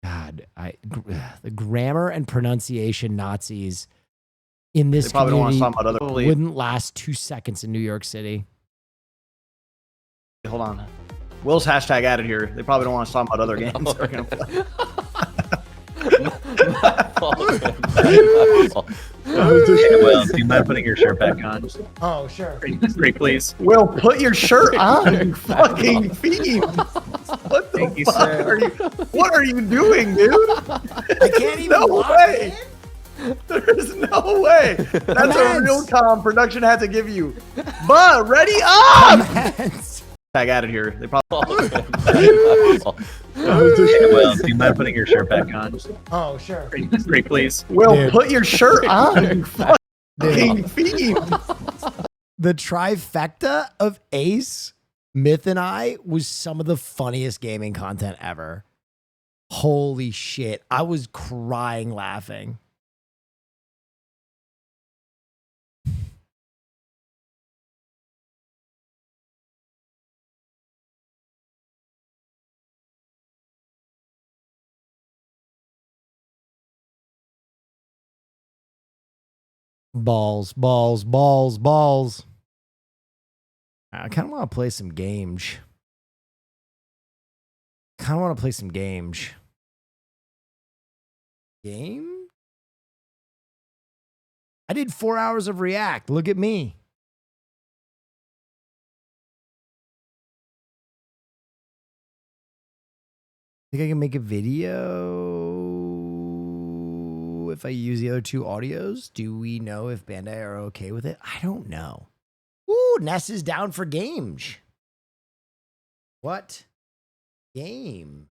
God, the grammar and pronunciation Nazis in this They probably don't want us community talking about other- wouldn't last 2 seconds in New York City. Hold on. Will's hashtag added here. They probably don't want us talking about other games they're gonna play. Will, do you mind putting your shirt back on? Oh, sure. Pretty please. Will, put your shirt on, you fucking fiend. What the fuck are you? What are you doing, dude? I can't even. No way. There's no way. That's a real com production had to give you. But ready up. Tag added here. They probably. Will, do you mind putting your shirt back on? Oh, sure. Pretty please. Will, Dude. put your shirt on, you fucking fiend. The trifecta of Ace, Myth, and I was some of the funniest gaming content ever. Holy shit. I was crying laughing. Balls, balls, balls, balls. I kind of want to play some games. Kind of want to play some games. Game? I did 4 hours of React. Look at me. Think I can make a video if I use the other two audios? Do we know if Bandai are okay with it? I don't know. Ooh, Ness is down for games. What? Game.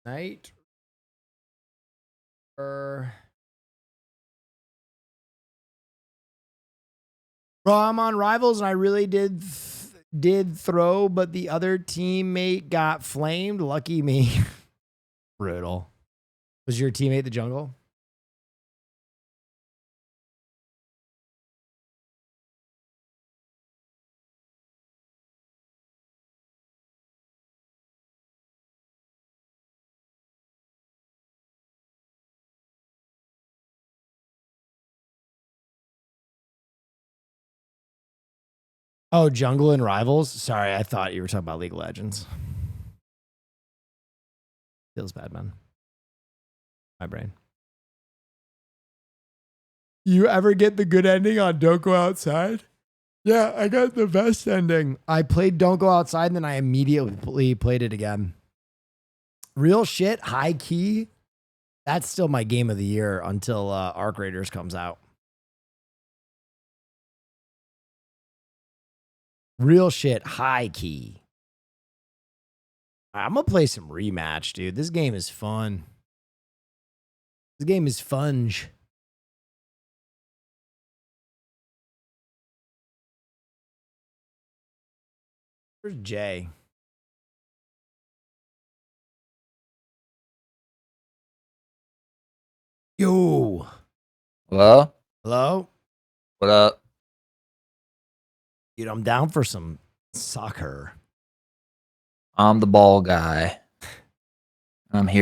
Night. Bro, I'm on Rivals and I really did throw, but the other teammate got flamed. Lucky me. Brutal. Was your teammate the jungle? Oh, Jungle and Rivals. Sorry, I thought you were talking about League of Legends. Feels bad, man. My brain. You ever get the good ending on Don't Go Outside? Yeah, I got the best ending. I played Don't Go Outside and then I immediately played it again. Real shit, high key. That's still my game of the year until Arc Raiders comes out. Real shit, high key. I'm going to play some Rematch, dude. This game is fun. This game is funge. Where's Jay? Yo. Hello? Hello? What up? Dude, I'm down for some soccer. I'm the ball guy. I'm here to